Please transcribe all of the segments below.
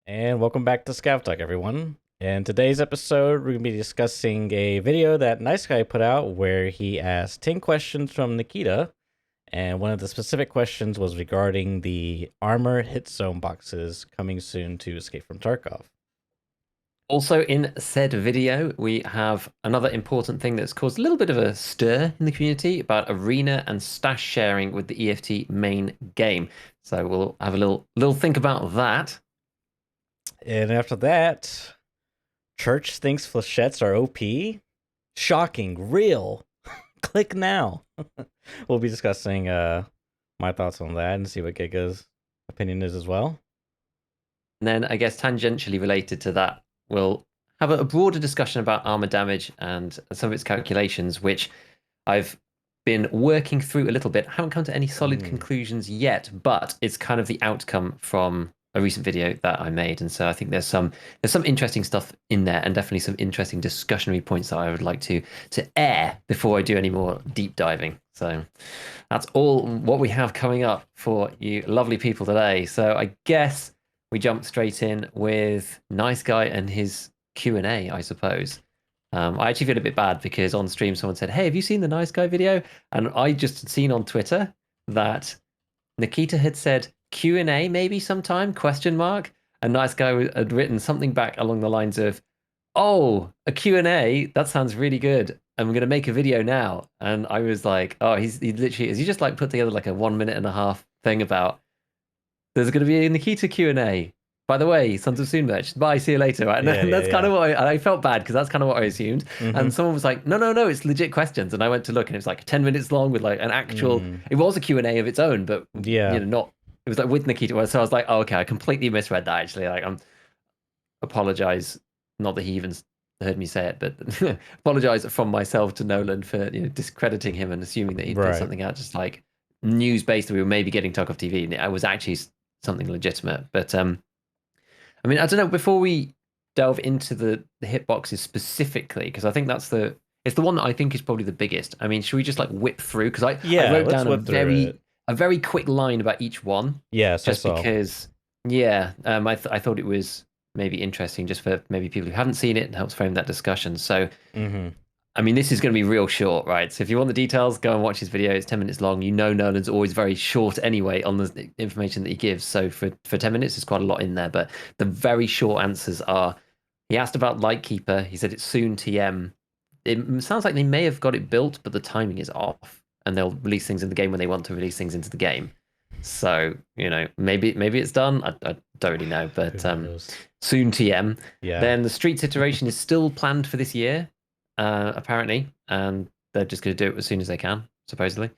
And welcome back to ScavTalk, everyone. In today's episode, we're going to be discussing a video that Nice Guy put out where he asked 10 questions from Nikita. And one of the specific questions was regarding the armor hit zone boxes coming soon to Escape from Tarkov. Also, in said video, we have another important thing that's caused a little bit of a stir in the community about arena and stash sharing with the EFT main game. So we'll have a little think about that. And after that, Church thinks Flechettes are OP. Shocking. Real. Click now. We'll be discussing my thoughts on that and see what Giga's opinion is as well. And then I guess tangentially related to that, we'll have a broader discussion about armor damage and some of its calculations, which I've been working through a little bit. I haven't come to any solid conclusions yet, but it's kind of the outcome from a recent video that I made. And so I think there's some interesting stuff in there, and definitely some interesting discussionary points that I would like to air before I do any more deep diving. So that's all what we have coming up for you lovely people today. So I guess we jump straight in with Nice Guy and his Q&A, I suppose. I actually feel a bit bad because on stream someone said, "Hey, have you seen the Nice Guy video?" And I just seen on Twitter that Nikita had said Q&A maybe sometime, question mark, and Nice Guy had written something back along the lines of, "Oh, a Q&A, that sounds really good. I'm going to make a video now." And I was like, "Oh, he literally is he just like put together like a 1 minute and a half thing about there's going to be a Nikita Q&A. By the way, Sons of Soon merch. Bye, see you later." Right? And that's kind of what I felt bad because that's kind of what I assumed. And someone was like, no, it's legit questions. And I went to look and it was like 10 minutes long with like an actual, it was a Q&A of its own, but not, it was like with Nikita. So I was like, oh, okay, I completely misread that actually. Like, apologize. Not that he even heard me say it, but apologize from myself to Nolan for discrediting him and assuming that he'd put something out just like news based that we were maybe getting Tarkov TV. And it was actually something legitimate. But I mean, I don't know. Before we delve into the hitboxes specifically, because I think it's the one that I think is probably the biggest. I mean, should we just like whip through? Because I wrote down a very quick line about each one. Yes, just because. Yeah, I thought it was maybe interesting just for maybe people who haven't seen it and helps frame that discussion. So. I mean, this is going to be real short, right? So if you want the details, go and watch his video. It's 10 minutes long. You know Nolan's always very short anyway on the information that he gives. So for 10 minutes, there's quite a lot in there. But the very short answers are, he asked about Lightkeeper. He said it's soon TM. It sounds like they may have got it built, but the timing is off. And they'll release things in the game when they want to release things into the game. So, maybe it's done. I don't really know. But soon TM. Yeah. Then the Streets iteration is still planned for this year. Apparently, and they're just going to do it as soon as they can, supposedly.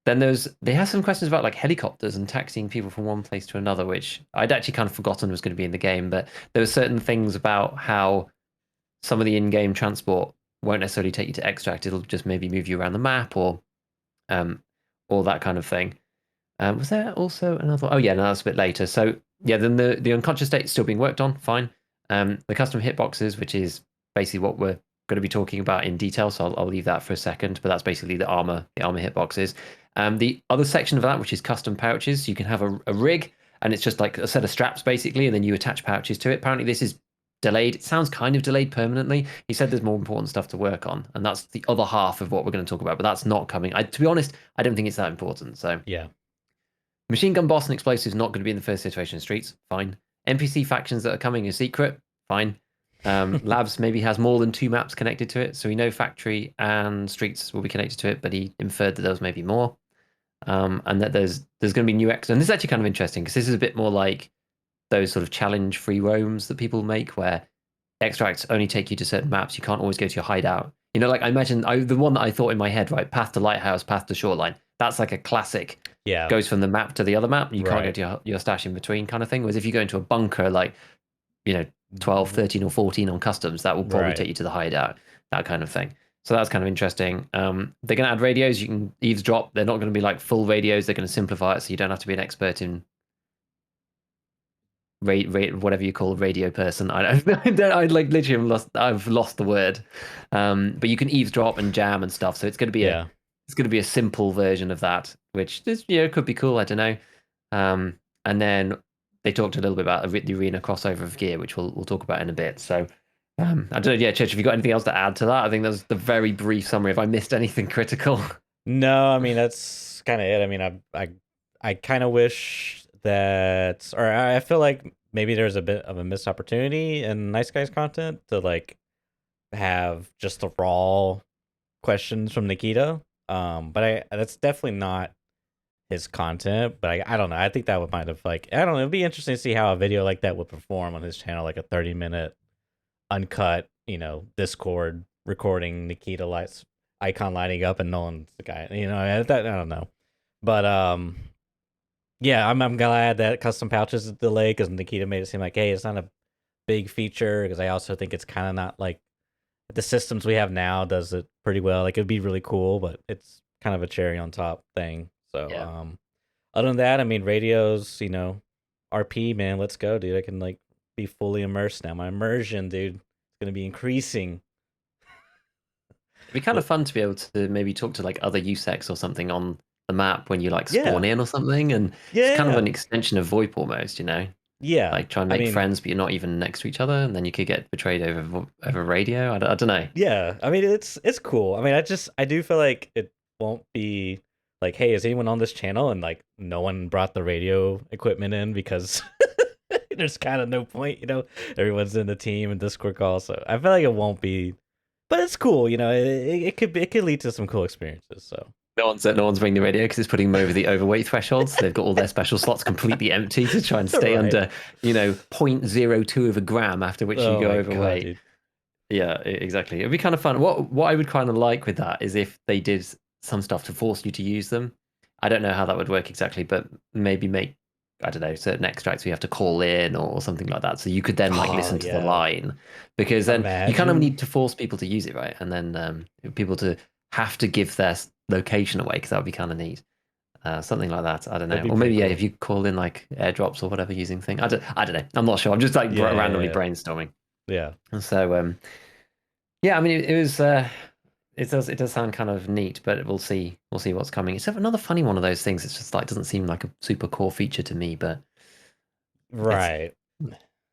Then they have some questions about like helicopters and taxiing people from one place to another, which I'd actually kind of forgotten was going to be in the game. But there were certain things about how some of the in-game transport won't necessarily take you to extract; it'll just maybe move you around the map or that kind of thing. Was there also another? Oh yeah, no, that's a bit later. So yeah, then the unconscious state is still being worked on. Fine. The custom hitboxes, which is basically what we're going to be talking about in detail, so I'll leave that for a second. But that's basically the armor hitboxes. The other section of that, which is custom pouches, you can have a rig, and it's just like a set of straps basically, and then you attach pouches to it. Apparently, this is delayed. It sounds kind of delayed permanently. He said there's more important stuff to work on, and that's the other half of what we're going to talk about. But that's not coming. To be honest, I don't think it's that important. So yeah. Machine gun boss and explosives not going to be in the first iteration of Streets. Fine. NPC factions that are coming is secret. Fine. Labs maybe has more than 2 maps connected to it, so we know Factory and Streets will be connected to it, but he inferred that there was maybe more, and that there's going to be new and this is actually kind of interesting because this is a bit more like those sort of challenge free roams that people make, where extracts only take you to certain maps. You can't always go to your hideout. Like I imagine the one that I thought in my head, right? Path to Lighthouse, path to Shoreline. That's like a classic. Yeah. Goes from the map to the other map. You can't go to your stash in between kind of thing. Whereas if you go into a bunker, like 12, 13, or 14 on customs, that will probably take you to the hideout, that kind of thing. So that's kind of interesting. They're going to add radios. You can eavesdrop. They're not going to be like full radios. They're going to simplify it so you don't have to be an expert in whatever you call radio person. I don't. I like literally I've lost the word. But you can eavesdrop and jam and stuff. So it's going to be a simple version of that, which is could be cool. I don't know. And then they talked a little bit about the arena crossover of gear, which we'll talk about in a bit. So I don't know. Yeah, Church, have you got anything else to add to that? I think that's the very brief summary. If I missed anything critical. No, I mean that's kind of it. I mean, I kind of wish that, or I feel like maybe there's a bit of a missed opportunity in Nice Guys content to like have just the raw questions from Nikita. But that's definitely not his content. But I don't know. I think that would might have like I don't know. It'd be interesting to see how a video like that would perform on his channel, like a 30-minute uncut, Discord recording Nikita lights icon lighting up and Nolan's the guy. I don't know. But yeah, I'm glad that custom pouches is delayed because Nikita made it seem like, hey, it's not a big feature, because I also think it's kind of not like the systems we have now does it pretty well. Like it'd be really cool, but it's kind of a cherry on top thing. So Yeah. other than that, I mean, radios, RP, man, let's go, dude. I can like be fully immersed now. My immersion, dude, is gonna be increasing. It'd be kind of fun to be able to maybe talk to like other USECs or something on the map when you like spawn Yeah, in or something, and it's kind of yeah, an extension of VoIP almost, yeah. like try and I make mean, friends, but you're not even next to each other, and then you could get betrayed over radio. I don't know. yeah. I mean, it's cool. I mean, I do feel like it won't be like, hey, is anyone on this channel? And like, no one brought the radio equipment in because there's kind of no point, Everyone's in the team and Discord call, so I feel like it won't be, but it's cool, it could lead to some cool experiences. So No one's bringing the radio because it's putting them over the overweight thresholds. They've got all their special slots completely empty to try and stay right. under, 0.02 of a gram, after which you Oh go my god, overweight. dude. Yeah, exactly. It'd be kind of fun. What I would kind of like with that is if they did some stuff to force you to use them. I don't know how that would work exactly, but maybe make, I don't know, certain extracts we have to call in or something like that, so you could then like Oh listen to the yeah. line, because then you kind of Imagine. need to force people to use it, right? And then people to have to give their location away, because that would be kind of neat. Something like that. I don't That'd know. be Or pretty maybe, yeah, cool. if you call in like airdrops or whatever using thing. I don't know. I'm not sure. I'm just like Yeah, yeah, randomly yeah. brainstorming. Yeah. So yeah, I mean, it was. It does sound kind of neat, but we'll see. We'll see what's coming. It's another funny one of those things. It's just like doesn't seem like a super core feature to me, but it's Right.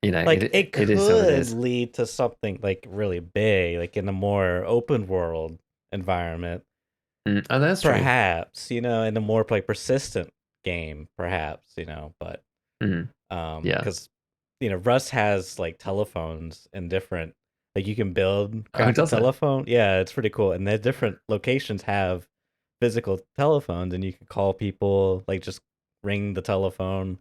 Like it it it is what it could is. lead to something like really big, like in a more open world environment. Oh, that's true. Perhaps, in a more like persistent game, perhaps, but Mm, yeah. because Rust has like telephones and different, like you can Oh, craft a does it? telephone. Yeah, it's pretty cool. And the different locations have physical telephones, and you can call people, like just ring the telephone,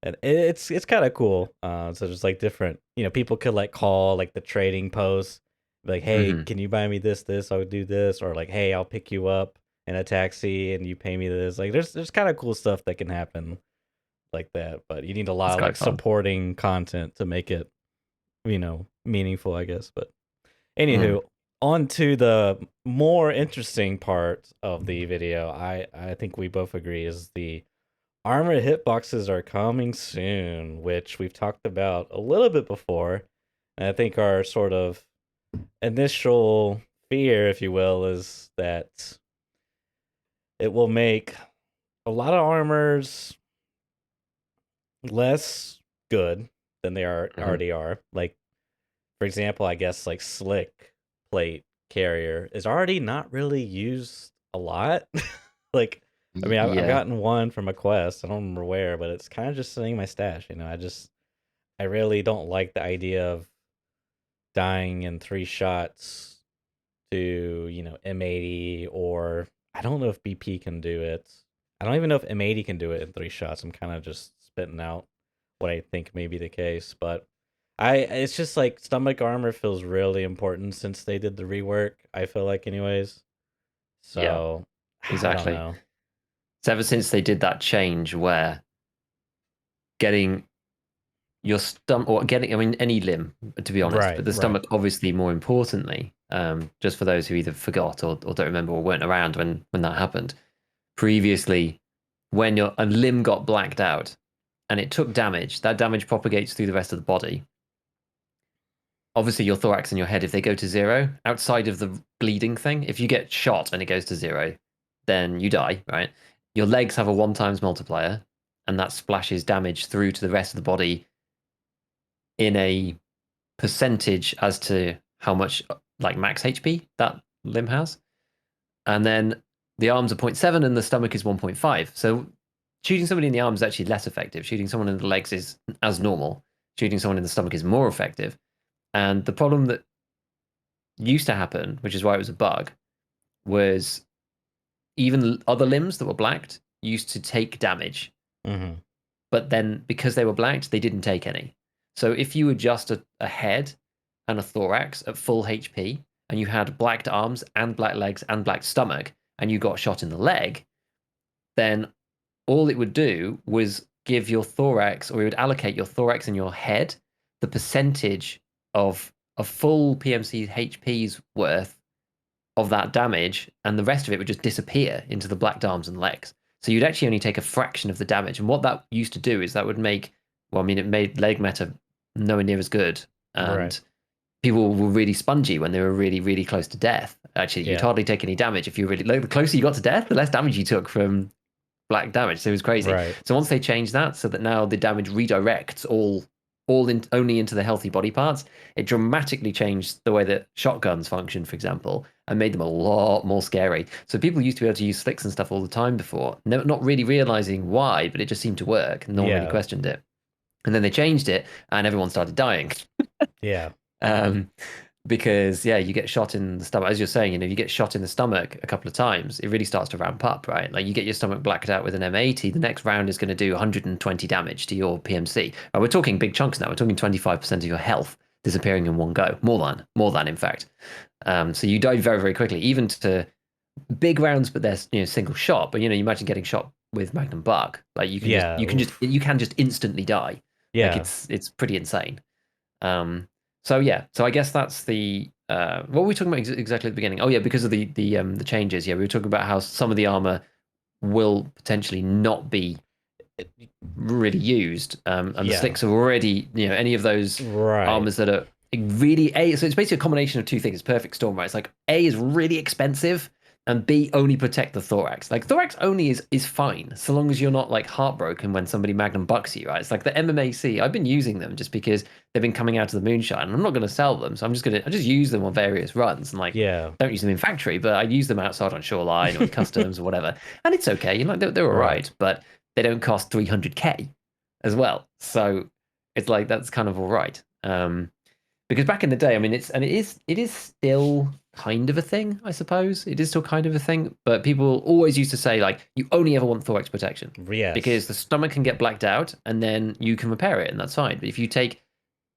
and it's kind of cool. So just like different, people could like call like the trading post, like, hey, Hmm. can you buy me this? I'll do this, or like, hey, I'll pick you up in a taxi and you pay me this. Like, there's kind of cool stuff that can happen like that, but you need a lot That's of like quite fun. supporting content to make it, meaningful, I guess. But Mm. anywho, on to the more interesting part of the video. I think we both agree is the armored hitboxes are coming soon, which we've talked about a little bit before. And I think our sort of initial fear, if you will, is that it will make a lot of armors less good than they Hmm. already are. Like, for example, I guess like slick plate carrier is already not really used a lot. Like, I mean, I've Yeah. gotten one from a quest. I don't remember where, but it's kind of just sitting in my stash. I really don't like the idea of dying in 3 shots to, M80, or I don't know if BP can do it. I don't even know if M80 can do it in 3 shots. I'm kind of just spitting out what I think may be the case, but it's just like stomach armor feels really important since they did the rework, I feel like anyways. Yeah. So I don't Exactly. know. So ever since they did that change where getting your stomach, or getting, I mean, any limb, to be honest, Right, but the right. stomach, obviously, more importantly, just for those who either forgot or don't remember or weren't around when that happened. Previously, when a limb got blacked out and it took damage, that damage propagates through the rest of the body. Obviously, your thorax and your head, if they go to zero, outside of the bleeding thing, if you get shot and it goes to zero, then you die, right? Your legs have a 1 times multiplier. and that splashes damage through to the rest of the body in a percentage as to how much like max HP that limb has. And then the arms are 0.7 and the stomach is 1.5. So shooting somebody in the arms is actually less effective. Shooting someone in the legs is as normal. Shooting someone in the stomach is more effective. And the problem that used to happen, which is why it was a bug, was even other limbs that were blacked used to take damage. Mm-hmm. But then because they were blacked, they didn't take any. So if you adjust a head and a thorax at full HP, and you had blacked arms and black legs and black stomach, and you got shot in the leg, then all it would do was give your thorax, or it would allocate your thorax and your head the percentage of a full PMC HP's worth of that damage, and the rest of it would just disappear into the blacked arms and legs. So you'd actually only take a fraction of the damage. And what that used to do is that would make, well, I mean, it made leg meta nowhere near as good. And Right. people were really spongy when they were really, really close to death. Actually, you'd Yeah. hardly take any damage if you really, like, the closer you got to death, the less damage you took from black damage. So it was crazy. Right. So once they changed that, so that now the damage redirects all in, only into the healthy body parts, it dramatically changed the way that shotguns function, for example, and made them a lot more scary. So people used to be able to use slicks and stuff all the time before, not really realizing why, but it just seemed to work. No one really Yeah. questioned it. And then they changed it, and everyone started dying. Yeah. Because yeah, you get shot in the stomach, as you're saying, you get shot in the stomach a couple of times, it really starts to ramp up, right? Like you get your stomach blacked out with an M80, the next round is going to do 120 damage to your PMC. And we're talking big chunks now. We're talking 25% of your health disappearing in one go, more than in fact. So you die very, very quickly, even to big rounds, but they're single shot. But you imagine getting shot with Magnum Buck, like you can just instantly die. Yeah. Like it's pretty insane. So yeah, so I guess that's the what were we talking about exactly at the beginning? Oh yeah, because of the changes. Yeah, we were talking about how some of the armor will potentially not be really used, and the slicks are already any of those armors that are really so it's basically a combination of two things. Perfect storm, right? It's like A is really expensive, and B only protect the thorax. Like thorax only is fine so long as you're not like heartbroken when somebody magnum bucks you, right? It's like the MMAC. I've been using them just because they've been coming out of the moonshine. I'm not going to sell them, so I just use them on various runs, and like don't use them in factory, but I use them outside on shoreline or in customs or whatever, and it's okay. They're all right, but they don't cost 300k as well, so it's like that's kind of all right. Because back in the day, I mean, it is still kind of a thing, I suppose. It is still kind of a thing, but people always used to say like, you only ever want thorax protection, because the stomach can get blacked out, and then you can repair it, and that's fine. But if you take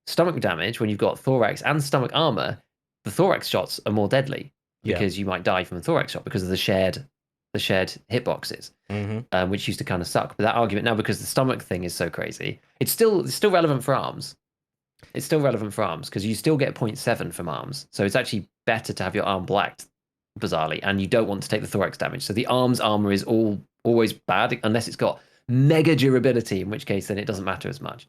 stomach damage when you've got thorax and stomach armor, the thorax shots are more deadly because you might die from a thorax shot because of the shared hitboxes, which used to kind of suck. But that argument now, because the stomach thing is so crazy, it's still relevant for arms. It's still relevant for arms because you still get 0.7 from arms. So it's actually better to have your arm blacked, bizarrely, and you don't want to take the thorax damage. So the arms armor is always bad unless it's got mega durability, in which case then it doesn't matter as much.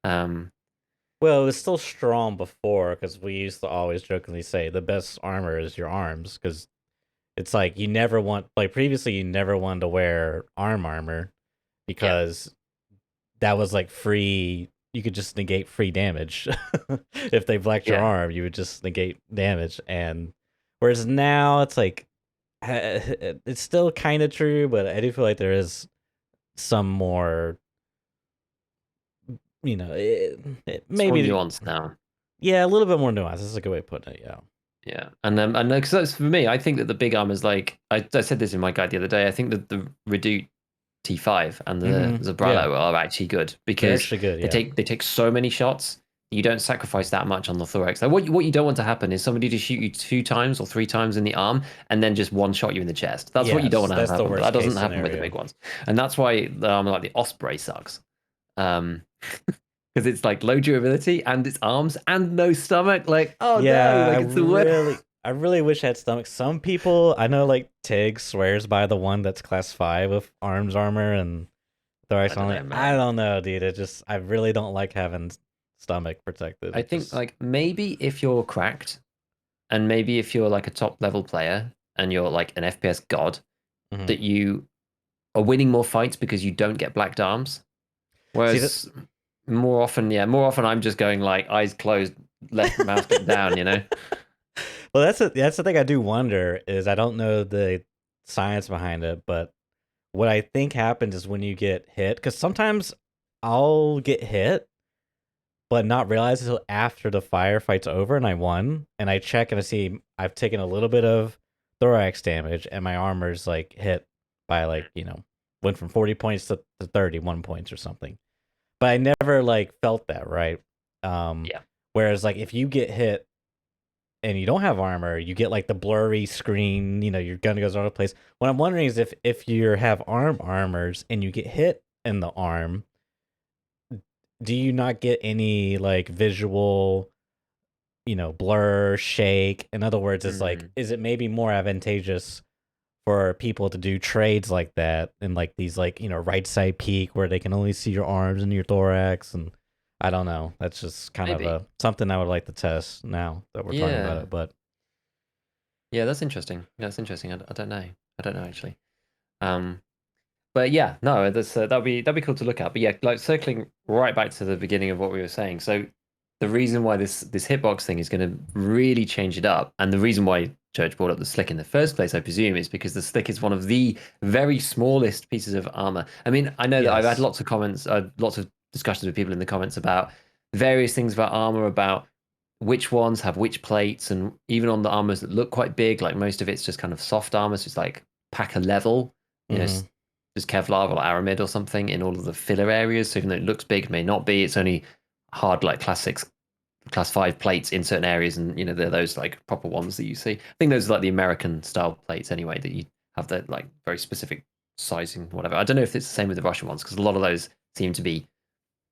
Well, it was still strong before, because we used to always jokingly say the best armor is your arms, because it's like you never want, like previously you never wanted to wear arm armor because that was like free. You could just negate free damage. If they blacked your arm, you would just negate damage. And whereas now it's like, it's still kind of true, but I do feel like there is some more, maybe nuance now. Yeah, a little bit more nuance. That's a good way of putting it. Yeah. Yeah, and because that's for me, I think that the big armor is like I said this in my guide the other day. I think that the Redoute T5 and the Zabralo are actually good because actually good, they take so many shots. You don't sacrifice that much on the thorax. Like what you don't want to happen is somebody to shoot you 2 times or 3 times in the arm and then just one shot you in the chest. That's what you don't want to happen. But that doesn't happen with the big ones, and that's why the armor like the Osprey sucks. Because it's like low durability and its arms and no stomach. Like, oh no, like it's the worst. I really wish I had stomach. Some people I know, like Tig, swears by the one that's class 5 with arms armor and thorax only. I don't know, dude. I really don't like having stomach protected. I think like maybe if you're cracked, and maybe if you're like a top level player and you're like an FPS god, that you are winning more fights because you don't get blacked arms. See that? Whereas more often I'm just going like eyes closed, left mouse click down, you know? Well, that's the thing I do wonder is I don't know the science behind it, but what I think happens is when you get hit, because sometimes I'll get hit, but not realize until after the firefight's over and I won, and I check and I see I've taken a little bit of thorax damage, and my armor's like hit by like went from 40 points to 31 points or something. But I never like felt that, right? Yeah. Whereas like if you get hit and you don't have armor, you get like the blurry screen, your gun goes all over the place. What I'm wondering is if you have armors and you get hit in the arm, do you not get any like visual, blur, shake? In other words, it's like, is it maybe more advantageous for people to do trades like that and like these like, right side peek where they can only see your arms and your thorax? And I don't know. That's just kind of something I would like to test now that we're talking about it. But yeah, that's interesting. That's interesting. I don't know. I don't know actually. But yeah, no, that's that'd be cool to look at. But yeah, like circling right back to the beginning of what we were saying. So the reason why this hitbox thing is going to really change it up, and the reason why Church brought up the slick in the first place, I presume, is because the slick is one of the very smallest pieces of armor. I mean, I know that I've had lots of comments, lots of discussions with people in the comments about various things about armor, about which ones have which plates, and even on the armors that look quite big, like most of it's just kind of soft armor, so it's like pack a level, just Kevlar or aramid or something in all of the filler areas. So even though it looks big, it may not be. It's only hard like class 6, class 5 plates in certain areas, and they're those like proper ones that you see. I think those are like the American style plates anyway, that you have the like very specific sizing, whatever. I don't know if it's the same with the Russian ones, because a lot of those seem to be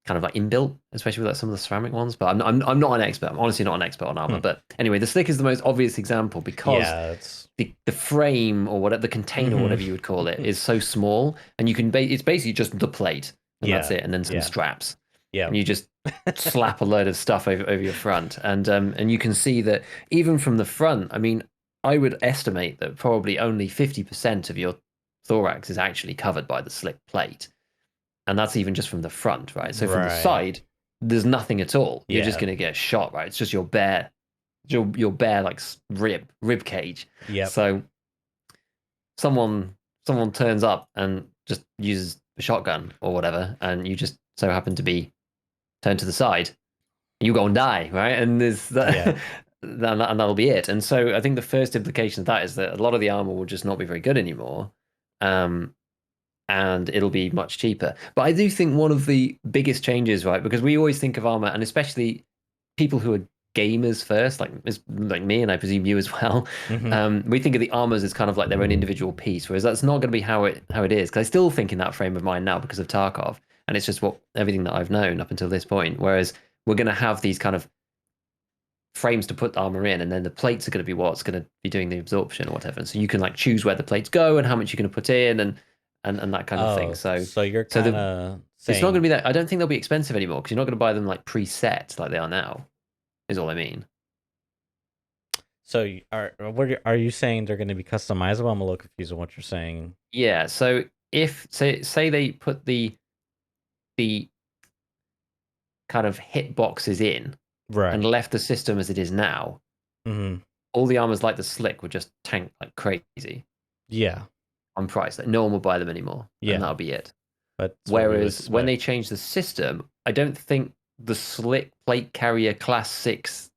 kind of like inbuilt, especially with like some of the ceramic ones. But I'm not an expert. I'm honestly not an expert on armor. But anyway, the slick is the most obvious example because the frame or whatever, the container, whatever you would call it, is so small, and you can it's basically just the plate, and that's it, and then some straps. Yeah, and you just slap a load of stuff over your front, and you can see that even from the front. I mean, I would estimate that probably only 50% of your thorax is actually covered by the slick plate. And that's even just from the front, right? So from the side, there's nothing at all. You're just gonna get shot, right? It's just your bare like rib cage. Yeah. So someone turns up and just uses a shotgun or whatever, and you just so happen to be turned to the side, you go and die, right? And there's that, and that'll be it. And so I think the first implication of that is that a lot of the armor will just not be very good anymore. And it'll be much cheaper. But I do think one of the biggest changes, right, because we always think of armor, and especially people who are gamers first, like me, and I presume you as well. We think of the armors as kind of like their own individual piece, whereas that's not going to be how it is. Because I still think in that frame of mind now because of Tarkov, and it's just everything that I've known up until this point. Whereas we're going to have these kind of frames to put the armor in, and then the plates are going to be what's going to be doing the absorption or whatever. And so you can like choose where the plates go and how much you're going to put in, and that kind of thing. So you're kind of saying it's not going to be that. I don't think they'll be expensive anymore because you're not going to buy them like preset like they are now. Is all I mean. So are you saying they're going to be customizable? I'm a little confused on what you're saying. Yeah. So if say they put the kind of hitboxes in and left the system as it is now, all the armors like the slick would just tank like crazy. Yeah. On price, like no one will buy them anymore. Yeah, and that'll be it. But whereas when they change the system, I don't think the slick plate carrier class 6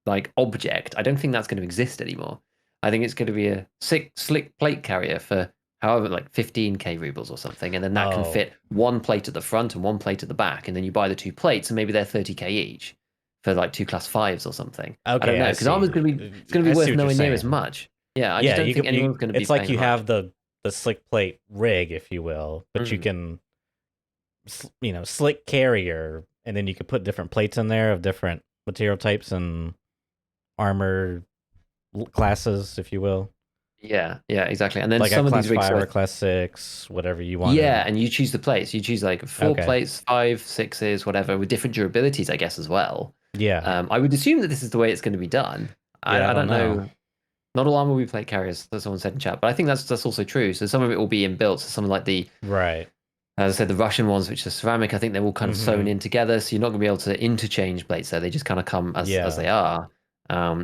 like object, I don't think that's going to exist anymore. I think it's going to be a slick plate carrier for however like 15k rubles or something, and then that can fit one plate at the front and one plate at the back, and then you buy the 2 plates, and maybe they're 30k each for like 2 class 5s or something. I don't know, because armor's going to be worth nowhere near as much. Yeah, I just don't think anyone's going to be. It's like you have the slick plate rig, if you will, but you can, slick carrier, and then you can put different plates in there of different material types and armor classes, if you will. Yeah, exactly. And then like some of these rigs 5 or class 6, whatever you want. Yeah, and you choose the plates. You choose like 4 plates, 5, 6s, whatever, with different durabilities, I guess, as well. Yeah. I would assume that this is the way it's going to be done. I don't know. Not all armor will be plate carriers, that someone said in chat, but I think that's also true. So some of it will be inbuilt. So something like the, Right. as I said, the Russian ones, which are ceramic, I think they're all kind of sewn Mm-hmm. in together. So you're not going to be able to interchange plates there. They just kind of come as Yeah. they are,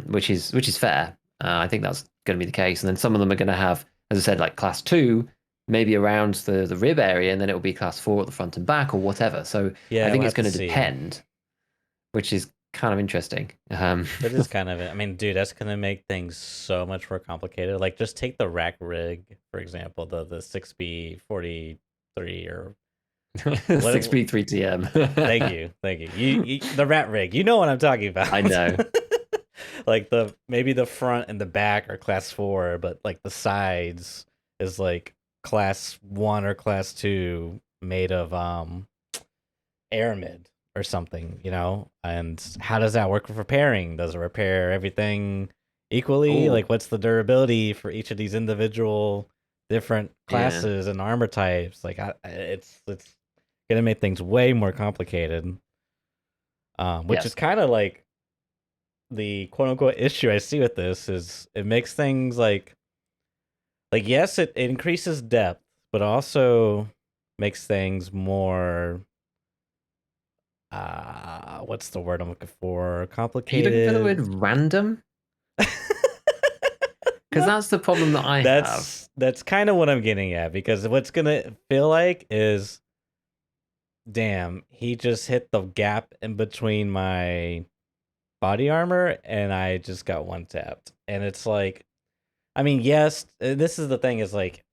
which is fair. I think that's going to be the case. And then some of them are going to have, as I said, like class 2, maybe around the rib area, and then it will be class 4 at the front and back or whatever. So Yeah, I think we'll it's have to going to see. depend, which is kind of interesting. That is kind of it. I mean, dude, that's gonna make things so much more complicated. Like, just take the rack rig, for example, the 6B43 or what? 6B3TM. Thank you. The rat rig. You know what I'm talking about. I know. Like maybe the front and the back are class 4, but like the sides is like class 1 or class 2 made of aramid or something, you know? And how does that work with repairing? Does it repair everything equally? Oh, Like, what's the durability for each of these individual different yeah. classes and armor types? Like, it's gonna make things way more complicated. Which Yes. is kind of like the quote unquote issue I see with this is it makes things like yes, it increases depth, but also makes things more what's the word I'm looking for? Are you looking for the word Complicated. random? Because No. that's the problem that I have. That's kind of what I'm getting at because what's gonna feel like is damn, he just hit the gap in between my body armor and I just got one tapped. And it's like I mean, yes, this is the thing is like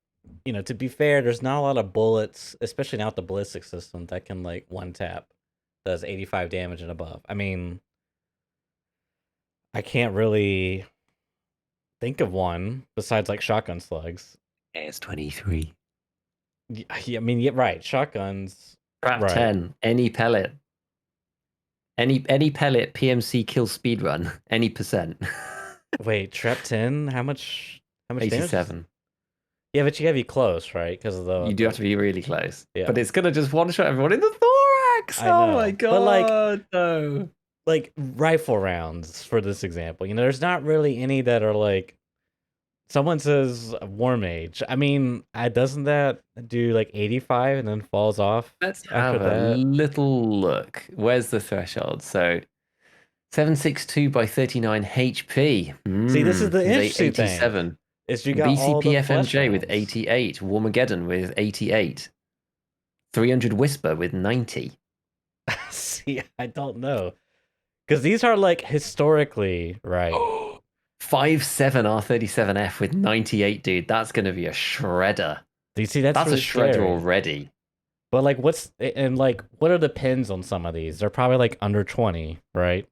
you know, to be fair, there's not a lot of bullets, especially now with the ballistic system, that can like one tap does 85 damage and above. I mean, I can't really think of one besides like shotgun slugs. AS23. I mean, yeah, right. Shotguns, Trap right. 10. Any pellet. Any pellet PMC kill speed run. Any percent. Wait, trap 10? How much damage is 87. Yeah, but you gotta be close, right? Because of You do have the to be really close. yeah, But it's going to just one shot everyone in the thorax. I Oh my know. But god. No. like rifle rounds for this example, you know, there's not really any that are like someone says War Mage. I mean, doesn't that do like 85 and then falls off Let's after have a that? little look. Where's the threshold? So 762 by 39 HP. See, this is the With interesting thing. 87. Is you got all BCP the flesh FMJ with rounds. 88. Warmageddon with 88. 300 Whisper with 90. See, I don't know. Because these are like historically, right? 5.7 R37F with 98, dude. That's going to be a shredder. Do you see that's That's a really shredder scary. already. But like and like what are the pins on some of these? They're probably like under 20, right?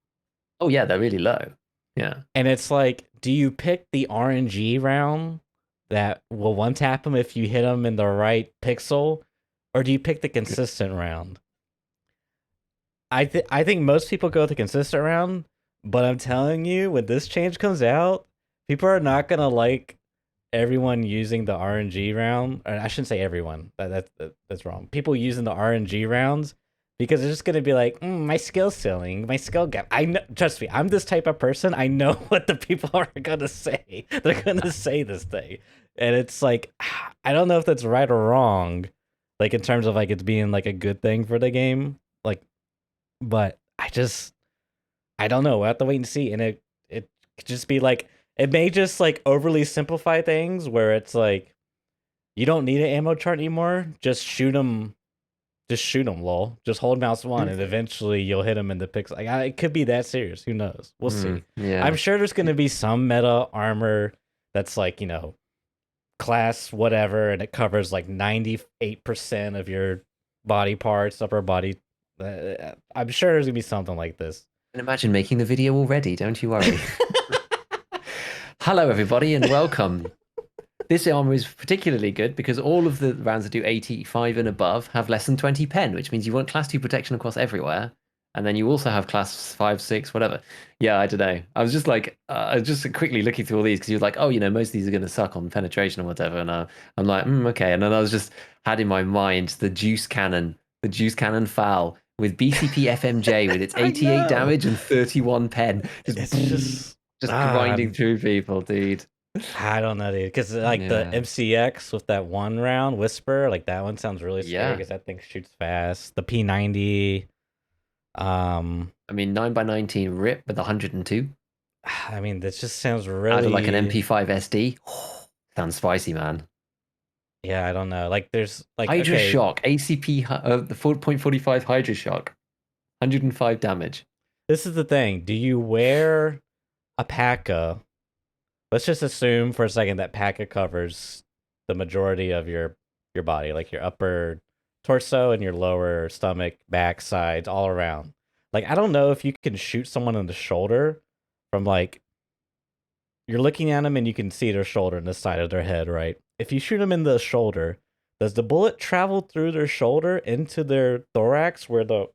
Oh, yeah, they're really low. Yeah. And it's like, do you pick the RNG round that will one tap them if you hit them in the right pixel, or do you pick the consistent round? I think most people go with the consistent round, but I'm telling you, when this change comes out, people are not gonna like everyone using the RNG round. Or I shouldn't say everyone. That's wrong. People using the RNG rounds because it's just gonna be like my skill ceiling, my skill gap. I know, trust me, I'm this type of person. I know what the people are gonna say. They're gonna say this thing, and it's like I don't know if that's right or wrong, like in terms of like it's being like a good thing for the game, like. But I don't know. We'll have to wait and see, and it could just be like it may just like overly simplify things where it's like you don't need an ammo chart anymore. Just shoot them. Just shoot them, lol. Just hold mouse one, and eventually you'll hit them in the pixel. Like it could be that serious. Who knows? We'll see. I'm Yeah. sure there's gonna be some meta armor that's like class whatever, and it covers like 98% of your body parts, upper body. I'm sure there's gonna be something like this. And imagine making the video already. Don't you worry. Hello, everybody, and welcome. This armor is particularly good because all of the rounds that do 85 and above have less than 20 pen, which means you want class 2 protection across everywhere. And then you also have class 5, 6, whatever. Yeah, I don't know. I was just like, I was just quickly looking through all these because you're like, oh, most of these are going to suck on penetration or whatever. And I'm like, okay. And then I was just had in my mind the juice cannon foul with BCP FMJ with its I 88 know. damage and 31 pen. It's just Just Ah, grinding through people, dude. I don't know, dude. Because like the Yeah. MCX with that one round Whisper, like that one sounds really scary Yeah. because that thing shoots fast. The P90, um, I mean, 9x19 rip with 102. I mean, this just sounds Added like an really. MP5 SD. Sounds spicy, man. Yeah, I don't know. Like, there's like, Hydra okay, Shock, ACP, the 4.45 Hydra Shock, 105 damage. this is the thing. Do you wear a P.A.K.A.? Let's just assume for a second that P.A.K.A. covers the majority of your body, like your upper torso and your lower stomach, back, sides, all around. Like, I don't know if you can shoot someone in the shoulder from like you're looking at them and you can see their shoulder and the side of their head, right? If you shoot them in the shoulder, does the bullet travel through their shoulder into their thorax where the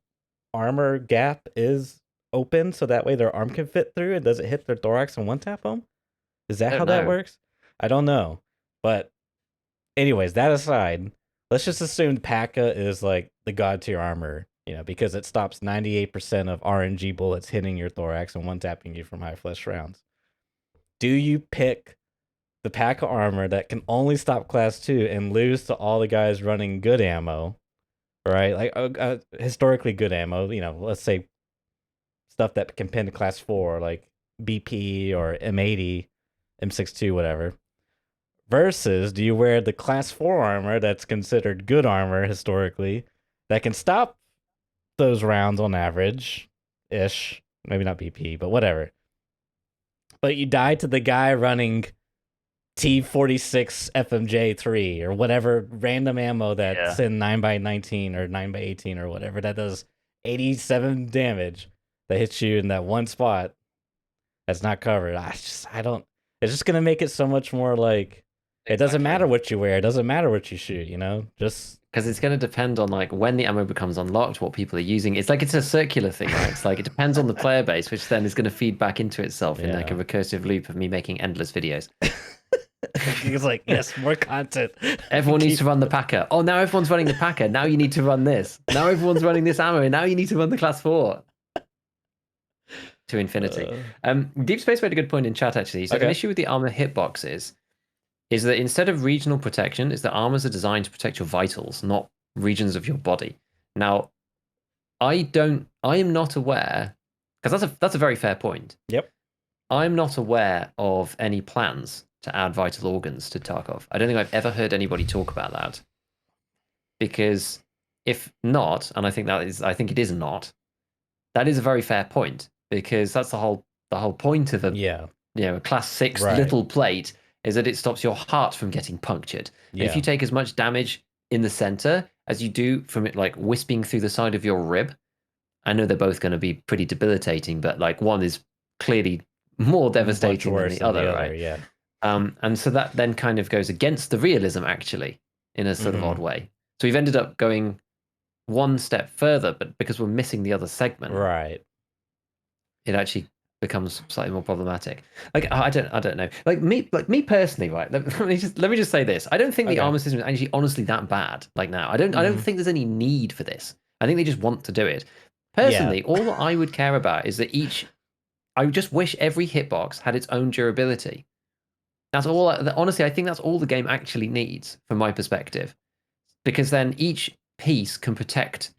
armor gap is open so that way their arm can fit through? And does it hit their thorax and one tap them? Is I that how don't that know. works? I don't know. But anyways, that aside, let's just assume P.A.K.A. is like the god to your armor, because it stops 98% of RNG bullets hitting your thorax and one tapping you from high flesh rounds. Do you pick the P.A.K.A. armor that can only stop class 2 and lose to all the guys running good ammo, right? Like historically good ammo, let's say stuff that can pin to class 4, like BP or M80, M62, whatever. Versus, do you wear the class 4 armor that's considered good armor historically that can stop those rounds on average ish? Maybe not BP, but whatever. But you die to the guy running T46 FMJ3 or whatever random ammo that's in 9x19 or 9x18 or whatever that does 87 damage that hits you in that one spot that's not covered. I don't. It's just gonna make it so much more like it doesn't matter what you wear. It doesn't matter what you shoot. Just Because it's going to depend on like when the ammo becomes unlocked, what people are using. It's like it's a circular thing, right? It's like it depends on the player base, which then is going to feed back into itself in like a recursive loop of me making endless videos. It's like, yes, more content. Everyone needs to run the P.A.K.A. Oh, now everyone's running the P.A.K.A. Now you need to run this. Now everyone's running this ammo. Now you need to run the class 4 to infinity. Deep Space made a good point in chat actually. He said an issue with the armor hitboxes is that instead of regional protection, is that armors are designed to protect your vitals, not regions of your body. Now, I am not aware, because that's a very fair point. Yep. I'm not aware of any plans to add vital organs to Tarkov. I don't think I've ever heard anybody talk about that. Because if not, and I think it is not, that is a very fair point. Because that's the whole point of a class 6 little plate is that it stops your heart from getting punctured. And if you take as much damage in the center as you do from it like wisping through the side of your rib, I know they're both going to be pretty debilitating, but like one is clearly more devastating than the other, right? Yeah. And so that then kind of goes against the realism actually in a sort of odd way. So we've ended up going one step further, but because we're missing the other segment, right, it actually becomes slightly more problematic. Like I don't know. Like me personally, right? Let me just say this. I don't think the armor system is actually honestly that bad. Like now, I don't think there's any need for this. I think they just want to do it. Personally, all I would care about is that I just wish every hitbox had its own durability. That's all. Honestly, I think that's all the game actually needs, from my perspective, because then each piece can protect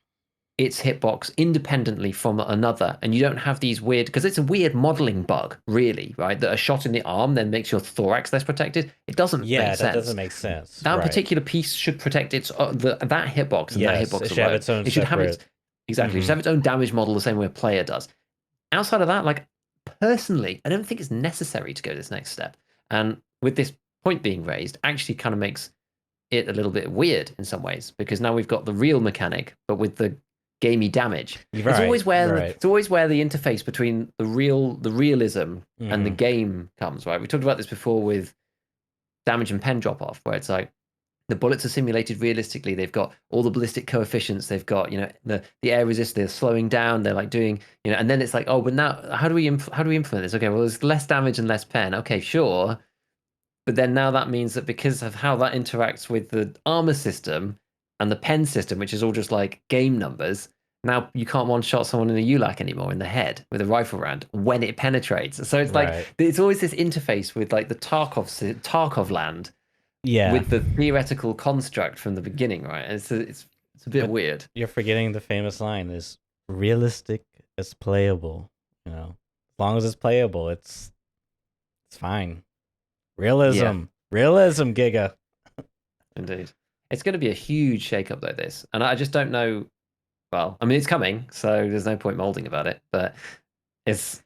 its hitbox independently from another, and you don't have these weird, because it's a weird modeling bug, really, right? That a shot in the arm then makes your thorax less protected. It doesn't make sense. That doesn't make sense. That particular piece should protect its that hitbox and that hitbox it should have its own. It should have its exactly. It should have its own damage model the same way a player does. Outside of that, like personally, I don't think it's necessary to go this next step. And with this point being raised, actually kind of makes it a little bit weird in some ways, because now we've got the real mechanic, but with the gamey damage. It's always where the interface between the realism and the game comes, right? We talked about this before with damage and pen drop off, where it's like the bullets are simulated realistically. They've got all the ballistic coefficients. They've got the air resist. They're slowing down. They're like doing and then it's like, oh, but now how do we implement this? Okay, well, there's less damage and less pen. Okay, sure, but then now that means that because of how that interacts with the armor system and the pen system, which is all just like game numbers, now you can't one-shot someone in a ULAC anymore in the head with a rifle round when it penetrates. So it's like Right. it's always this interface with like the Tarkov land Yeah. with the theoretical construct from the beginning, right? And it's a bit But weird. you're forgetting the famous line is realistic as playable. You know, as long as it's playable, it's fine. Yeah, Realism, Giga. indeed. It's going to be a huge shakeup like this, and I just don't know. Well, I mean, it's coming, so there's no point molding about it. But it's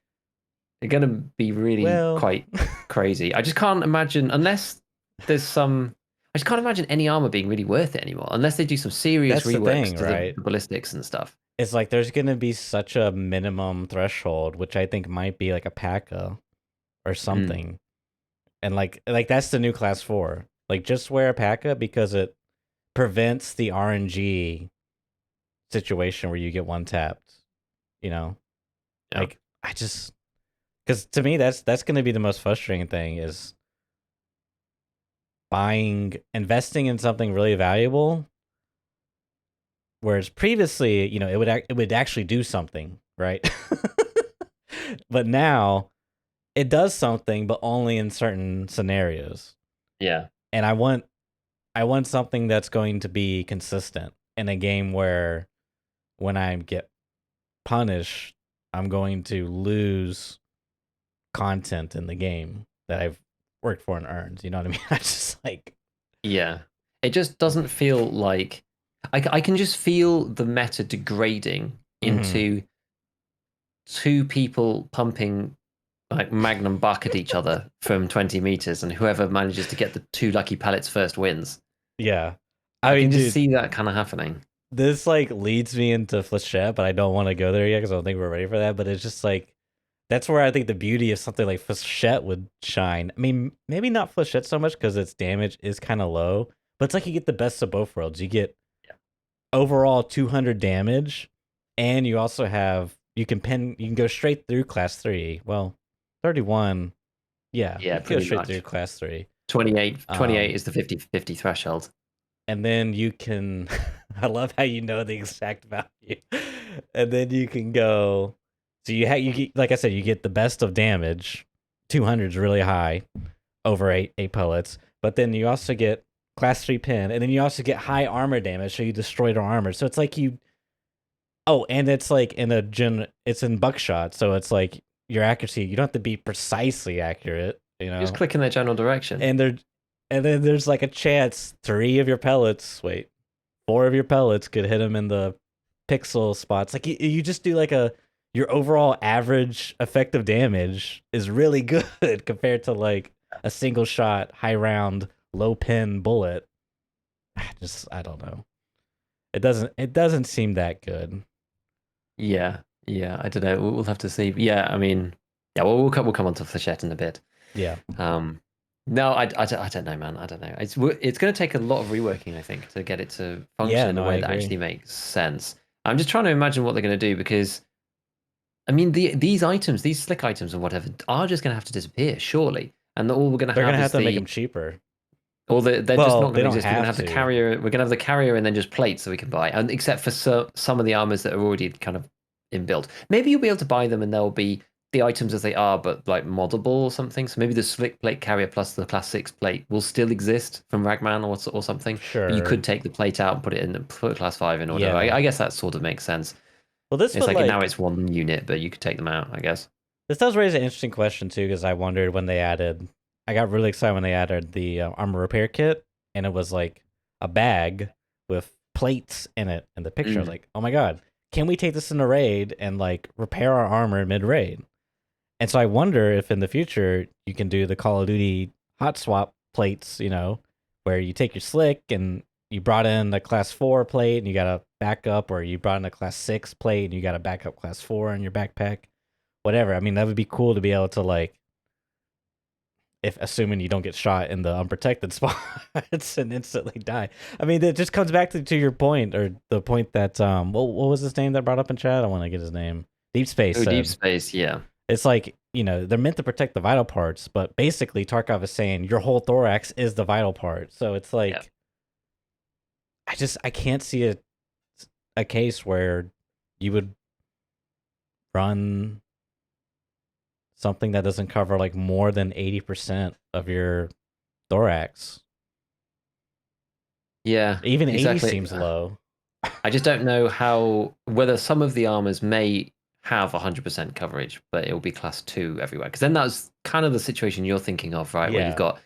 going to be really Well, quite crazy. I just can't imagine unless there's some. I just can't imagine any armor being really worth it anymore, unless they do some serious that's the reworks thing, to the right? ballistics and stuff. It's like there's gonna be such a minimum threshold, which I think might be like a P.A.K.A. or Mm, something. And like that's the new class 4. Like just wear a P.A.K.A. because it prevents the RNG situation where you get one tapped. You know, yeah, like I just because to me that's gonna be the most frustrating thing is investing in something really valuable, whereas previously, you know, it would actually do something, right? But now it does something, but only in certain scenarios. yeah, And I want something that's going to be consistent in a game where when I get punished, I'm going to lose content in the game that I've worked for and earned. You know what I mean? I just like yeah. It just doesn't feel like I can just feel the meta degrading mhm. into two people pumping like Magnum Buck at each other from 20 meters, and whoever manages to get the two lucky pellets first wins. Yeah. I I mean, can just dude, see that kind of happening. this like leads me into Flechette, but I don't want to go there yet because I don't think we're ready for that. But it's just like that's where I think the beauty of something like Flechette would shine. I mean, maybe not Flechette so much because its damage is kind of low, but it's like you get the best of both worlds. You get overall 200 damage, and you also have you can go straight through class 3. Well, 31, yeah, Yeah, you can go pretty straight through much. class 3. 28 Um, is the 50-50 threshold. and then you can I love how you know the exact value. And then you can go so you get, like I said, you get the best of damage. 200 is really high over eight pellets, but then you also get class 3 pin, and then you also get high armor damage, so you destroy their armor. So it's like you oh, and it's like it's in buckshot, so it's like your accuracy, you don't have to be precisely accurate, you Just know. click in their general direction. And there and then there's like a chance 4 of your pellets could hit him in the pixel spots. Like you just do like your overall average effective damage is really good compared to like a single shot, high round, low pin bullet. I don't know. It doesn't seem that good. Yeah, yeah. I don't know. We'll have to see. Yeah, I mean, yeah. Well, we'll come on to Flechette in a bit. Yeah. Um, no, I don't know, man. I don't know. It's going to take a lot of reworking, I think, to get it to function Yeah, in a no, I way that agree. actually makes sense. I'm just trying to imagine what they're going to do because, I mean, these items, these slick items or whatever, are just going to have to disappear, surely. And all we're going to They're have gonna have is to make them cheaper. or they're just Well, not they going to don't exist. We're going to have have the to. carrier. We're going to have the carrier and then just plates that we can buy, and except for some of the armors that are already kind of inbuilt. Maybe you'll be able to buy them, and they'll be the items as they are, but like moddable or something. So maybe the slick plate carrier plus the class 6 plate will still exist from Ragman or something. But you could Sure. take the plate out and put it in and put class 5 in or whatever. Yeah. I guess that sort of makes sense. Well, this It's would like now like it's one unit, but you could take them out, I guess. this does raise an interesting question too, because I wondered when they added. I got really excited when they added the armor repair kit, and it was like a bag with plates in it. And the picture, I was Mm. like, oh my god, can we take this in a raid and like repair our armor mid raid? And so I wonder if in the future you can do the Call of Duty hot swap plates, you know, where you take your slick and you brought in a class 4 plate and you got a backup, or you brought in a class 6 plate and you got a backup class 4 in your backpack. Whatever. I mean, that would be cool to be able to like, if assuming you don't get shot in the unprotected spots and instantly die. I mean, it just comes back to your point, or the point that what was his name that brought up in chat? I want to get his name. Deep Space Oh, deep said space, yeah. it's like, you know, they're meant to protect the vital parts, but basically Tarkov is saying your whole thorax is the vital part. So it's Yeah. like I can't see a case where you would run something that doesn't cover like more than 80% of your thorax. Yeah, Even 80 exactly. seems low. I just don't know whether some of the armors may have 100% coverage, but it will be class 2 everywhere. Because then that's kind of the situation you're thinking of, right? Where you've Yeah. got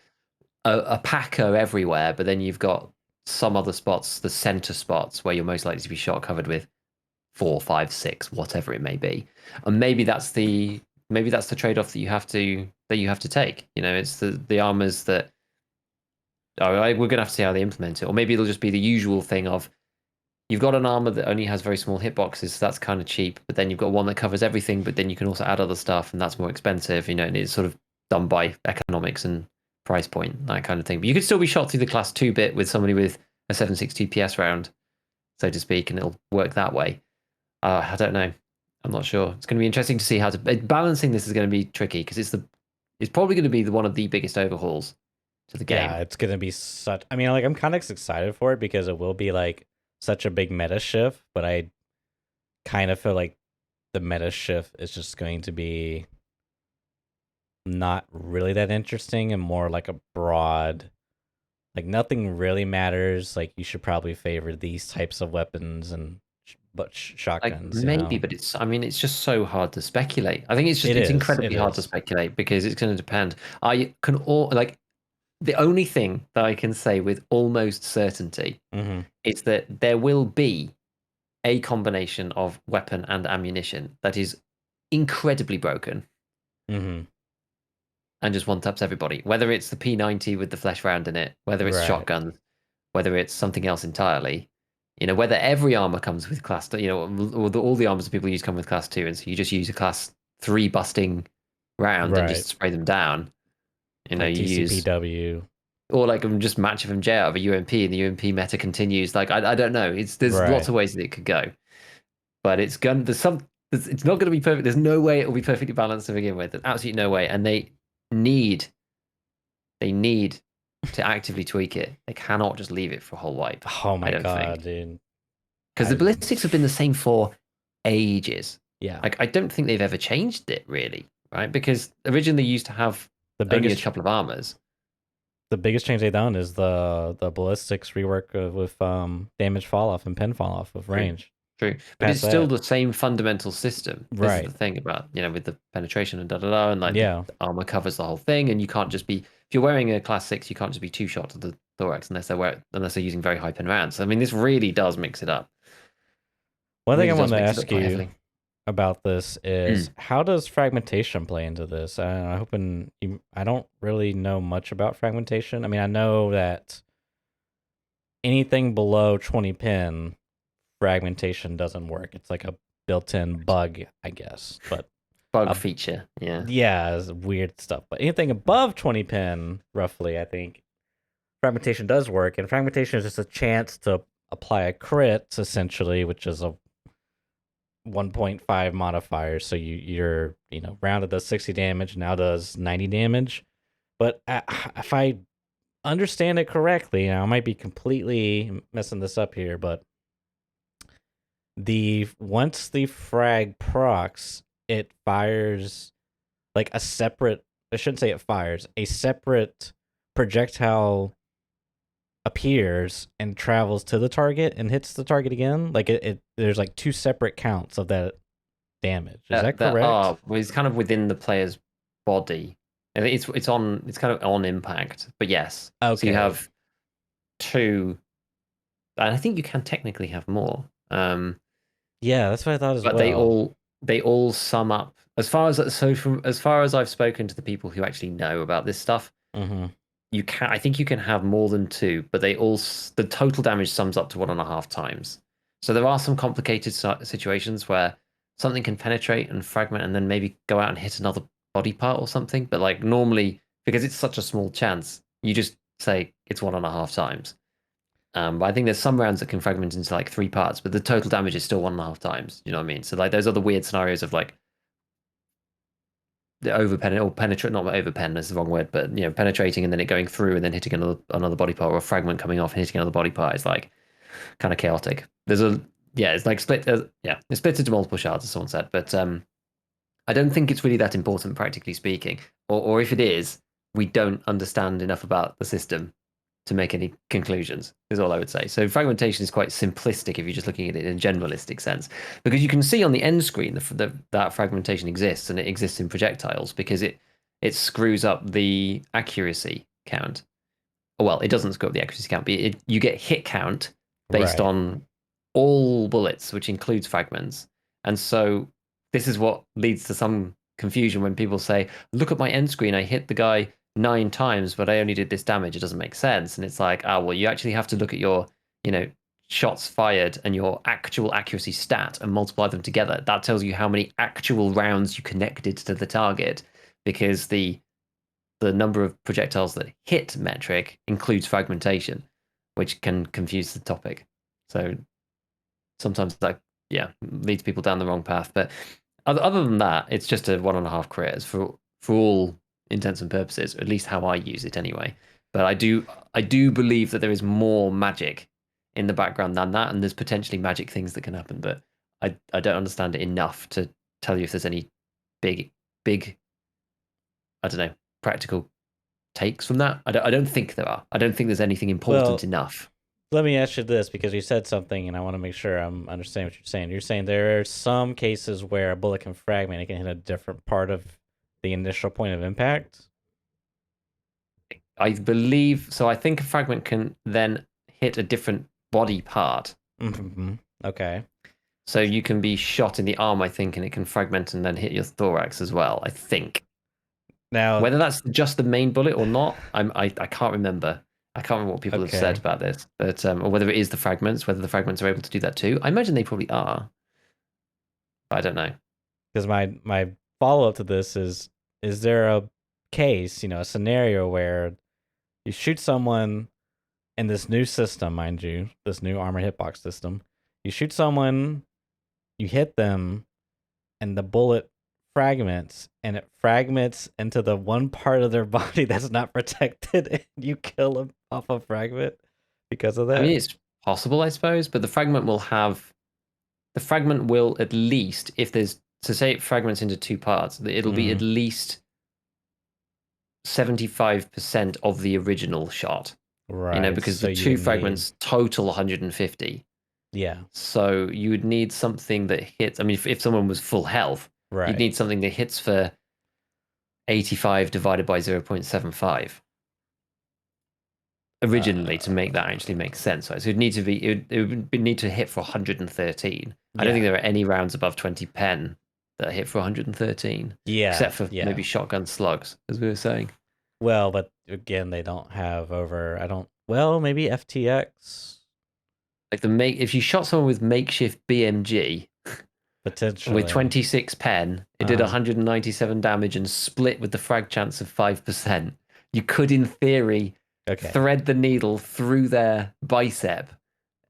a packer everywhere, but then you've got some other spots, the center spots, where you're most likely to be shot covered with 4, 5, 6, whatever it may be. And maybe that's the trade-off that you have to take. You know, it's the armors that we're gonna have to see how they implement it, or maybe it'll just be the usual thing of you've got an armor that only has very small hitboxes, so that's kind of cheap. But then you've got one that covers everything, but then you can also add other stuff, and that's more expensive. You know, and it's sort of done by economics and price point, that kind of thing. But you could still be shot through the class 2 bit with somebody with a 762 PS round, so to speak, and it'll work that way. I don't know. I'm not sure. It's going to be interesting to see how to balancing this is going to be tricky because it's probably going to be one of the biggest overhauls to the game. Yeah, it's gonna be such. I mean, like I'm kind of excited for it because it will be like such a big meta shift, but I kind of feel like the meta shift is just going to be not really that interesting and more like a broad, like nothing really matters. Like you should probably favor these types of weapons and shotguns. Maybe, but it's just so hard to speculate. I think it's incredibly hard to speculate because it's going to depend. I can all like the only thing that I can say with almost certainty is that there will be a combination of weapon and ammunition that is incredibly broken and just one-taps everybody. Whether it's the P90 with the flesh round in it, whether it's shotguns, whether it's something else entirely. You know, whether every armor comes with class, you know, all the armors that people use come with class 2, and so you just use a class 3 busting round and just spray them down. You know, like you TCPW. use or like just match FMJ out of a UMP, and the UMP meta continues. Like I don't know. There's lots of ways that it could go, but it's not going to be perfect. There's no way it will be perfectly balanced to begin with. There's absolutely no way, and they need to actively tweak it. They cannot just leave it for a whole wipe. Oh my god, dude! Because the ballistics have been the same for ages. Yeah, like I don't think they've ever changed it really, right? Because originally they used to have only a couple of armors. The biggest change they've done is the ballistics rework with damage fall off and pen fall off with range. True, but it's still the same fundamental system. This is the thing about, you know, with the penetration and and like the armor covers the whole thing, and you can't just be, if you're wearing a class 6, you can't just be 2 shot to the thorax unless they're using very high pen rounds. I mean, this really does mix it up. One thing I want to ask you about this is how does fragmentation play into this? I don't really know much about fragmentation. I mean, I know that anything below 20 pin fragmentation doesn't work. It's like a built-in bug, I guess, but bug feature. Yeah, it's weird stuff. But anything above 20 pin, roughly, I think fragmentation does work. And fragmentation is just a chance to apply a crit, essentially, which is a 1.5 modifier. So you're rounded does 60 damage, now does 90 damage. But if I understand it correctly, I might be completely messing this up here, but once the frag procs, it fires like a separate, I shouldn't say it fires, a separate projectile appears and travels to the target and hits the target again. Like there's like 2 separate counts of that damage. Is that correct? Well, it's kind of within the player's body. It's kind of on impact, but yes. Okay. So you have 2, and I think you can technically have more. Yeah, that's what I thought as well. But they all sum up as far as I've spoken to the people who actually know about this stuff. I think you can have more than 2, but the total damage sums up to 1.5 times. So there are some complicated situations where something can penetrate and fragment and then maybe go out and hit another body part or something. But like normally, because it's such a small chance, you just say it's 1.5 times. But I think there's some rounds that can fragment into like 3 parts, but the total damage is still 1.5 times. You know what I mean? So like those are the weird scenarios of like the penetrate, not overpen, that's the wrong word, but penetrating and then it going through and then hitting another body part, or a fragment coming off and hitting another body part is like kind of chaotic. There's yeah, it's like split. It's split into multiple shards, as someone said. But I don't think it's really that important, practically speaking. Or if it is, we don't understand enough about the system to make any conclusions, is all I would say. So fragmentation is quite simplistic if you're just looking at it in a generalistic sense, because you can see on the end screen that fragmentation exists, and it exists in projectiles because it screws up the accuracy count. Well, it doesn't screw up the accuracy count, but you get hit count based Right. on all bullets, which includes fragments. And so this is what leads to some confusion when people say, look at my end screen, I hit the guy 9 times, but I only did this damage. It doesn't make sense. And it's like, oh, well, you actually have to look at your, shots fired and your actual accuracy stat and multiply them together. That tells you how many actual rounds you connected to the target, because the number of projectiles that hit metric includes fragmentation, which can confuse the topic. So sometimes that leads people down the wrong path. But other than that, it's just a 1.5 crits for all intents and purposes, at least how I use it anyway. But I do believe that there is more magic in the background than that, and there's potentially magic things that can happen. But I don't understand it enough to tell you if there's any big I don't know, practical takes from that. I don't think there are. I don't think there's anything important enough. Let me ask you this, because you said something and I want to make sure I'm understanding what you're saying. You're saying there are some cases where a bullet can fragment, it can hit a different part of the initial point of impact? I believe so. I think a fragment can then hit a different body part. Mm-hmm. Okay. So you can be shot in the arm, I think, and it can fragment and then hit your thorax as well, I think. Now, whether that's just the main bullet or not, I can't remember. I can't remember what people have said about this, but or whether it is the fragments, whether the fragments are able to do that too. I imagine they probably are. But I don't know. Because my follow up to this is there a case, a scenario where you shoot someone in this new system, mind you, this new armor hitbox system, you shoot someone, you hit them, and the bullet fragments, and it fragments into the one part of their body that's not protected, and you kill them off a fragment because of that? I mean, it's possible, I suppose, but the fragment will at least, if there's, to say it fragments into 2 parts, it'll be at least 75% of the original shot. Right. Because the 2 fragments total 150. Yeah. So you would need something that hits. I mean, if someone was full health, you'd need something that hits for 85 divided by 0.75 originally to make that actually make sense. Right? So it'd need to be it would need to hit for 113. I don't think there are any rounds above 20 pen that hit for 113. Yeah. Except for maybe shotgun slugs, as we were saying. Well, but again, they don't have over. Maybe FTX. Like if you shot someone with makeshift BMG, potentially with 26 pen, it did 197 damage and split with the frag chance of 5%. You could, in theory, thread the needle through their bicep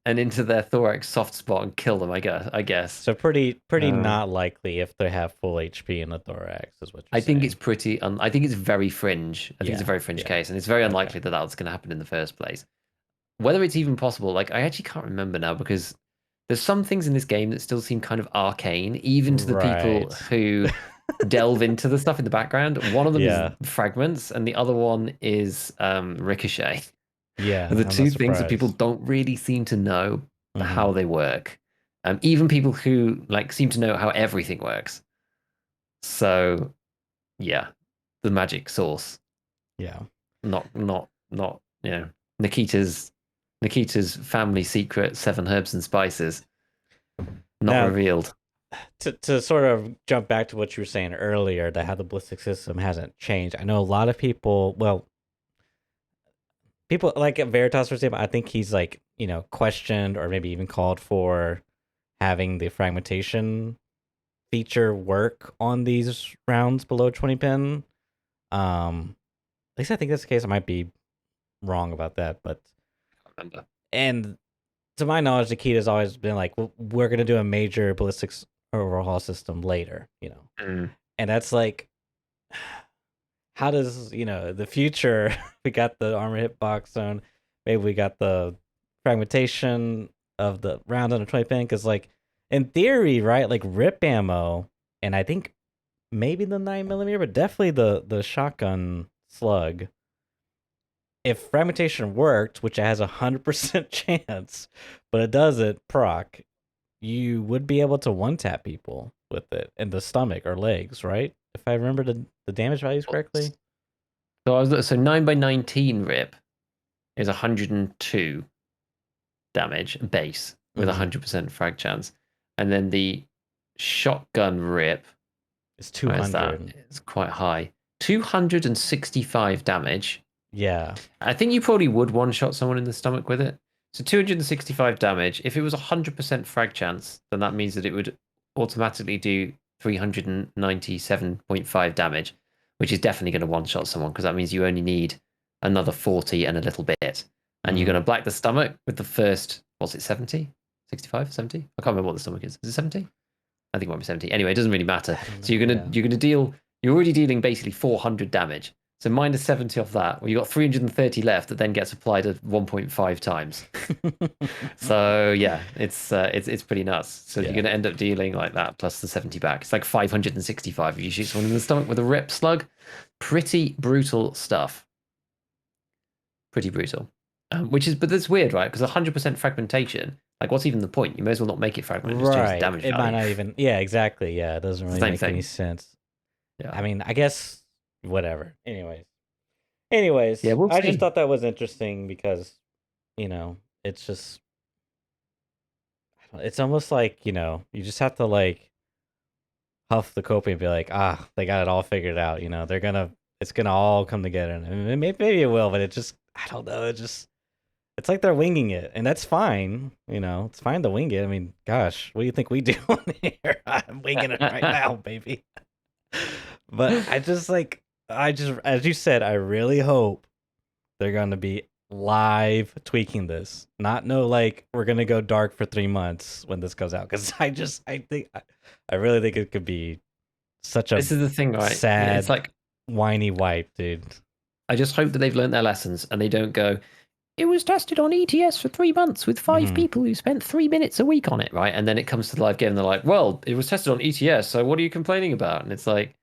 and into their thorax soft spot and kill them. I guess. So pretty not likely if they have full HP in the thorax, is what you're saying. think it's pretty. I think it's very fringe. I think it's a very fringe case, and it's very unlikely that was going to happen in the first place. Whether it's even possible, like I actually can't remember now, because there's some things in this game that still seem kind of arcane, even to the people who delve into the stuff in the background. One of them is fragments, and the other one is Ricochet. Yeah, the two things that people don't really seem to know how they work. Even people who seem to know how everything works. So, yeah, the magic source. Yeah, not Nikita's family secret 7 herbs and spices. Not revealed. To sort of jump back to what you were saying earlier, that how the ballistic system hasn't changed. I know a lot of people, people like at Veritas, for example, I think he's questioned or maybe even called for having the fragmentation feature work on these rounds below 20 pin. At least I think that's the case. I might be wrong about that, but I remember. And to my knowledge, Nikita's always been like, well, we're gonna do a major ballistics overhaul system later, and that's how does the future? We got the armor hitbox zone, maybe we got the fragmentation of the round on a 20 pin, because like in theory, right, like rip ammo, and I think maybe the 9mm, but definitely the shotgun slug. If fragmentation worked, which it has 100% chance, but it doesn't proc, you would be able to one tap people with it in the stomach or legs, right? If I remember the damage values correctly. So 9x19 rip is 102 damage base with 100% frag chance, and then the shotgun rip It's where's that? 200. It's quite high. 265 damage. Yeah. I think you probably would one shot someone in the stomach with it. So 265 damage. If it was 100% frag chance, then that means that it would automatically do 397.5 damage, which is definitely going to one shot someone because that means you only need another 40 and a little bit. And you're going to black the stomach with the first, what's it, 70? 65? 70? I can't remember what the stomach is. Is it 70? I think it might be 70. Anyway, it doesn't really matter. So you're gonna deal. You're already dealing basically 400 damage. So minus 70 off that. Well, you got 330 left that then gets applied at 1.5 times. So yeah, it's pretty nuts. So you're gonna end up dealing like that plus the 70 back. It's like 565 if you shoot someone in the stomach with a rip slug. Pretty brutal stuff. Pretty brutal. But that's weird, right? Because 100% fragmentation. Like, what's even the point? You may as well not make it fragment. Just change the damage It value. might not even. Yeah, exactly. Yeah, it doesn't really make any sense. Yeah. I mean, I guess whatever. Anyways, yeah, I just thought that was interesting because, it's just, it's almost like, you just have to like huff the coping and be like, they got it all figured out. It's gonna all come together, and maybe it will, but it just, I don't know. It's like they're winging it, and that's fine. It's fine to wing it. I mean, gosh, what do you think we do on here? I'm winging it right now, baby. But as you said, I really hope they're going to be live tweaking this. Not like we're going to go dark for 3 months when this goes out. Because I really think it could be such a this is the thing, right? sad, it's like whiny wipe, dude. I just hope that they've learned their lessons and they don't go, it was tested on ETS for 3 months with 5 people who spent 3 minutes a week on it, right? And then it comes to the live game and they're like, well, it was tested on ETS, so what are you complaining about? And it's like,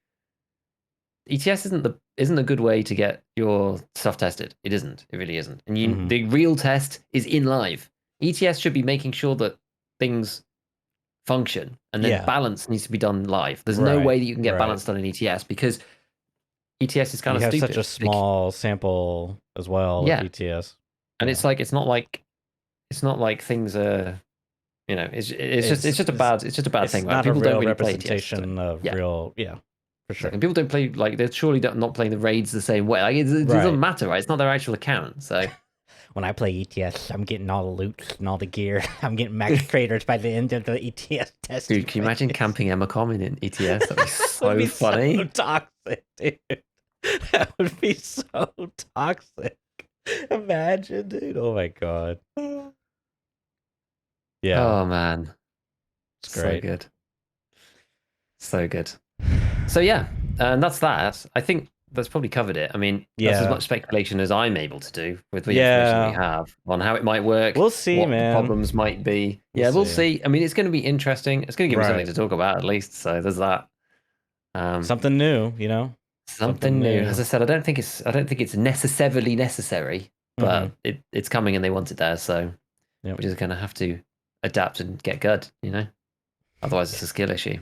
ETS isn't a good way to get your stuff tested. It isn't. It really isn't. And the real test is in live. ETS should be making sure that things function, and then balance needs to be done live. There's no way that you can get balance done in ETS because ETS is kind of stupid. You have such a small sample as well of ETS. And it's like it's not like things are, it's just a bad thing. Right? Not People a real don't really representation play of real, for sure. And people don't play, like, they're surely not playing the raids the same way. Like, it doesn't matter, right? It's not their actual account. So when I play ETS, I'm getting all the loot and all the gear. I'm getting max traders by the end of the ETS test. Dude, can you imagine camping Emacom in ETS? That'd be so funny. So toxic, dude. That would be so toxic. Imagine, dude. Oh my god. Yeah. Oh man. It's great. So good. So good. So yeah, and that's that. I think that's probably covered it. I mean, that's as much speculation as I'm able to do with the information we have on how it might work. We'll see, what man. The problems might be. We'll see. I mean, it's going to be interesting. It's going to give me something to talk about at least. So there's that. Something new, Something new. As I said, I don't think it's necessarily necessary, but it's coming and they want it there. So we're just going to have to adapt and get good. Otherwise it's a skill issue.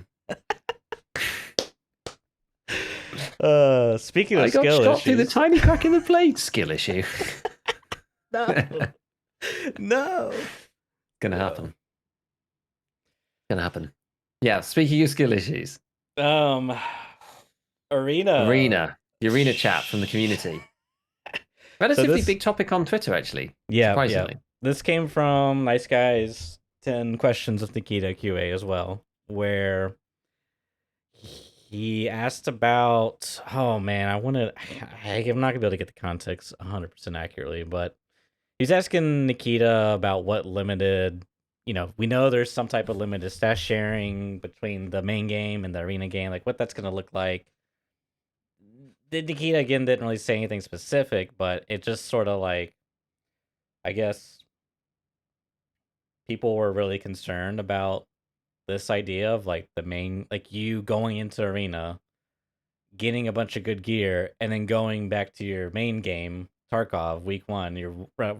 Speaking of skill issues, I got shot through the tiny crack in the plate. Skill issue. No. Gonna happen. Yeah. Speaking of skill issues, Arena, the Arena chat from the community. Relatively big topic on Twitter, actually. Yeah, surprisingly. This came from Nice Guy's 10 questions of Nikita QA as well, where he asked about, oh man, I'm not gonna be able to get the context 100% accurately, but he's asking Nikita about what limited, we know there's some type of limited stat sharing between the main game and the arena game, like what that's gonna look like. Nikita again didn't really say anything specific, but it just sort of like, I guess people were really concerned about this idea of like the main, like you going into arena, getting a bunch of good gear, and then going back to your main game, Tarkov, week one, you're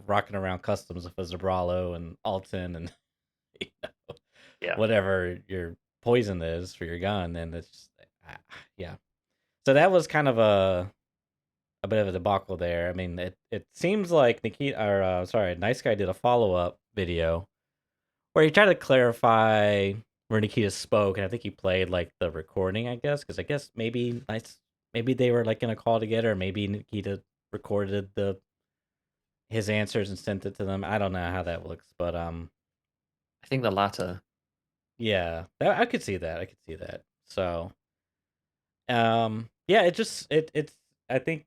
rocking around customs with a Zabralo and Alton and you know, Yeah. whatever your poison is for your gun, and it's just, yeah. So that was kind of a bit of a debacle there. I mean, it seems like Nikita, or sorry, Nice Guy did a follow up video where he tried to clarify where Nikita spoke, and I think he played like the recording, I guess, because I guess maybe they were like in a call together, or maybe Nikita recorded his answers and sent it to them. I don't know how that looks, but I think the latter. yeah, I could see that. I could see that. So, yeah, it's. I think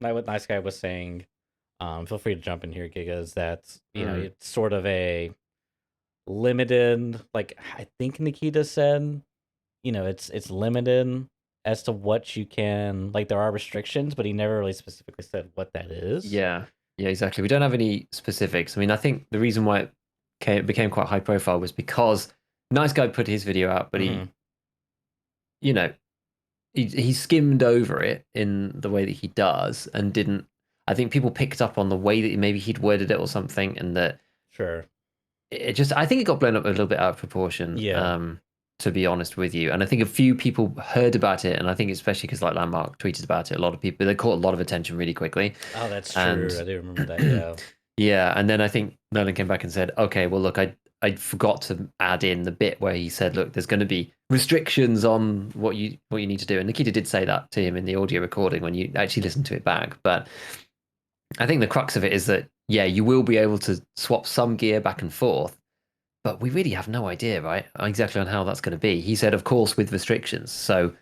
like what Nice Guy was saying. Feel free to jump in here, Giga. Is that it's sort of a limited, like I think Nikita said, it's limited as to what you can, like there are restrictions, but he never really specifically said what that is. Yeah, exactly. We don't have any specifics. I mean, I think the reason why it became quite high profile was because Nice Guy put his video out, but Mhm. you know, he skimmed over it in the way that he does and didn't. I think people picked up on the way that maybe he'd worded it or something, and that Sure. it just, I think it got blown up a little bit out of proportion. Yeah. To be honest with you, and I think a few people heard about it, and I think especially because like Landmark tweeted about it, a lot of people, they caught a lot of attention really quickly. Oh, that's And true. I do remember that. Yeah. yeah, and then I think Nolan came back and said, okay, well look, I forgot to add in the bit where he said, look, there's going to be restrictions on what you need to do, and Nikita did say that to him in the audio recording when you actually listen to it back. But I think the crux of it is that yeah, you will be able to swap some gear back and forth, but we really have no idea, right, exactly on how that's going to be. He said, of course, with restrictions. So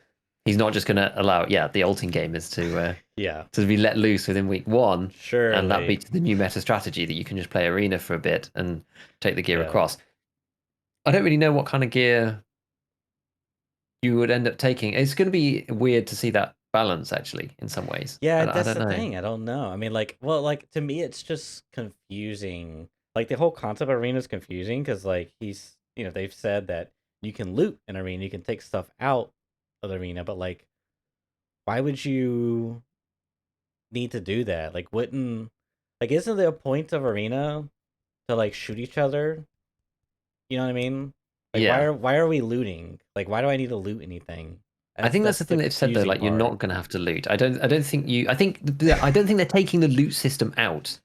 he's not just going to allow, the ulting gamers Yeah. to be let loose within week one, and that Surely. beats the new meta strategy that you can just play arena for a bit and take the gear Yeah. across. I don't really know what kind of gear you would end up taking. It's going to be weird to see that balance, actually, in some ways. Yeah, I that's don't the know. thing. I don't know. I mean, like, well, like to me, it's just confusing. Like the whole concept of arena is confusing because, like, they've said that you can loot an arena, you can take stuff out of the arena, but like, why would you need to do that? Like, isn't the point of arena to like shoot each other? You know what I mean? Like, Yeah. why are we looting? Like, why do I need to loot anything? I think that's the That's the thing they've said though. confusing Like you're part. not going to have to loot. I don't think you. I don't think they're taking the loot system out.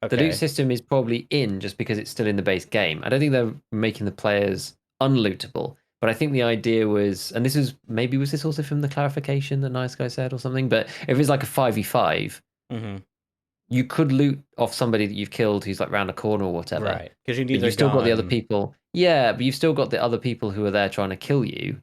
The loot Okay. system is probably in just because it's still in the base game. I don't think they're making the players unlootable. But I think the idea was, and this is maybe was this also from the clarification that Nice Guy said or something. But if it's like a 5v5, Mm-hmm. you could loot off somebody that you've killed who's like round a corner or whatever. Right, because you need But their you've still got the other gun. people. Yeah, but you've still got the other people who are there trying to kill you.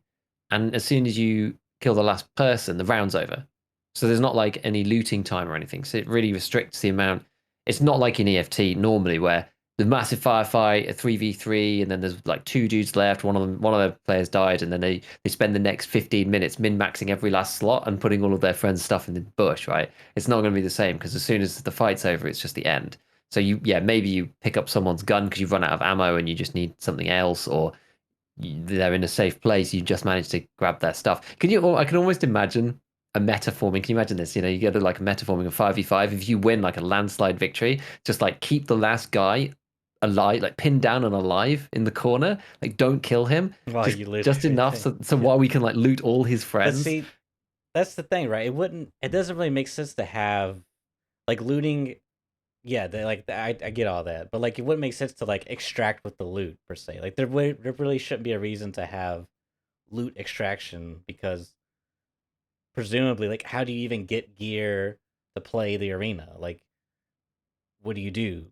And as soon as you kill the last person, the round's over. So there's not like any looting time or anything. So it really restricts the amount. It's not like in EFT normally where the massive firefight, a 3v3, and then there's like two dudes left. One of the players died, and then they spend the next 15 minutes min-maxing every last slot and putting all of their friends' stuff in the bush, right? It's not going to be the same because as soon as the fight's over, it's just the end. So maybe you pick up someone's gun because you've run out of ammo and you just need something else, or they're in a safe place. You just managed to grab their stuff. I can almost imagine a metaforming. Can you imagine this? You get like a metaforming of 5v5. If you win like a landslide victory, just like keep the last guy alive, like pinned down and alive in the corner. Like don't kill him. Well, Just you just literally enough think. so while we can like loot all his But friends. see, that's the thing, right? It doesn't really make sense to have like looting. Yeah, I get all that, but like it wouldn't make sense to like extract with the loot per se. Like there really shouldn't be a reason to have loot extraction because presumably, like, how do you even get gear to play the arena? Like, what do you do?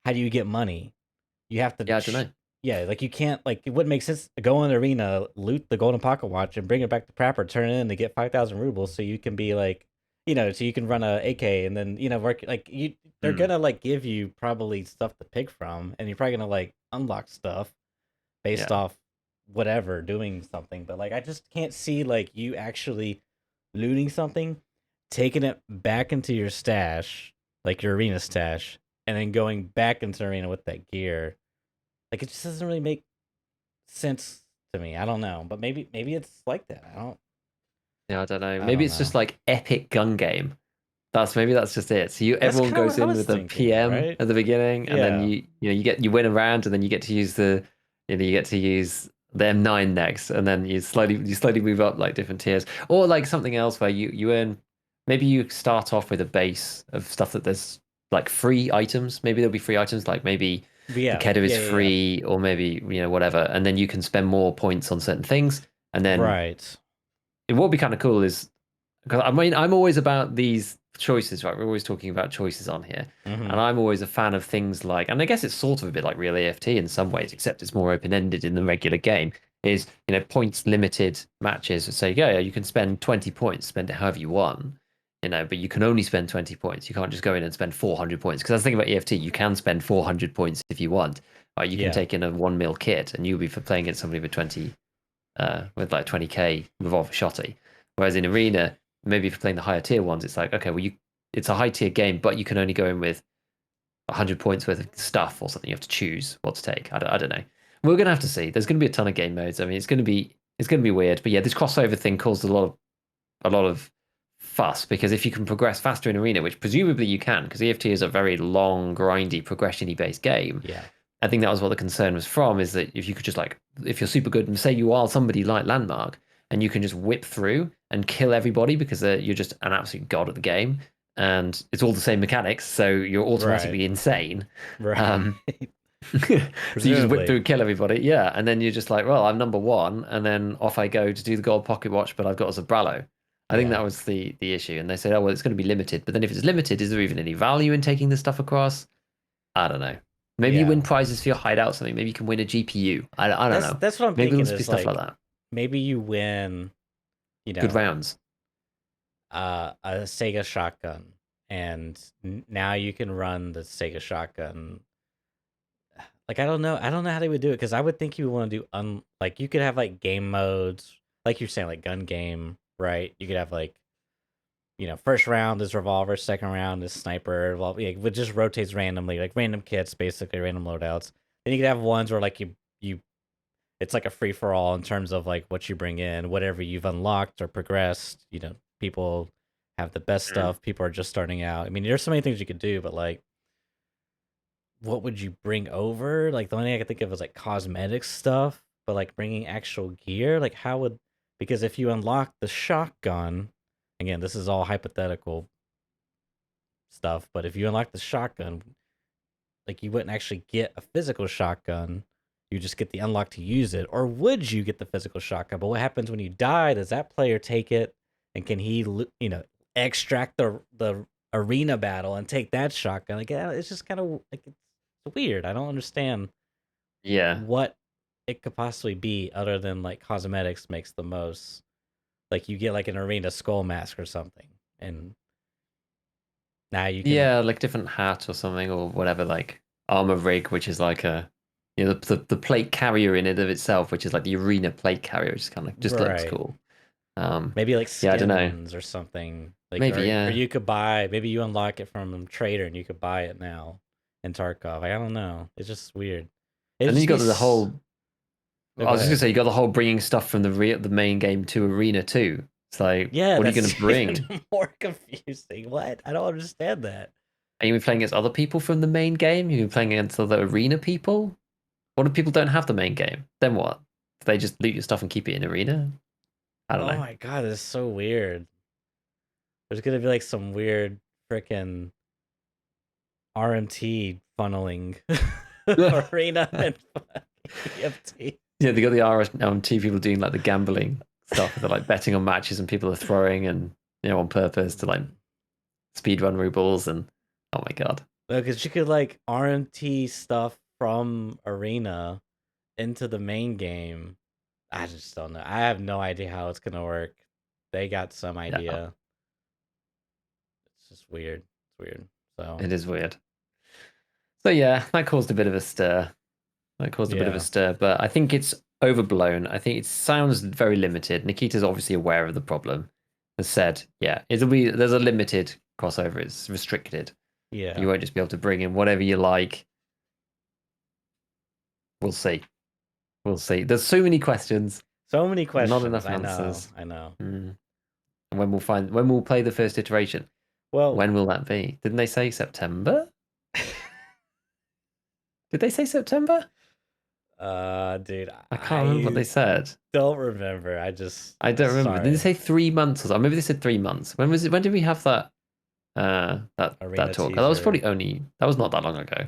How do you get money? You have to, Yeah, I don't know. yeah, like you can't, like it wouldn't make sense to go in the arena, loot the golden pocket watch, and bring it back to Prapor, turn it in to get 5,000 rubles, so you can be like, so you can run a AK and then work like you. They're gonna like give you probably stuff to pick from, and you're probably gonna like unlock stuff based Yeah. off whatever doing something. But like I just can't see like you actually looting something, taking it back into your stash, like your arena stash, and then going back into arena with that gear. Like it just doesn't really make sense to me. I don't know, but maybe it's like that. Yeah, I don't know. I Maybe don't it's just know. like epic gun game. That's just it. So That's everyone kind of goes what I in was with a thinking, PM right? at the beginning, and then Yeah. you win a round, and then you get to use you get to use the M9 next, and then you slowly move up like different tiers, or like something else where you earn. Maybe you start off with a base of stuff that there's like free items. Maybe there'll be free items, like maybe But the yeah. Keter is Yeah. Yeah. Yeah. free, or maybe whatever, and then you can spend more points on certain things, and then Right. what would be kind of cool is because I mean, I'm always about these choices, right? We're always talking about choices on here. Mm-hmm. And I'm always a fan of things like, and I guess it's sort of a bit like real AFT in some ways, except it's more open-ended in the regular game, is, points limited matches. So, yeah, you can spend 20 points, spend it however you want, but you can only spend 20 points. You can't just go in and spend 400 points. Because that's the thing about EFT, you can spend 400 points if you want. Right? You can Yeah. take in a 1 mil kit and you'll be for playing against somebody with like 20k revolver shotty. Whereas in Arena, maybe if you're playing the higher tier ones, it's like, okay, well, it's a high tier game, but you can only go in with 100 points worth of stuff or something. You have to choose what to take. I don't know. We're gonna have to see. There's gonna be a ton of game modes. I mean, it's gonna be weird. But yeah, this crossover thing caused a lot of fuss because if you can progress faster in Arena, which presumably you can, because EFT is a very long, grindy, progression-y based game. Yeah. I think that was what the concern was from, is that if you could just if you're super good and say you are somebody like Landmark and you can just whip through and kill everybody because you're just an absolute god at the game and it's all the same mechanics, so you're Right. automatically insane. Right. Um, so you just whip Presumably. through and kill everybody, yeah, and then you're just like, well, I'm number one, and then off I go to do the gold pocket watch, but I've got a Zabralo. I think Yeah. that was the issue, and they said, oh well, it's going to be limited. But then if it's limited, is there even any value in taking this stuff across? I don't know. Maybe you win Yeah. prizes for your hideout or something. Maybe you can win a GPU. I don't know. That's what I'm Maybe there'll thinking just be is stuff like like that. maybe you win, you Good know, rounds. a Sega shotgun, and now you can run the Sega shotgun. Like I don't know how they would do it because I would think you would want to do like you could have like game modes, like you're saying, like gun game, right? You could have like first round is revolver, second round is sniper. Well, yeah, it just rotates randomly, like random kits, basically random loadouts. Then you could have ones where like you it's like a free for all in terms of like what you bring in, whatever you've unlocked or progressed. People have the best Mm. stuff. People are just starting out. I mean, there's so many things you could do, but like, what would you bring over? Like, the only thing I could think of is like cosmetic stuff, but like bringing actual gear, like how would because if you unlock the shotgun, again, this is all hypothetical stuff, but if you unlock the shotgun, like you wouldn't actually get a physical shotgun. You just get the unlock to use it, or would you get the physical shotgun? But what happens when you die? Does that player take it, and can he, extract the arena battle and take that shotgun? Like, it's just kind of like it's weird. I don't understand Yeah. what it could possibly be other than like cosmetics makes the most. Like you get like an arena skull mask or something, and now you can. Yeah, like different hat or something or whatever, like armor rig, which is like the plate carrier in it of itself, which is like the arena plate carrier, which kind of just looks Right. cool. Um, Maybe like yeah, I don't know. skins or something. Like Maybe, or yeah. you could buy maybe you unlock it from a trader and you could buy it now in Tarkov. Like, I don't know. It's just weird. It And then you just got be the whole. no, I go was just gonna ahead. say you got the whole bringing stuff from the main game to arena too. It's like, Yeah, what are you gonna that's even bring? more confusing. What? I don't understand that. Are you playing against other people from the main game? Are you playing against other arena people? What if people don't have the main game? Then what? Do they just loot your stuff and keep it in arena? I don't Oh know. my god, it's so weird. There's gonna be like some weird freaking RMT funneling arena and EFT. Yeah, they got the RMT people doing like the gambling stuff. They're like betting on matches and people are throwing and on purpose to like speed run rubles and oh my god. Because you could like RMT stuff from Arena into the main game. I just don't know. I have no idea how it's gonna work. They got some Yeah, idea. It's just weird. It's weird. So it is weird. So yeah, that caused a bit of a stir. That caused a bit of a yeah, stir, but I think it's overblown. I think it sounds very limited. Nikita's obviously aware of the problem. Has said, yeah, there's a limited crossover. It's restricted. yeah, You won't just be able to bring in whatever you like We'll see. We'll see. There's so many questions. So many questions. Not enough I answers. know. And when we'll play the first iteration. Well, when will that be? Didn't they say September? Did they say September? Dude, I can't remember what they said. Don't remember. I don't remember. Sorry. Did they say 3 months or so? Maybe they said 3 months. When was it? When did we have that? That Arena talk. teaser. That was probably only. That was not that long ago.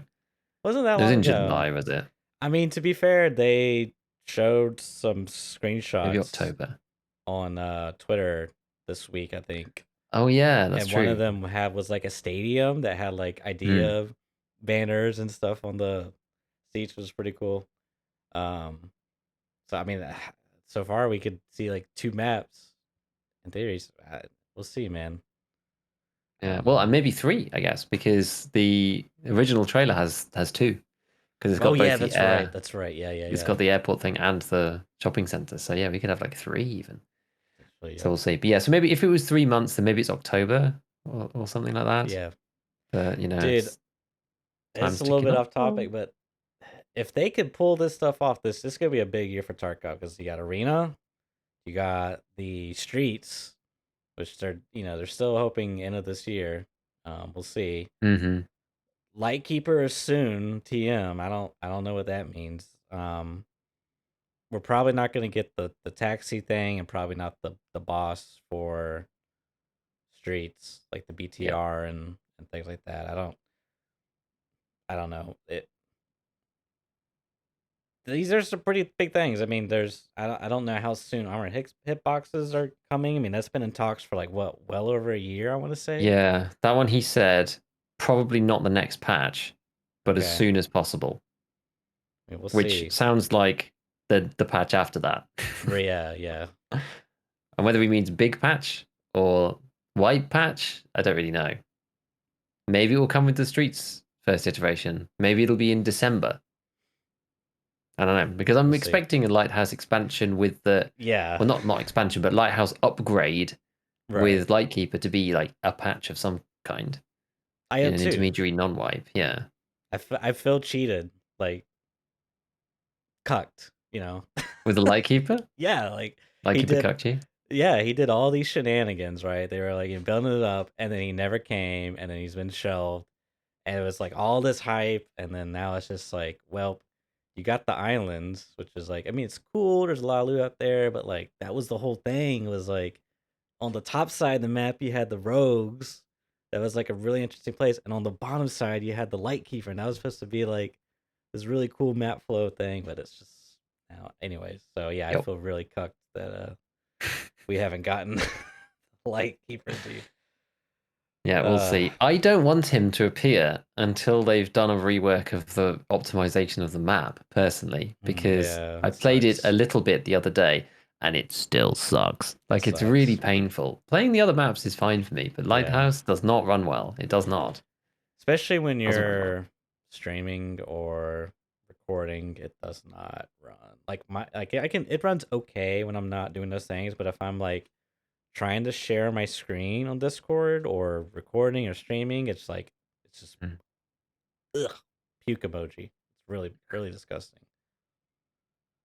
Wasn't that It was long in ago? July, was it? I mean, to be fair, they showed some screenshots. Maybe October. On Twitter this week, I think. Oh yeah, that's and true. One of them was like a stadium that had like idea banners and stuff on the seats, which was pretty cool. So I mean, so far we could see like 2 maps. In theory, we'll see, man. Yeah, well, and maybe 3, I guess, because the original trailer has 2. Because it's got both that's the air. right. That's right. Yeah. It's got the airport thing and the shopping center. So yeah, we could have like 3 even. Actually, yeah. So we'll see. But yeah, so maybe if it was 3 months, then maybe it's October or something like that. Yeah. But dude, it's a little bit off topic, but if they could pull this stuff off, this is gonna be a big year for Tarkov because you got Arena, you got the streets, which they're still hoping end of this year. We'll see. Mm-hmm. Lightkeeper is soon. TM. I don't know what that means. We're probably not gonna get the taxi thing, and probably not the boss for streets like the BTR and things like that. I don't know. These are some pretty big things. I mean, I don't know how soon armored hitboxes are coming. I mean, that's been in talks for like what, well over a year, I want to say. Yeah, that one he said probably not the next patch, but as soon as possible. I mean, we'll which see. Sounds like the patch after that. yeah. And whether he means big patch or white patch, I don't really know. Maybe it will come with the streets first iteration. Maybe it'll be in December. I don't know, because I'm expecting a Lighthouse expansion with the well, not expansion, but Lighthouse upgrade with Lightkeeper to be like a patch of some kind. I am an too. Intermediary non-wipe, yeah. I feel cheated, like cucked, with the Lightkeeper. Yeah, like Lightkeeper cucked you. Yeah, he did all these shenanigans, right? They were like building it up, and then he never came, and then he's been shelved, and it was like all this hype, and then now it's just like, well, you got the islands, which is like, I mean, it's cool. There's a lot of loot out there, but like that was the whole thing. Was like on the top side of the map, you had the rogues. That was like a really interesting place, and on the bottom side, you had the Lightkeeper, and that was supposed to be like this really cool map flow thing, but it's just now, anyways. So yeah, I feel really cucked that we haven't gotten Lightkeeper, dude. Yeah, we'll see. I don't want him to appear until they've done a rework of the optimization of the map, personally, because I played it a little bit the other day, and it still sucks. Like, it's really painful. Playing the other maps is fine for me, but Lighthouse does not run well. It does not. Especially when you're streaming or recording, it does not run. Like it runs okay when I'm not doing those things, but if I'm like trying to share my screen on Discord or recording or streaming, it's just puke emoji. It's really, really disgusting.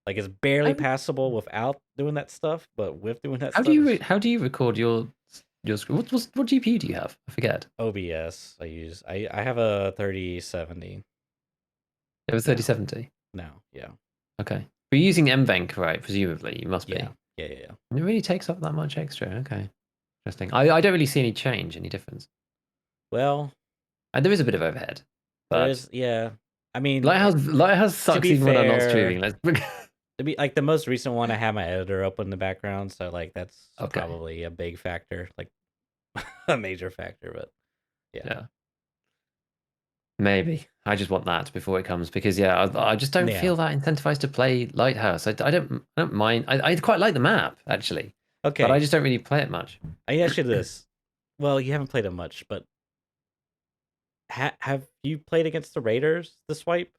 Like it's barely passable without doing that stuff, but with doing that stuff. How do you record your screen? What GPU do you have? I forget. OBS I use. I have a 3070. You have a 3070? No, yeah. Okay. But you're using MVenc, right? Presumably, you must be. Yeah. It really takes up that much extra. Okay. Interesting. I don't really see any change, any difference. Well, and there is a bit of overhead. But I mean, Lighthouse sucks even when I'm not streaming. To be like the most recent one, I have my editor up in the background, so like that's probably a big factor, like a major factor. But yeah. Maybe I just want that before it comes, because I just don't feel that incentivized to play Lighthouse. I don't mind. I quite like the map, actually. Okay, but I just don't really play it much. I ask you this. Well, you haven't played it much, but have you played against the Raiders, the swipe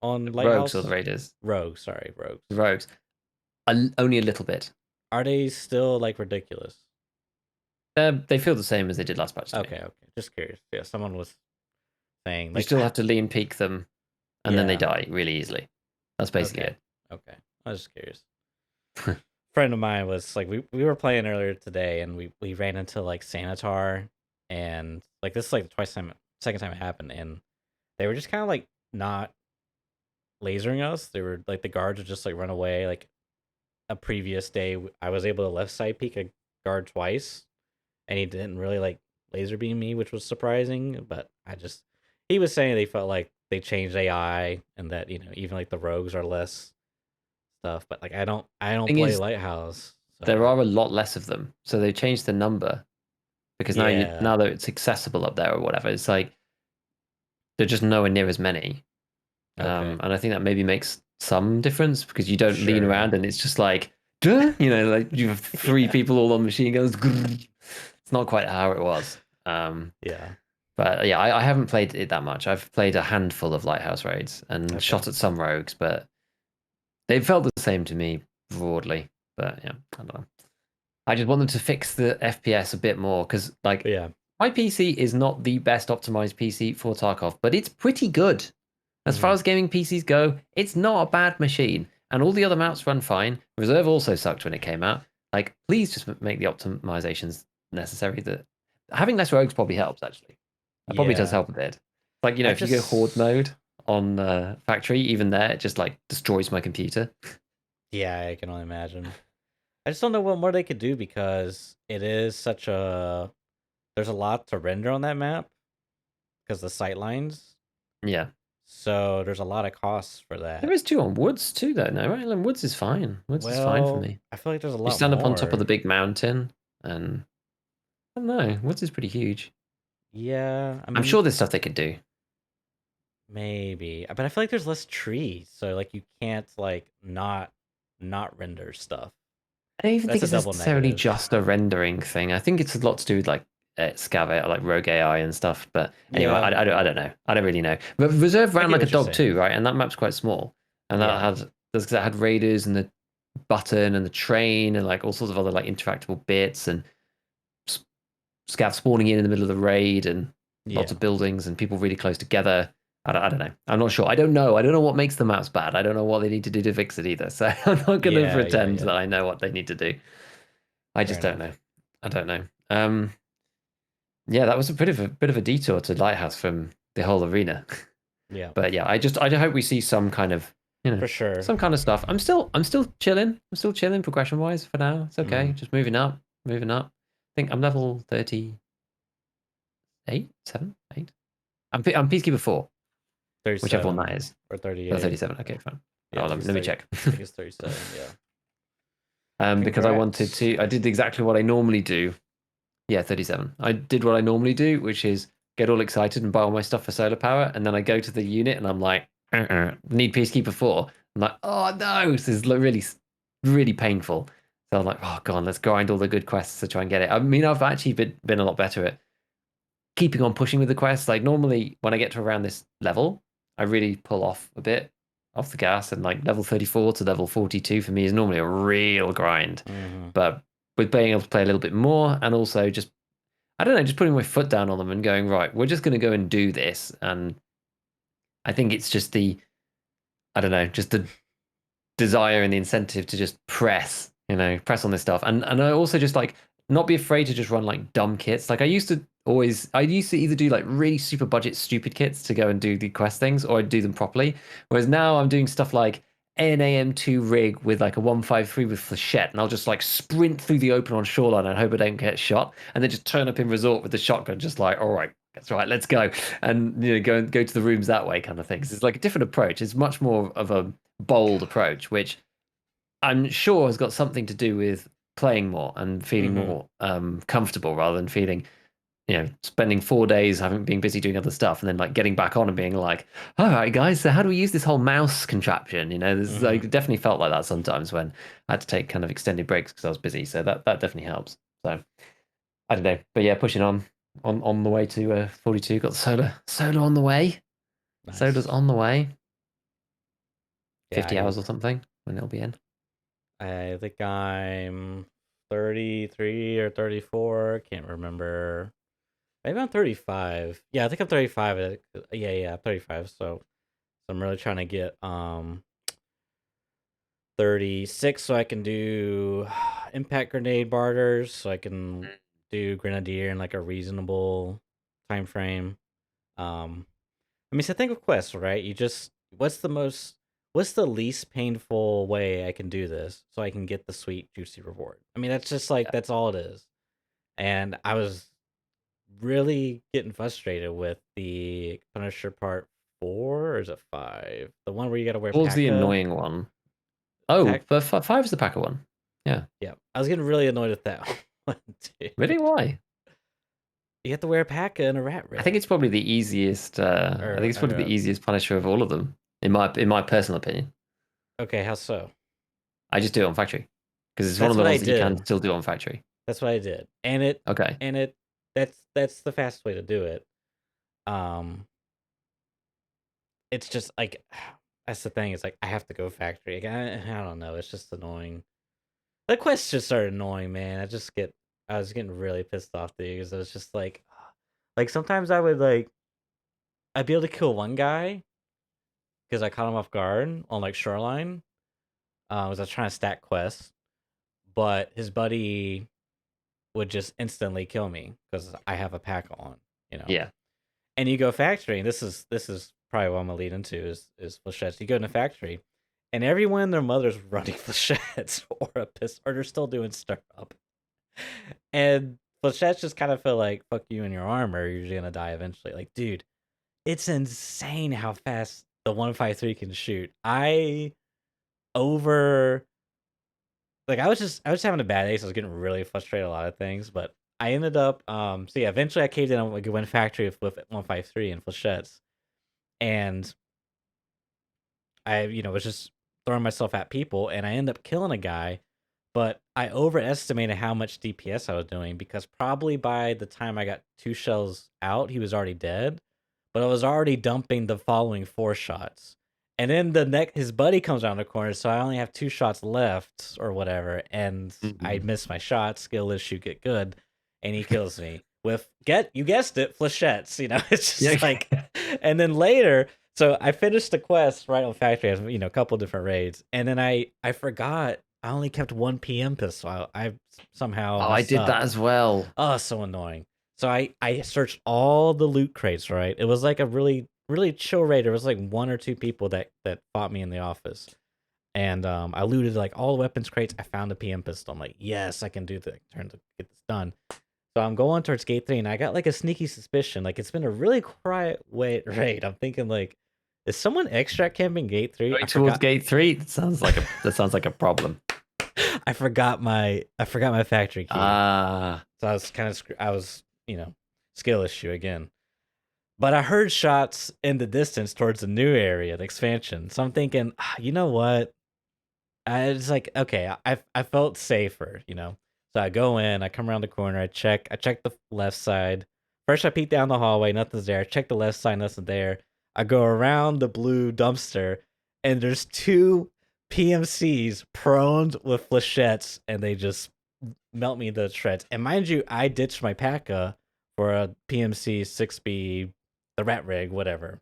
on Lighthouse? Rogues or the Raiders? Rogues, sorry, Rogues. Rogues. Only a little bit. Are they still like ridiculous? They feel the same as they did last patch. Okay. Just curious. Yeah, someone was saying you still have to lean peek them, and then they die really easily. That's basically Okay. it. Okay. I was just curious. Friend of mine was like we were playing earlier today and we ran into like Sanitar and like this is like the second time it happened and they were just kind of like not lasering us. They were like the guards would just like run away. Like a previous day, I was able to left side peek a guard twice, and he didn't really like laser beam me, which was surprising. But he was saying they felt like they changed AI and that even like the rogues are less stuff. But like I don't Thing play is, Lighthouse, there so are a lot less of them, so they changed the number because yeah, now that it's accessible up there or whatever, it's like they're just nowhere near as many. okay, And I think that maybe makes some difference because you don't lean sure, around and it's just like, duh, like you have three yeah, people all on machine guns. It's not quite how it was. yeah, But yeah, I haven't played it that much. I've played a handful of Lighthouse raids and okay, shot at some rogues, but they felt the same to me broadly. But yeah, I don't know. I just want them to fix the FPS a bit more because, like, yeah, my PC is not the best optimized PC for Tarkov, but it's pretty good. As far hmm as gaming PCs go, it's not a bad machine. And all the other maps run fine. Reserve also sucked when it came out. Like, please just make the optimizations necessary. That having less rogues probably helps, actually. That probably does yeah. help a bit. Like, I if you go horde just mode on factory, even there, it just like destroys my computer. yeah, I can only imagine. I just don't know what more they could do because it is such a there's a lot to render on that map because the sight lines. Yeah. So there's a lot of costs for There that. is two on Woods too, though. No, right? Like, Woods is fine. Woods is fine for Well, me. I feel like there's a You lot stand up on top of the more. big mountain, and I don't know. Woods is pretty huge. Yeah, I I'm mean sure there's stuff they could do. maybe, but I feel like there's less trees, so like you can't like not render stuff. I don't even That's think a it's double necessarily negative. just a rendering thing. I think it's a lot to do with like Scav, like Rogue AI and stuff. But anyway, Yeah, I don't know. I don't really know. But Reserve I ran get like a what you're dog too, saying. right? And that map's quite small. And that Yeah, had because that had raiders and the button and the train and like all sorts of other like interactable bits and Scav spawning in the middle of the raid and lots yeah, of buildings and people really close together. I don't know. I'm not sure. I don't know. I don't know what makes the maps bad. I don't know what they need to do to fix it either. So I'm not going to pretend yeah. that I know what they need to do. I Fair just don't enough. know. I don't know. Yeah, that was a bit of a detour to Lighthouse from the whole arena. Yeah, But yeah, I hope we see some kind of for sure. some kind of stuff. I'm still chilling. I'm still chilling progression wise for now. It's okay. Mm, Just moving up, moving up. I think I'm level 38, 7, 8. I'm Peacekeeper 4, whichever one that 37 is. or Oh, 38. 37. Okay, fine. Yeah, Oh, I think let it's me 30. check. I think it's 37. Yeah. Because I wanted Congrats. to. I did exactly what I normally do. Yeah, 37. I did what I normally do, which is get all excited and buy all my stuff for solar power, and then I go to the unit and I'm like, need Peacekeeper 4. I'm like, oh no, this is really, really painful. So I'm like, oh god, let's grind all the good quests to try and get it. I mean, I've actually been a lot better at keeping on pushing with the quests. Like normally when I get to around this level, I really pull off a bit off the gas, and like level 34 to level 42 for me is normally a real grind. Hmm. But with being able to play a little bit more and also just I don't know, just putting my foot down on them and going, right, we're just going to go and do this. And I think it's just I don't know, just the desire and the incentive to just press on this stuff. And I also just like not be afraid to just run like dumb kits. Like I used to either do like really super budget stupid kits to go and do the quest things, or I'd do them properly. Whereas now I'm doing stuff like ANAM2 rig with like a 153 with Flechette, and I'll just like sprint through the open on shoreline and hope I don't get shot, and then just turn up in resort with the shotgun, just like, all right, that's right, let's go, and go to the rooms that way, kind of thing. 'Cause it's like a different approach. It's much more of a bold approach, which I'm sure has got something to do with playing more and feeling Hmm. more comfortable rather than feeling, spending 4 days having being busy doing other stuff and then like getting back on and being like, all right, guys, so how do we use this whole mouse contraption? There's Hmm. like definitely felt like that sometimes when I had to take kind of extended breaks because I was busy. So that definitely helps. So I don't know, but yeah, pushing on the way to 42. Got the solar on the way. Solar's Nice. on the way. Yeah, 50 hours or something when it'll be in. I think I'm 33 or 34. Can't remember. Maybe I'm 35. Yeah, I think I'm 35. Yeah, 35. So I'm really trying to get 36, so I can do impact grenade barters, so I can do grenadier in like a reasonable time frame. I mean, so think of quests, right? You just what's the least painful way I can do this so I can get the sweet juicy reward? I mean, that's just like that's all it is. And I was really getting frustrated with the Punisher part 4, or is it 5? The one where you got to wear What was the P.A.K.A. annoying one? Oh, but 5 is the Packer one. Yeah. Yeah, I was getting really annoyed with that one, dude. Really? Why? You have to wear a P.A.K.A. and a rat rig. I think it's probably the easiest. I think it's probably the easiest Punisher of all of them, in my personal opinion. Okay, how so? I just do it on factory because it's one of the ones that you can still do on factory. That's what I did, and it okay, and it that's the fastest way to do it. It's just like that's the thing. It's like I have to go factory. I don't know. It's just annoying. The quests just started annoying, man. I was getting really pissed off, dude, because I was just like sometimes I'd be able to kill one guy because I caught him off guard on like Shoreline. I was trying to stack quests, but his buddy would just instantly kill me because I have a pack on, you know. Yeah. And you go factory, and this is probably what I'm gonna lead into is Flechettes. You go into factory, and everyone and their mother's running Flechettes or a pistol, or they're still doing startup. And Flechettes just kind of feel like, fuck you and your armor, you're just gonna die eventually. Like, dude, it's insane how fast the 153 can shoot. I was having a bad day, so I was getting really frustrated a lot of things, but I ended up so yeah, eventually I caved in on like went factory with 153 and Flechettes. And I, was just throwing myself at people, and I ended up killing a guy, but I overestimated how much DPS I was doing because probably by the time I got 2 shells out, he was already dead, but I was already dumping the following 4 shots. And then his buddy comes around the corner, so I only have 2 shots left or whatever, and I miss my shot, skill issue, get good, and he kills me with you guessed it, Flechettes. It's just like, and then later. So I finished the quest right on factory, a couple different raids, and then I forgot I only kept 1 PM pistol. I somehow I did that as well. Oh, so annoying. So I searched all the loot crates, right? It was like a really really chill raid. There was like 1 or 2 people that fought me in the office, and I looted like all the weapons crates. I found a PM pistol. I'm like, yes, I can do the turn to get this done. So I'm going towards gate 3, and I got like a sneaky suspicion. Like it's been a really quiet raid. I'm thinking like, is someone extract camping gate 3? Going towards gate 3? That sounds like a problem. I forgot my factory key. So I was skill issue again. But I heard shots in the distance towards the new area, the expansion. So I'm thinking, you know what? I was like, okay, I felt safer, So I go in, I come around the corner, I check the left side. First I peek down the hallway, nothing's there. I check the left side, nothing there. I go around the blue dumpster, and there's 2 PMCs prone with Flechettes, and they just melt me to shreds. And mind you, I ditched my P.A.K.A. for a PMC 6B, the rat rig, whatever.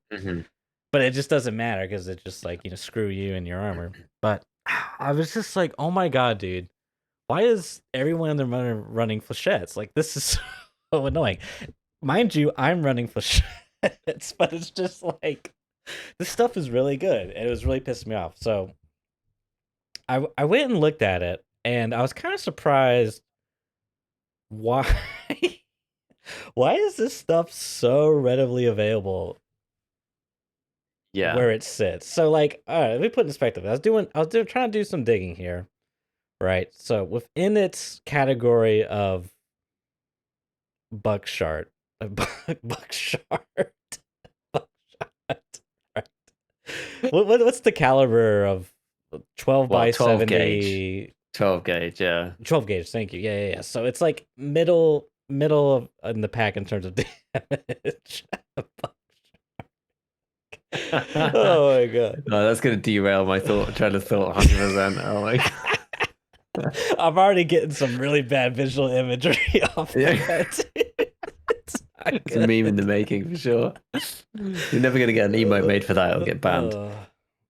But it just doesn't matter because it's just like, screw you and your armor. But I was just like, oh my god, dude. Why is everyone in their mother running Flechettes? Like, this is so annoying. Mind you, I'm running Flechettes, but it's just like, this stuff is really good. And it was really pissing me off. So I went and looked at it, and I was kind of surprised why is this stuff so readily available where it sits. So like, all right, let me put in perspective. I was trying to do some digging here, right? So within its category of buckshot, right? What's the caliber of 12 by 12 70 gauge? 12 gauge, yeah. 12 gauge, thank you. Yeah. So it's like middle of in the pack in terms of damage. Oh my god. No, that's gonna derail my train of thought 100%. Oh my god. I'm already getting some really bad visual imagery off that. It's a meme in the making for sure. You're never gonna get an emote made for that. It'll get banned.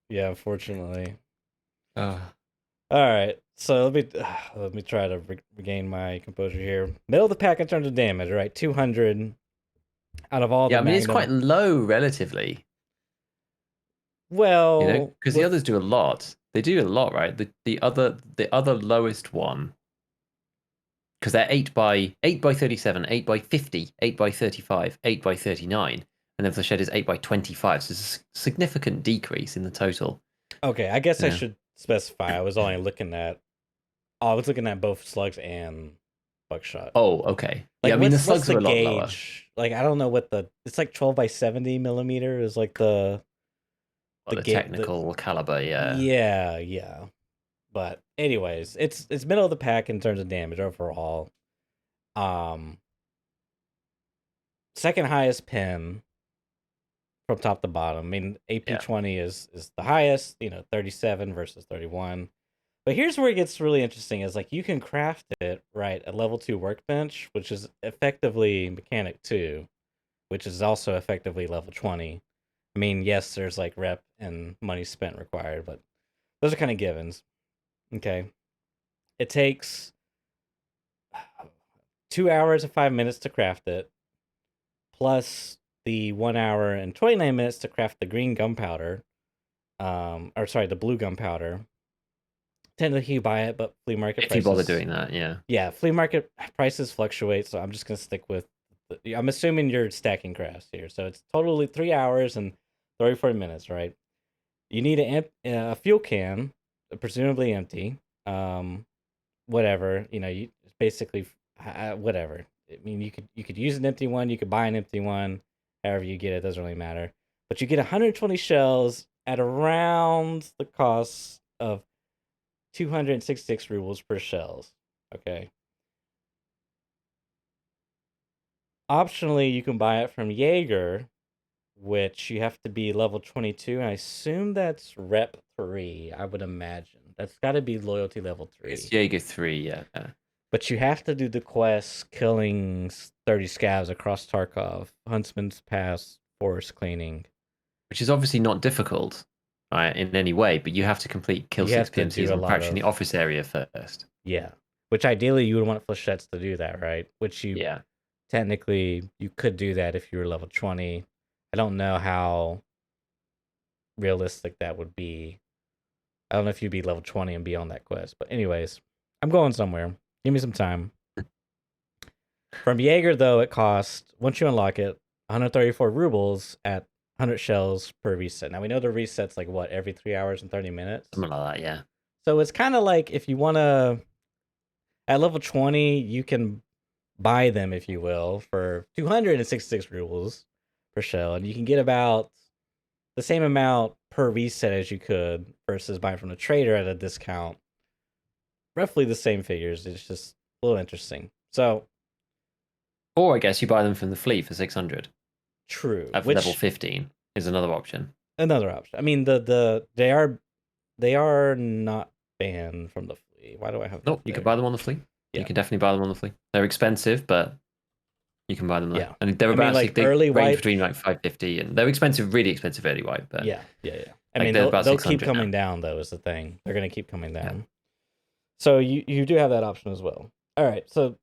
Yeah, unfortunately. All right. So let me try to regain my composure here. Middle of the pack in terms of damage, right? 200 out of all Yeah, the I mean it's Magnum. quite low relatively, Well, because the with others do a lot. They do a lot, right? The other lowest one, because they're 8 by 37, 8 by 50, 8 by 35, 8 by 39, and then Flechette is 8 by 25. So it's a significant decrease in the total. okay, I guess I Yeah. should specify. I was looking at both slugs and buckshot. Oh, okay. Like Yeah, I mean the what's slugs the are a lot lower. gauge? Like I don't know what the it's like 12 by 70 millimeter is like the Well, the gate the technical caliber, yeah. yeah. But anyways, it's middle of the pack in terms of damage overall. Um Second highest pin from top to bottom. I mean, AP Yeah. 20 is the highest, 37 versus 31. But here's where it gets really interesting is like you can craft it right at level 2 workbench, which is effectively mechanic 2, which is also effectively level 20. I mean, yes, there's like rep and money spent required, but those are kind of givens. Okay. It takes 2 hours and 5 minutes to craft it, plus the 1 hour and 29 minutes to craft the green gunpowder. Or sorry, the blue gunpowder. Technically you buy it, but flea market If you bother prices. doing that, yeah. Yeah, flea market prices fluctuate, so I'm just gonna stick with. I'm assuming you're stacking crafts here, so it's totally 3 hours and 34 minutes, right? You need a fuel can, presumably empty. Whatever you basically whatever. I mean, you could use an empty one, you could buy an empty one, however you get it doesn't really matter. But you get 120 shells at around the cost of 266 rubles per shells. Okay. Optionally, you can buy it from Jaeger, which you have to be level 22. And I assume that's rep 3, I would imagine. That's got to be loyalty level It's 3. Jaeger 3, yeah. But you have to do the quest killing 30 scavs across Tarkov, Huntsman's Pass, forest cleaning. Which is obviously not difficult, right, in any way, but you have to complete kill You six have to PMCs do a and lot fraction the of, office area first. yeah. Which ideally you would want Flechettes to do that, right? Which you Yeah. technically you could do that if you were level 20. I don't know how realistic that would be. I don't know if you'd be level 20 and be on that quest. But anyways, I'm going somewhere. Give me some time. From Jaeger, though, it costs, once you unlock it, 134 rubles at 100 shells per reset. Now, we know the reset's like, what, every 3 hours and 30 minutes? Something like that, yeah. So it's kind of like if you want to, at level 20, you can buy them, if you will, for 266 rubles per shell. And you can get about the same amount per reset as you could versus buying from the trader at a discount. Roughly the same figures. It's just a little interesting. So Or I guess you buy them from the fleet for 600 true, at level which 15 is another option. another option. I mean, they are not banned from the fleet. Why do I have that No, you there? can buy them on the fleet. You Yeah, can definitely buy them on the fleet. They're expensive, but you can buy them there. yeah. And they're I mean, about like they early range wipe. between like 550 and they're expensive, really expensive early wipe, but Yeah, yeah, yeah. I like mean, they're they'll about they'll keep 600 coming now. down though. Is the thing. They're gonna keep coming Yeah. down. So you do have that option as well. All right. So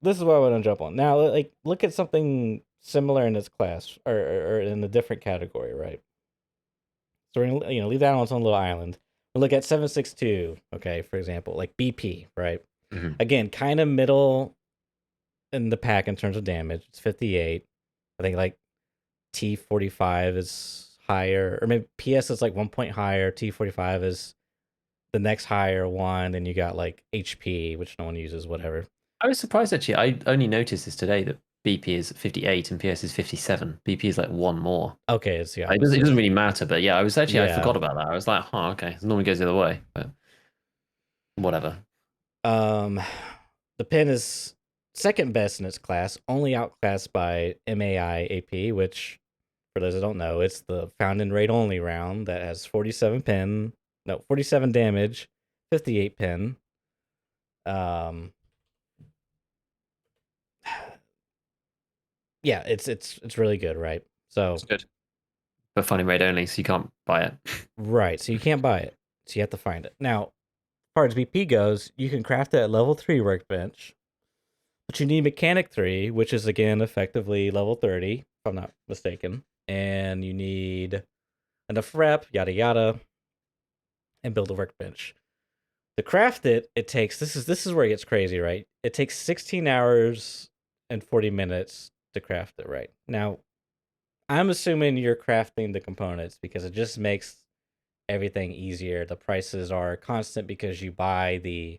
this is what I want to jump on now. Like, look at something similar in this class or in a different category, right? So we're gonna leave that on its own little island. We'll look at 762. Okay, for example, like BP, right? Mhm. Again, kind of middle in the pack in terms of damage. It's 58. I think like T45 is higher, or maybe PS is like 1 point higher. T45 is the next higher one. Then you got like HP, which no one uses, whatever. I was surprised actually. I only noticed this today that BP is 58 and PS is 57. BP is like one more. Okay, it's the It doesn't opposite. really matter, but yeah, I Yeah. forgot about that. I was like, huh, okay. It normally goes the other way, but whatever. The pin is second best in its class, only outclassed by MAI AP, which for those that don't know, it's the found in raid only round that has 47 damage, 58 pin. Yeah, it's really good, right? So It's good. But fun in raid only, so you can't buy it. right, so you can't buy it, so you have to find it. Now, far as BP goes, you can craft it at level 3 workbench, but you need mechanic 3, which is again effectively level 30, if I'm not mistaken. And you need enough rep, yada yada, and build a workbench. To craft it, it takes this is where it gets crazy, right? It takes 16 hours and 40 minutes to craft it, right? Now, I'm assuming you're crafting the components because it just makes everything easier. The prices are constant because you buy the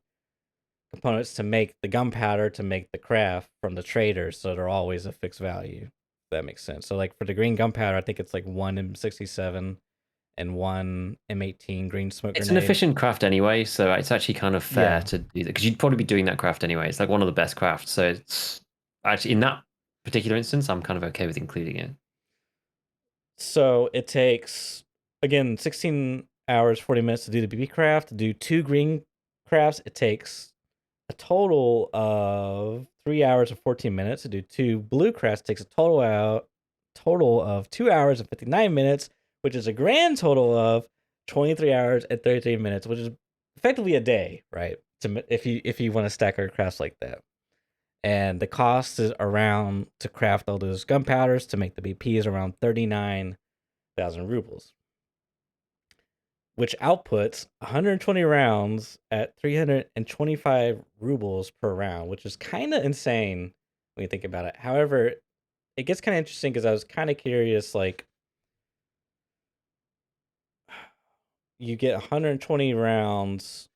components to make the gunpowder to make the craft from the traders, so they're always a fixed value. If that makes sense. So like for the green gunpowder, I think it's like 1 M67 and 1 M18 green smoke It's an grenade. efficient craft anyway, so it's actually kind of fair Yeah. to do that because you'd probably be doing that craft anyway. It's like one of the best crafts, so it's actually in that particular instance, I'm kind of okay with including it. So it takes again 16 hours 40 minutes to do the BB craft. To do 2 green crafts, it takes a total of 3 hours and 14 minutes. To do 2 blue crafts takes a total of 2 hours and 59 minutes, which is a grand total of 23 hours and 33 minutes, which is effectively a day, right? If you want to stack our crafts like that. And the cost is around to craft all those gunpowders to make the BP is around 39,000 rubles, which outputs 120 rounds at 325 rubles per round, which is kind of insane when you think about it. However, it gets kind of interesting because I was kind of curious, like, you get 120 rounds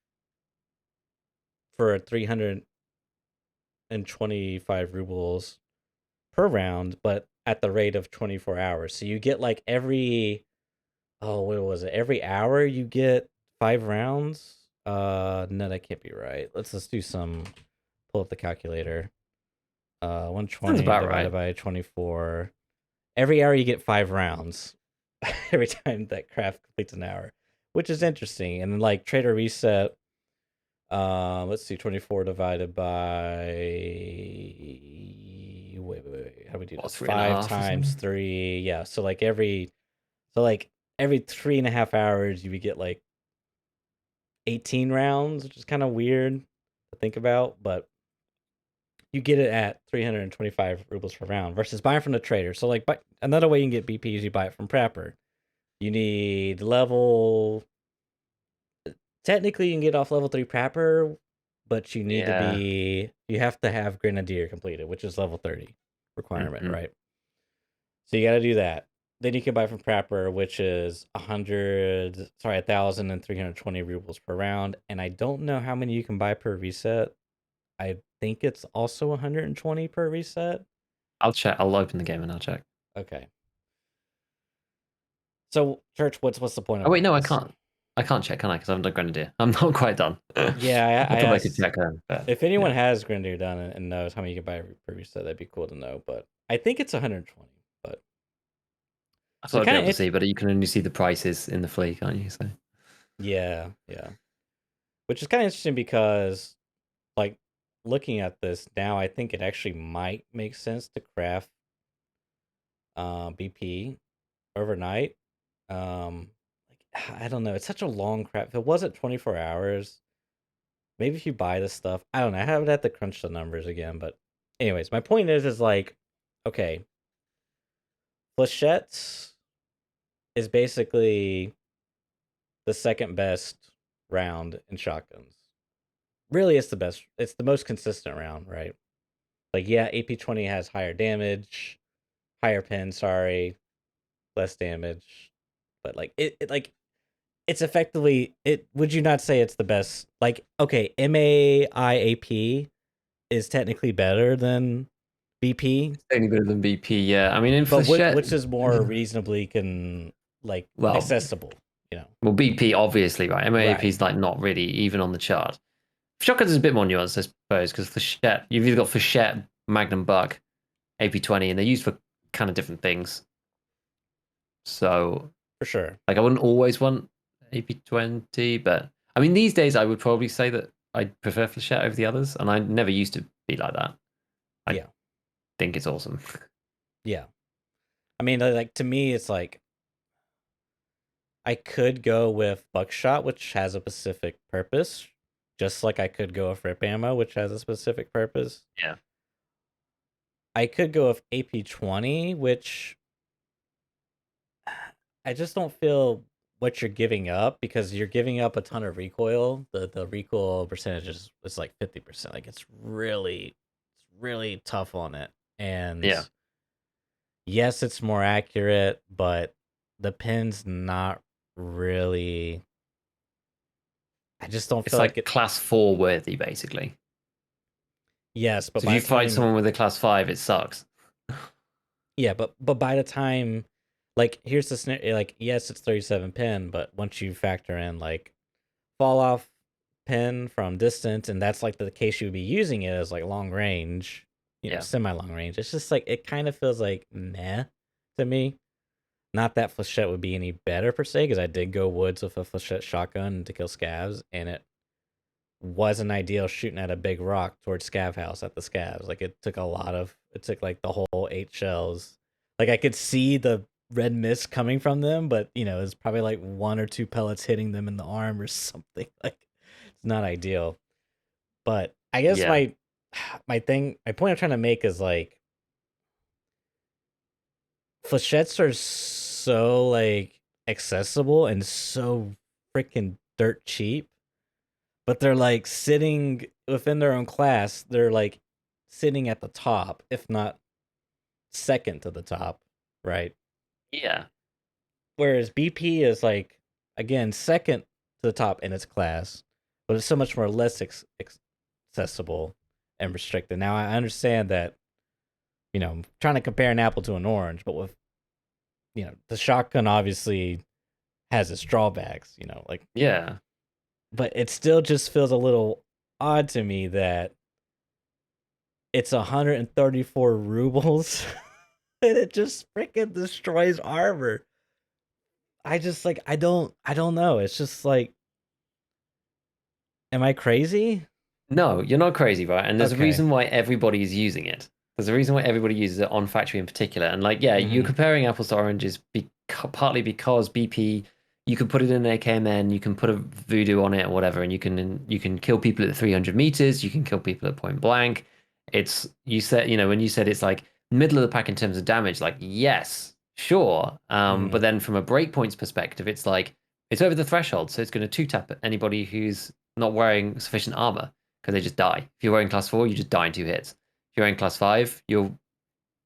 for 325 rubles per round, but at the rate of 24 hours. So you get like what was it? Every hour you get 5 rounds? No, that can't be right. Let's do some, pull up the calculator. Sounds 120 about divided right. by 24. Every hour you get 5 rounds. Every time that craft completes an hour, which is interesting. And then like trader reset, let's see, 24 divided by wait. How do we do What, this? three and a 5 half or times something? 3. Yeah, so like every 3.5 hours you would get like 18 rounds, which is kind of weird to think about, but you get it at 325 rubles per round versus buying from the trader. So like another way you can get BP is you buy it from Prapper. You need level, technically you can get off level 3 Prapper, but Yeah. you have to have Grenadier completed, which is level 30 requirement, Mhm. right? So you got to do that. Then you can buy from Prapper, which is 1,320 rubles per round. And I don't know how many you can buy per reset. I think it's also 120 per reset. I'll check. I'll open the game and I'll check. Okay. So, Church, what's the point of Oh all wait, no, I this? can't. I can't check, can I? Because I'm not Grenadier. I'm not quite done. Yeah, I I probably could asked check then. But if anyone yeah, has Grenadier done and knows how many you can buy per reset. That'd be cool to know. But I think it's 120. But I so thought I'd be kind able of to see, but you can only see the prices in the fleet, can't you? So yeah, which is kind of interesting because like looking at this now, I think it actually might make sense to craft BP overnight. Like I don't know, it's such a long craft. If it wasn't 24 hours, maybe if you buy this stuff, I don't know. I would have to crunch the numbers again, but anyways, my point is like, okay, Flechette is basically the second best round in shotguns. Really, it's the best. It's the most consistent round, right? Like, yeah, AP20 has higher damage, higher pin, sorry, less damage, but like it's effectively it. Would you not say it's the best? Like, okay, MAIAP is technically better than BP, it's only better than BP. Yeah, I mean in but Flechette, which is more reasonably like well, accessible, you know? well BP obviously, right? MAAP Right. is like not really even on the chart. Shotguns is a bit more nuanced, I suppose, because Flechette, you've either got Flechette, Magnum Buck, AP20, and they're used for kind of different things. So For sure. like I wouldn't always want AP20, but I mean these days I would probably say that I prefer Flechette over the others, and I never used to be like that. I Yeah. think it's awesome. Yeah. I mean, like to me, it's like I could go with Buckshot, which has a specific purpose, just like I could go with rip ammo, which has a specific purpose. Yeah. I could go with AP20, which I just don't feel what you're giving up, because you're giving up a ton of recoil. The recoil percentage is like 50%. Like it's really tough on it. And Yeah. yes, it's more accurate, but the pin's not really. I just don't It's feel like like it. class 4 worthy, basically. Yes, but So if by you the fight time, someone with a class 5, it sucks. yeah, but by the time, like here's the scenario. Like yes, it's 37 pin, but once you factor in like fall off pin from distance, and that's like the case you would be using it as like long range, Yeah. semi long range. It's just like it kind of feels like meh to me. Not that Flechette would be any better per se, because I did go woods with a Flechette shotgun to kill scavs, and it wasn't ideal shooting at a big rock towards scav house at the scavs. Like it took like the whole 8 shells. Like I could see the red mist coming from them, but it's probably like 1 or 2 pellets hitting them in the arm or something. Like it's not ideal. But I guess Yeah. my point I'm trying to make is like Flechettes are so like accessible and so freaking dirt cheap, but they're like sitting within their own class. They're like sitting at the top, if not second to the top, right? Yeah. Whereas BP is like, again, second to the top in its class, but it's so much more less accessible and restricted. Now I understand that, I'm trying to compare an apple to an orange, but with the shotgun obviously has its drawbacks, like, Yeah. but it still just feels a little odd to me that it's 134 rubles and it just freaking destroys armor. I just like I don't know. It's just like, am I crazy? No, you're not crazy, right? And there's a Okay. reason why everybody is using it. There's a reason why everybody uses it on factory in particular. And like, yeah, you're Mm-hmm. comparing apples to oranges partly because BP, you can put it in an AKMN, you can put a voodoo on it or whatever, and you can kill people at 300 meters, you can kill people at point blank. It's you said, when you said it's like middle of the pack in terms of damage, like yes, sure. Mm-hmm. But then from a breakpoints perspective, it's like it's over the threshold, so it's going to two tap anybody who's not wearing sufficient armor because they just die. If you're wearing class 4, you just die in 2 hits. If you're wearing class 5, you're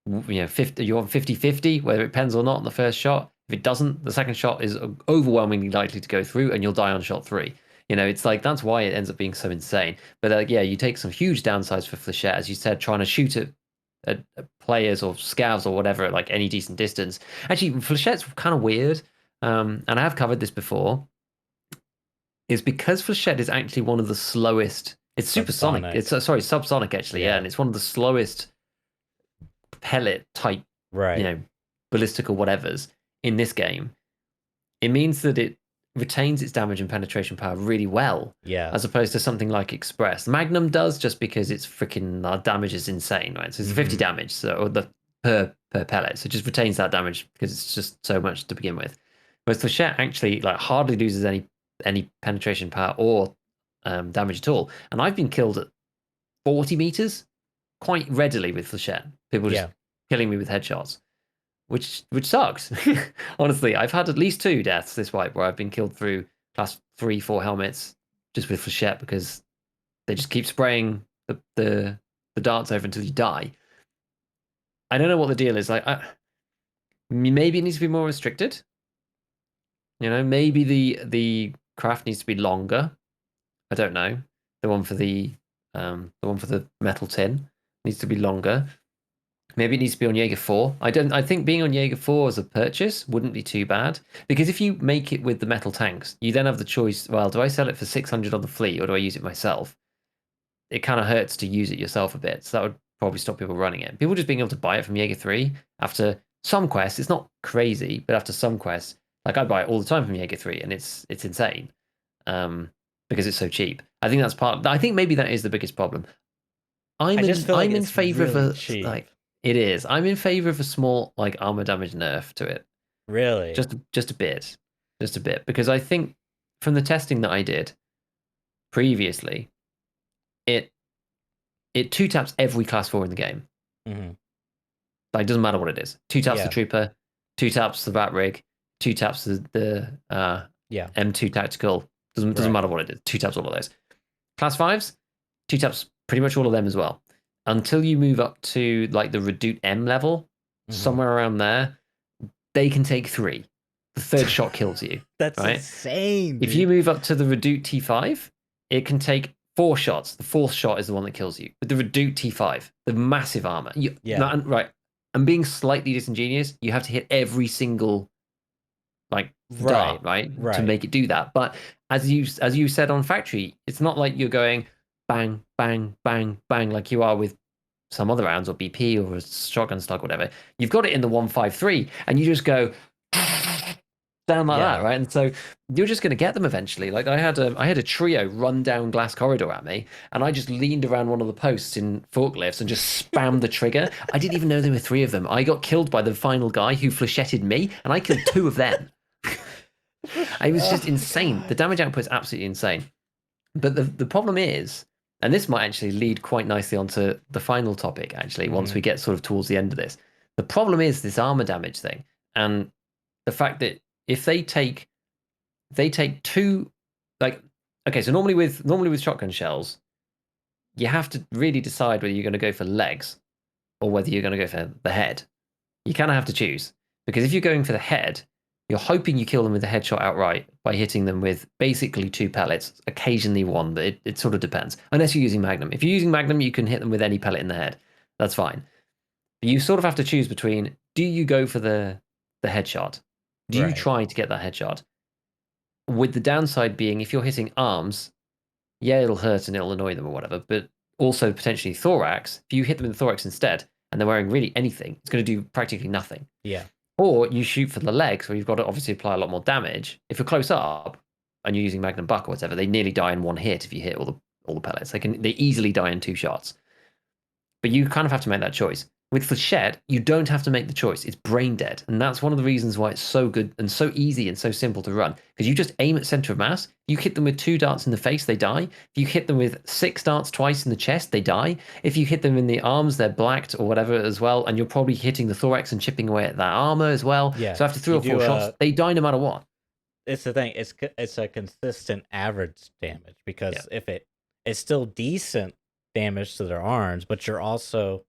on 50-50, whether it pens or not on the first shot. If it doesn't, the second shot is overwhelmingly likely to go through and you'll die on shot 3. It's like that's why it ends up being so insane. But yeah, you take some huge downsides for Flechette, as you said, trying to shoot at players or scavs or whatever at like any decent distance. Actually, Flechette's kind of weird, and I have covered this before, is because Flechette is actually one of the slowest. It's supersonic. Subsonic. It's sorry, subsonic actually, yeah, Yeah. and it's one of the slowest pellet type, you Right. know, ballistic or whatever's in this game. It means that it retains its damage and penetration power really well, Yeah. as opposed to something like Express. Magnum does just because its freaking damage is insane, right? So it's 50 Mm-hmm. damage, so or the per pellet, so it just retains that damage because it's just so much to begin with. Whereas Flechette actually like hardly loses any penetration power or damage at all. And I've been killed at 40 meters quite readily with Flechette. People just Yeah. killing me with headshots, which sucks. Honestly, I've had at least 2 deaths this wipe where I've been killed through class 3, 4 helmets just with Flechette because they just keep spraying the darts over until you die. I don't know what the deal is. Like, maybe it needs to be more restricted. Maybe the craft needs to be longer. I don't know. The one for the metal tin needs to be longer. Maybe it needs to be on Jaeger 4. I think being on Jaeger 4 as a purchase wouldn't be too bad. Because if you make it with the metal tanks, you then have the choice, well, do I sell it for 600 on the fleet or do I use it myself? It kind of hurts to use it yourself a bit. So that would probably stop people running it. People just being able to buy it from Jaeger 3 after some quests, it's not crazy, but after some quests, like I buy it all the time from Jaeger 3 and it's insane. Because it's so cheap. I think that's I think maybe that is the biggest problem. I just feel like I'm in it's favor of really a cheap. like it is. I'm in favor of a small like armor damage nerf to it. Really. Just a bit. Just a bit. Because I think from the testing that I did previously, it two taps every class 4 in the game. Mm-hmm. Like, it doesn't matter what it is. Two taps the Yeah. trooper, two taps the bat rig, two taps the Yeah. M2 tactical. Doesn't Right. matter what it is. Two taps all of those. Class 5s, two taps pretty much all of them as well. Until you move up to like the Redoute M level, somewhere around there, they can take 3. The third shot kills you. That's right? insane. If you move up to the Redoute T5, it can take 4 shots. The 4th shot is the one that kills you. With the Redoute T5, the massive armor. Right. And being slightly disingenuous, you have to hit every single dart, right, to make it do that. But as you said on Factory, it's not like you're going bang, bang, bang, bang like you are with some other rounds or BP or a shotgun slug, whatever. You've got it in the 153, and you just go down like that, right? And so you're just going to get them eventually. Like I had a trio run down glass corridor at me, and I just leaned around one of the posts in forklifts and just spammed the trigger. I didn't even know there were 3 of them. I got killed by the final guy who flechetted me, and I killed 2 of them. It was just insane. God. The damage output is absolutely insane. But the problem is, and this might actually lead quite nicely onto the final topic, actually, once we get sort of towards the end of this. The problem is this armor damage thing, and the fact that if they take 2, like, okay, so normally with shotgun shells, you have to really decide whether you're going to go for legs or whether you're going to go for the head. You kind of have to choose, because if you're going for the head, you're hoping you kill them with a headshot outright by hitting them with basically 2 pellets, occasionally 1, but it sort of depends. Unless you're using Magnum. If you're using Magnum, you can hit them with any pellet in the head. That's fine. But you sort of have to choose between, do you go for the headshot? Do you try to get that headshot? With the downside being, if you're hitting arms, yeah, it'll hurt and it'll annoy them or whatever, but also potentially thorax, if you hit them in the thorax instead, and they're wearing really anything, it's going to do practically nothing. Yeah. Or you shoot for the legs, where you've got to obviously apply a lot more damage. If you're close up and you're using Magnum Buck or whatever, they nearly die in 1 hit if you hit all the pellets. They easily die in 2 shots. But you kind of have to make that choice. With Flechette, you don't have to make the choice. It's brain dead. And that's one of the reasons why it's so good and so easy and so simple to run. Because you just aim at center of mass. You hit them with 2 darts in the face, they die. If you hit them with 6 darts twice in the chest, they die. If you hit them in the arms, they're blacked or whatever as well. And you're probably hitting the thorax and chipping away at that armor as well. Yeah. So after 3 or 4 shots, they die no matter what. It's the thing. It's a consistent average damage, because if it's still decent damage to their arms, but you're also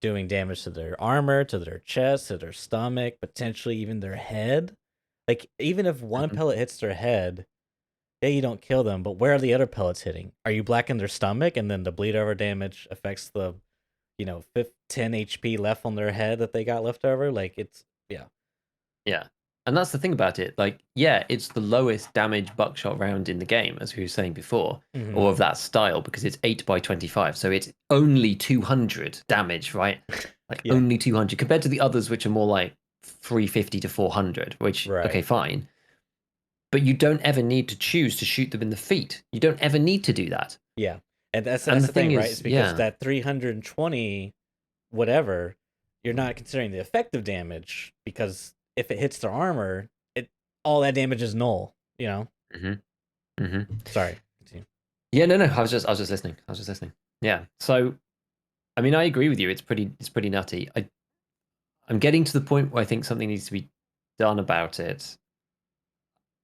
doing damage to their armor, to their chest, to their stomach, potentially even their head. Like, even if 1 pellet hits their head, yeah, you don't kill them, but where are the other pellets hitting? Are you blacking their stomach, and then the bleed over damage affects the 10 HP left on their head that they got left over? Like, it's yeah. And that's the thing about it. Like, yeah, it's the lowest damage buckshot round in the game, as we were saying before, or of that style, because it's 8x25. So it's only 200 damage, right? Like, only 200 compared to the others, which are more like 350 to 400, which, okay, fine. But you don't ever need to choose to shoot them in the feet. You don't ever need to do that. Yeah. And that's the thing, right? It's because that 320 whatever, you're not considering the effective damage, because if it hits their armor, all that damage is null, Sorry. Yeah, no. I was just listening. Yeah. So, I mean, I agree with you. It's pretty nutty. I'm getting to the point where I think something needs to be done about it.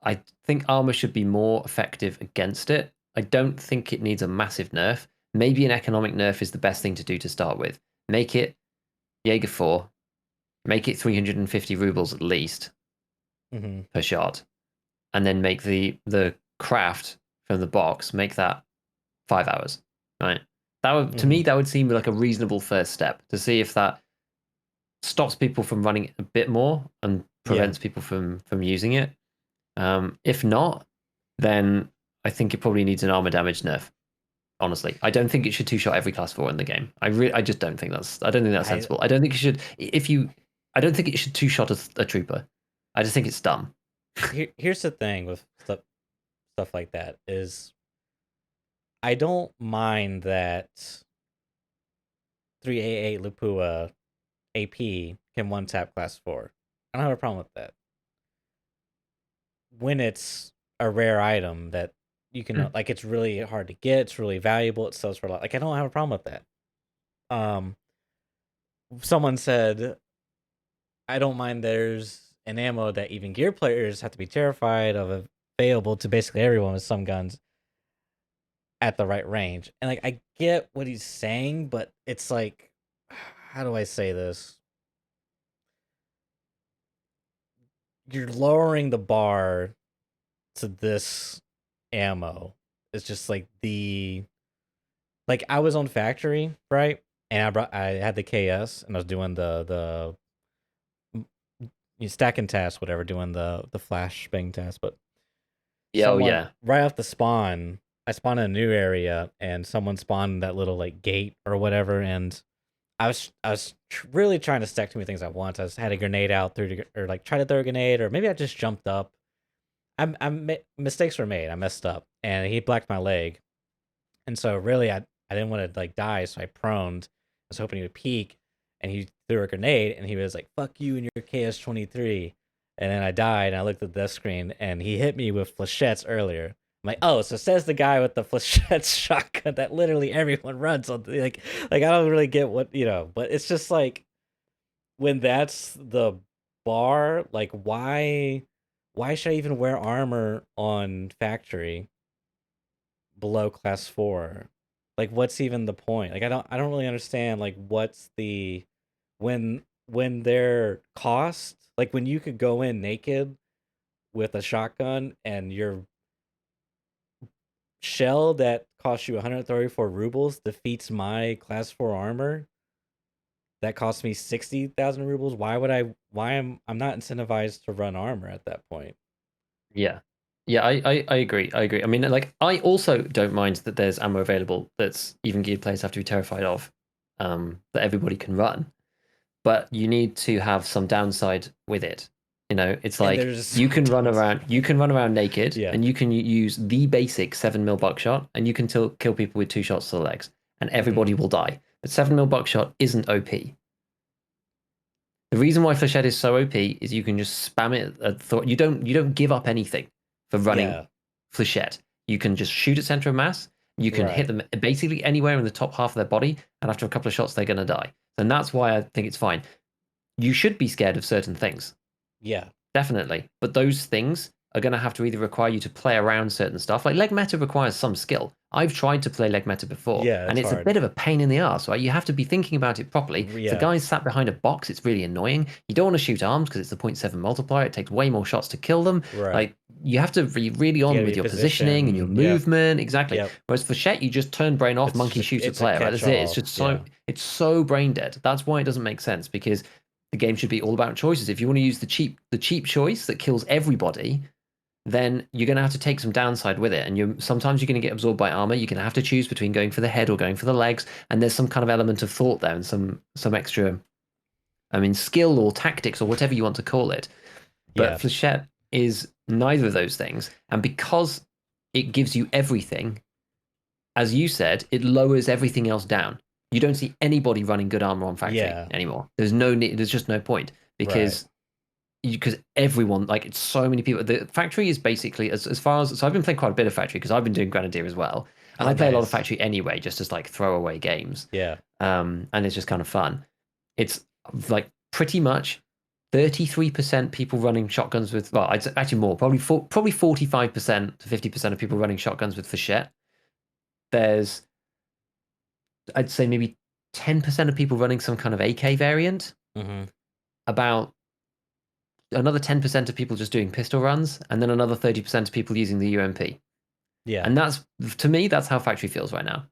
I think armor should be more effective against it. I don't think it needs a massive nerf. Maybe an economic nerf is the best thing to do to start with. Make it Jaeger 4. Make it 350 rubles at least per shot, and then make the craft from the box, make that 5 hours, right? That would, to me, that would seem like a reasonable first step to see if that stops people from running it a bit more and prevents people from using it. If not, then I think it probably needs an armor damage nerf. Honestly, I don't think it should 2-shot every class 4 in the game. I just don't think that's sensible. I don't think you should. I don't think it should 2-shot a trooper. I just think it's dumb. Here's the thing with stuff like that is, I don't mind that 388 Lupua AP can 1-tap class 4. I don't have a problem with that. When it's a rare item that you can like it's really hard to get, it's really valuable, it sells for a lot. Like I don't have a problem with that. Someone said I don't mind there's an ammo that even gear players have to be terrified of available to basically everyone with some guns at the right range. And like I get what he's saying, but it's like how do I say this? You're lowering the bar to this ammo. It's just like I was on factory, right? And I had the KS and I was doing the stacking task, whatever, doing the flash bang task. But Yeah, oh someone yeah. right off the spawn, I spawned in a new area and someone spawned that little like gate or whatever, and I was really trying to stack too many things at once. I had a grenade out through or like try to throw a grenade, or maybe I just jumped up. Mistakes were made. I messed up, and he blacked my leg, and so really I didn't want to like die, so I proned. I was hoping he would peek, and he threw a grenade, and he was like, "Fuck you and your KS-23," and then I died, and I looked at the death screen, and he hit me with flechettes earlier. I'm like, oh, so says the guy with the flechettes shotgun that literally everyone runs on. Like I don't really get what but it's just like when that's the bar, like why should I even wear armor on factory below class 4? Like what's even the point? Like I don't really understand like what's the when their cost, like when you could go in naked with a shotgun and your shell that costs you 134 rubles defeats my class 4 armor that cost me 60,000 rubles. I'm not incentivized to run armor at that point. Yeah. Yeah, I agree. I agree. I mean, like, I also don't mind that there's ammo available that's even geared players have to be terrified of, that everybody can run. But you need to have some downside with it. You know, it's And like there's you can run around naked, Yeah. and you can use the basic 7mm buckshot, and you can kill people with 2 shots to the legs, and everybody will die. But 7mm buckshot isn't OP. The reason why Flechette is so OP is you can just spam it at thought. You don't give up anything for running Yeah, Flechette. You can just shoot at center of mass. You can hit right. them basically anywhere in the top half of their body, and after a couple of shots, they're going to die. And that's why I think it's fine. You should be scared of certain things, Yeah. definitely. But those things are going to have to either require you to play around certain stuff. Like leg meta requires some skill. I've tried to play leg meta before, Yeah, and it's it's a hard. bit of a pain in the ass, right? You have to be thinking about it properly. If the Yeah. guy's sat behind a box, it's really annoying. You don't want to shoot arms because it's the 0.7 multiplier. It takes way more shots to kill them. Right. Like you have to be really You on gotta with be your positioning and your positioned. Yep. movement. Exactly. Yep. Whereas for Shet, you just turn brain off, It's monkey just shoots a it's a player, right? catch That's it. It's all. just Yeah. it's so brain dead. That's why it doesn't make sense, because the game should be all about choices. If you want to use the cheap choice that kills everybody, then you're going to have to take some downside with it. And sometimes you're going to get absorbed by armor. You're going to have to choose between going for the head or going for the legs. And there's some kind of element of thought there and some extra, I mean, skill or tactics or whatever you want to call it. But Yeah. Flechette is neither of those things. And because it gives you everything, as you said, it lowers everything else down. You don't see anybody running good armor on factory Yeah. anymore. There's no need. There's just no point, Right. because everyone, like, it's so many people. The factory is basically as far as, so I've been playing quite a bit of factory because I've been doing Grenadier as well, and Oh, I play a lot of nice. factory anyway, just as like throwaway games. Yeah. And it's just kind of fun. It's like pretty much 33% people running shotguns with, well, it's actually more, probably 45% to 50% of people running shotguns with Flechette. There's, I'd say maybe 10% of people running some kind of AK variant. Mm-hmm. About another 10% of people just doing pistol runs, and then another 30% of people using the UMP. Yeah. And that's, to me, that's how factory feels right now.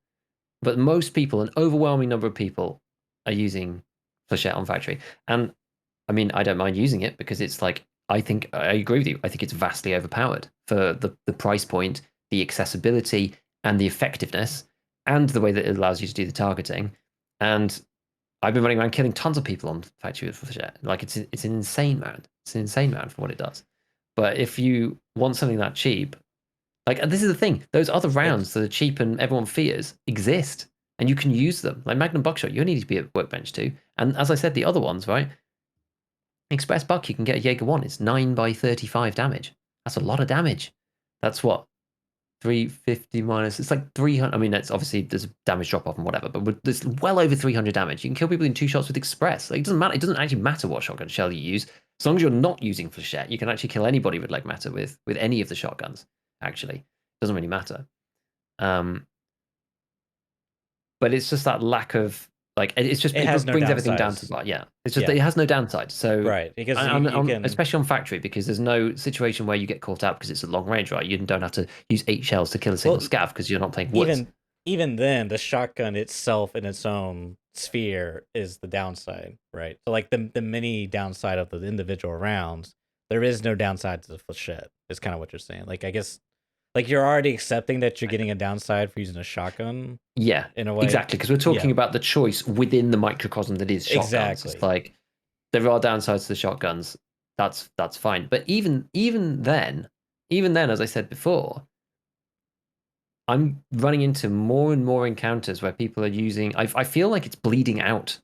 But most people, an overwhelming number of people, are using Flechette on factory. And I mean, I don't mind using it because it's like, I think I agree with you. I think it's vastly overpowered for the price point, the accessibility, and the effectiveness, and the way that it allows you to do the targeting. And I've been running around killing tons of people on factory with Flechette. Like it's an insane amount. It's an insane amount for what it does. But if you want something that cheap, like, and this is the thing, those other It's rounds that are cheap and everyone fears exist, and you can use them. Like Magnum Buckshot, you only need to be at Workbench too. And as I said, the other ones, right? Express Buck, you can get a Jaeger 1. It's 9 by 35 damage. That's a lot of damage. That's what? 350 minus. It's like 300. I mean, that's obviously there's damage drop off and whatever, but there's well over 300 damage. You can kill people in 2 shots with Express. Like, it doesn't matter. It doesn't actually matter what shotgun shell you use. As long as you're not using Flechette, you can actually kill anybody with leg matter with any of the shotguns. Actually, it doesn't really matter. But it's just that lack of like it brings everything down to yeah. It's just that it has no downside. So right, because you can, especially on factory, because there's no situation where you get caught out because it's a long range, right? You don't have to use 8 shells to kill a single scav because you're not playing woods. Even then, the shotgun itself in its own sphere is the downside, right? So like the mini downside of the individual rounds, there is no downside to the Flechette. Is kind of what you're saying. Like, I guess, like, you're already accepting that you're getting a downside for using a shotgun. Yeah, in a way, exactly, because we're talking about the choice within the microcosm that is shotguns. Exactly. It's like there are downsides to the shotguns. That's fine. But even then, as I said before, I'm running into more and more encounters where people are using. I feel like it's bleeding out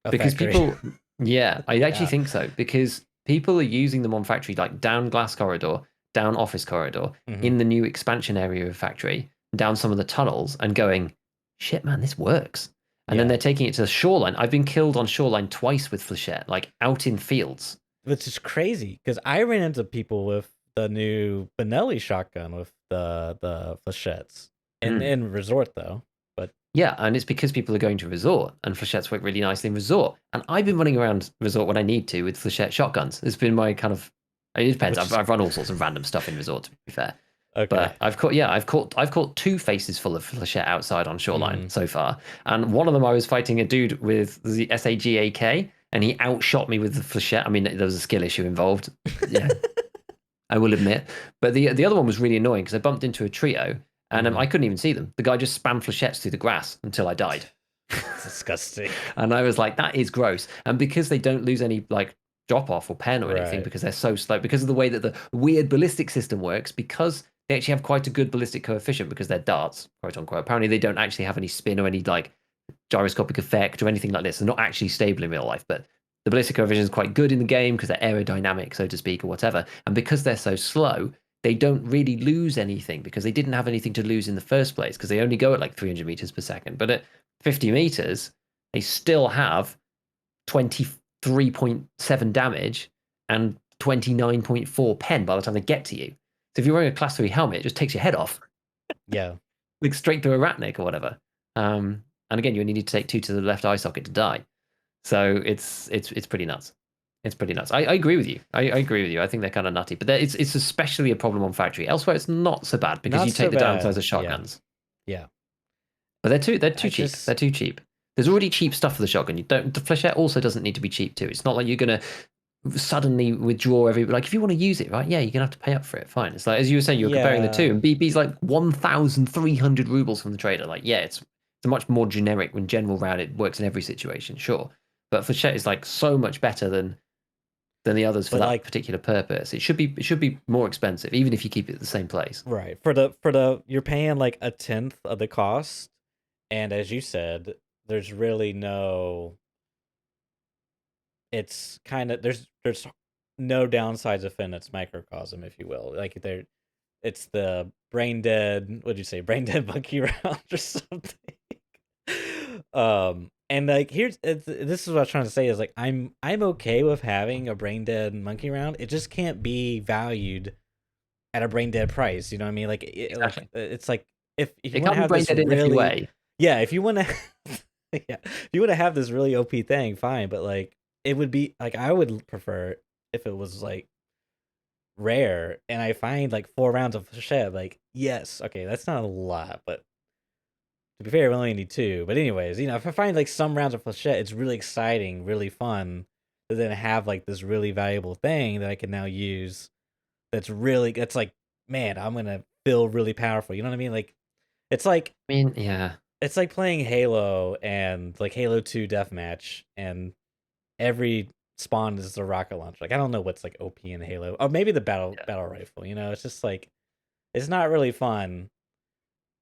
because people. Yeah, I actually think so, because people are using them on factory, like down glass corridor, down office corridor, in the new expansion area of factory, down some of the tunnels, and going, shit, man, this works. And then they're taking it to the shoreline. I've been killed on shoreline twice with Flechette, like out in fields. Which is crazy, because I ran into people with the new Benelli shotgun with the Flechettes in Resort, though. But yeah, and it's because people are going to Resort, and Flechettes work really nicely in Resort. And I've been running around Resort when I need to with Flechette shotguns. It's been my kind of. It depends. I've run all sorts of random stuff in Resort, to be fair. Okay. But I've caught 2 faces full of Flechette outside on shoreline so far, and one of them I was fighting a dude with the SAG AK, and he outshot me with the Flechette. I mean, there was a skill issue involved. Yeah, I will admit. But the other one was really annoying because I bumped into a trio, and I couldn't even see them. The guy just spammed Flechettes through the grass until I died. It's disgusting. And I was like, that is gross. And because they don't lose any like drop off or pen or anything, because they're so slow, because of the way that the weird ballistic system works, because they actually have quite a good ballistic coefficient because they're darts, quote unquote. Apparently, they don't actually have any spin or any like gyroscopic effect or anything like this. They're not actually stable in real life, but the ballistic coefficient is quite good in the game because they're aerodynamic, so to speak, or whatever. And because they're so slow, they don't really lose anything because they didn't have anything to lose in the first place because they only go at like 300 meters per second. But at 50 meters, they still have 23.7 damage and 29.4 pen by the time they get to you. So if you're wearing a class 3 helmet, it just takes your head off. Yeah. Like straight through a ratnik or whatever. And again, you only need to take 2 to the left eye socket to die. So it's pretty nuts. It's pretty nuts. I agree with you. I agree with you. I think they're kind of nutty. But it's especially a problem on factory. Elsewhere, it's not so bad because you take the downsides of shotguns. Yeah. But they're too cheap. They're too cheap. There's already cheap stuff for the shotgun. The Flechette also doesn't need to be cheap too. It's not like you're gonna suddenly withdraw like if you want to use it, right? Yeah, you're gonna have to pay up for it. Fine. It's like as you were saying, you're comparing the two, and BB's like 1,300 rubles from the trader. Like, yeah, it's a much more generic when general round. It works in every situation, sure. But Flechette is like so much better than the others for that particular purpose. It should be more expensive, even if you keep it at the same place. Right. For the you're paying like 1/10 of the cost, and as you said, there's really no. It's kind of there's no downsides within its microcosm, if you will. Like it's the brain dead. What'd you say? Brain dead monkey round or something. And like this is what I was trying to say is like I'm okay with having a brain dead monkey round. It just can't be valued at a brain dead price. You know what I mean? Like it's like if you want to have this really, yeah, if you want to, yeah, if you want to have this really OP thing, fine. But like it would be like I would prefer if it was like rare and I find like 4 rounds of Flechette. Like yes, okay, that's not a lot, but to be fair, we only need 2. But anyways, you know, if I find like some rounds of Flechette, it's really exciting, really fun to then have like this really valuable thing that I can now use. That's like, man, I'm gonna feel really powerful. You know what I mean? Like, it's like, I mean, yeah, it's like playing Halo and like Halo 2 Deathmatch, and every spawn is a rocket launcher. Like, I don't know what's like OP in Halo, or maybe the battle rifle. You know, it's just like, it's not really fun.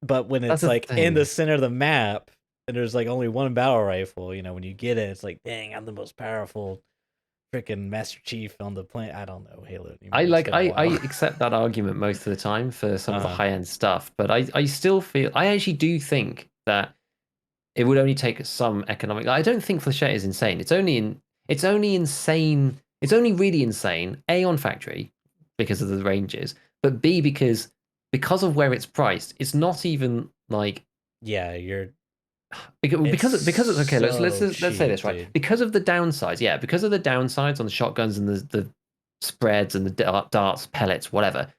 But when it's like in the center of the map and there's like only one battle rifle, you know, when you get it, it's like, dang, I'm the most powerful freaking Master Chief on the plane. I don't know Halo anymore. I accept that argument most of the time for some of the high end stuff, but I still feel I actually do think that it would only take some economic. I don't think Flechette is insane. It's only insane. It's only really insane. A, on factory because of the ranges, but B, because of where it's priced. It's not even like you're because it's okay. Let's so say this cheap, right. dude. Because of the downsides, because of the downsides on the shotguns and the spreads and the darts, pellets, whatever.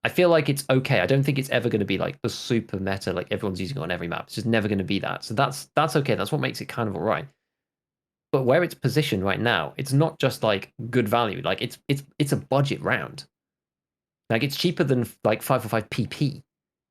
I feel like it's okay. I don't think it's ever going to be like the super meta, like everyone's using it on every map. It's just never going to be that. So that's okay. That's what makes it kind of all right. But where it's positioned right now, it's not just like good value. Like it's a budget round. Like it's cheaper than like 545 PP.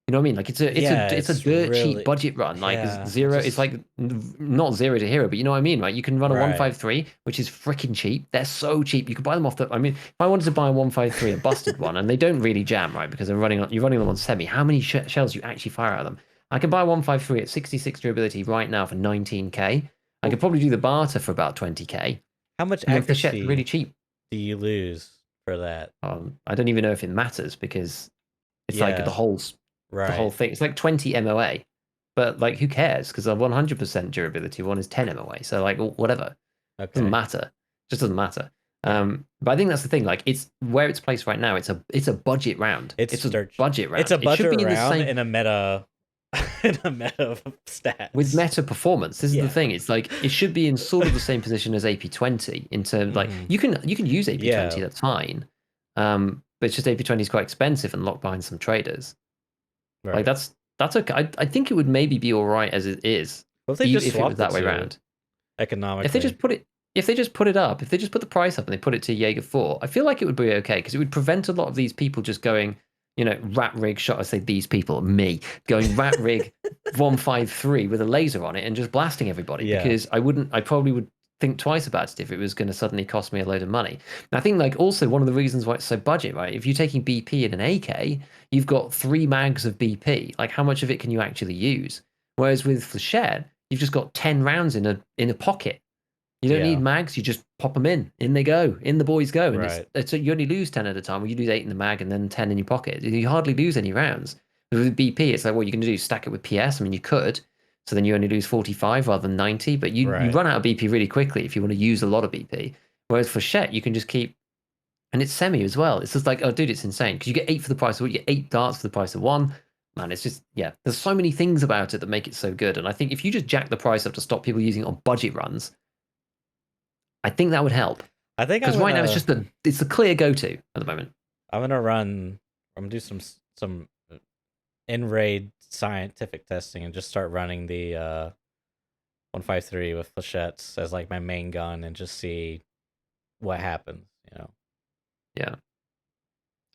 You know what I mean? Like it's a dirt really, cheap budget run. Like yeah, zero. It's like not zero to hero, but you know what I mean, right? You can run a Right. 153, which is freaking cheap. They're so cheap. You can buy them off the. I mean, if I wanted to buy a 153, a busted one, and they don't really jam, right? Because you're running them on semi. How many shells do you actually fire at them? I can buy a 153 at 66 durability right now for 19k. I could probably do the barter for about 20k. How much And then Flechette accuracy really cheap. do you lose for that? I don't even know if it matters because it's like the whole thing. It's like 20 MOA, but like who cares? Because a 100% durability one is 10 MOA. So like whatever, doesn't matter. Just doesn't matter. But I think that's the thing. Like it's where it's placed right now. It's a budget round. It's a budget round. It's a budget round in a meta. In a meta stats with meta performance. This is the thing. It's like it should be in sort of the same position as AP20 in terms like you can use AP20. That's fine. But it's just AP20 is quite expensive and locked behind some traders. Right. Like that's okay. I think it would maybe be all right as it is. Well, if they just if it was that way around. Economically, if they just put it up, if they just put the price up and they put it to Jaeger 4, I feel like it would be okay because it would prevent a lot of these people just going, rat rig shot. I say these people, me going rat rig 153 with a laser on it and just blasting everybody. Yeah. Because I probably would think twice about it if it was going to suddenly cost me a load of money. And I think like also one of the reasons why it's so budget, right? If you're taking BP in an AK, you've got 3 mags of BP. Like how much of it can you actually use? Whereas with Flechette, you've just got 10 rounds in a pocket. You don't need mags. You just pop them in. In they go. In the boys go. And so you only lose 10 at a time. Or you lose 8 in the mag and then 10 in your pocket. You hardly lose any rounds. With BP, it's like, what you can do is stack it with PS. I mean, you could. So then you only lose 45 rather than 90. But you run out of BP really quickly if you want to use a lot of BP. Whereas for Flechette, you can just keep... And it's semi as well. It's just like, oh, dude, it's insane. Because you get 8 for the price of... You get 8 darts for the price of 1. Man, it's just... Yeah. There's so many things about it that make it so good. And I think if you just jack the price up to stop people using it on budget runs... I think that would help. I think because right now it's the clear go-to at the moment. I'm gonna do some in-raid scientific testing and just start running the 153 with Flechettes as like my main gun and just see what happens. Yeah.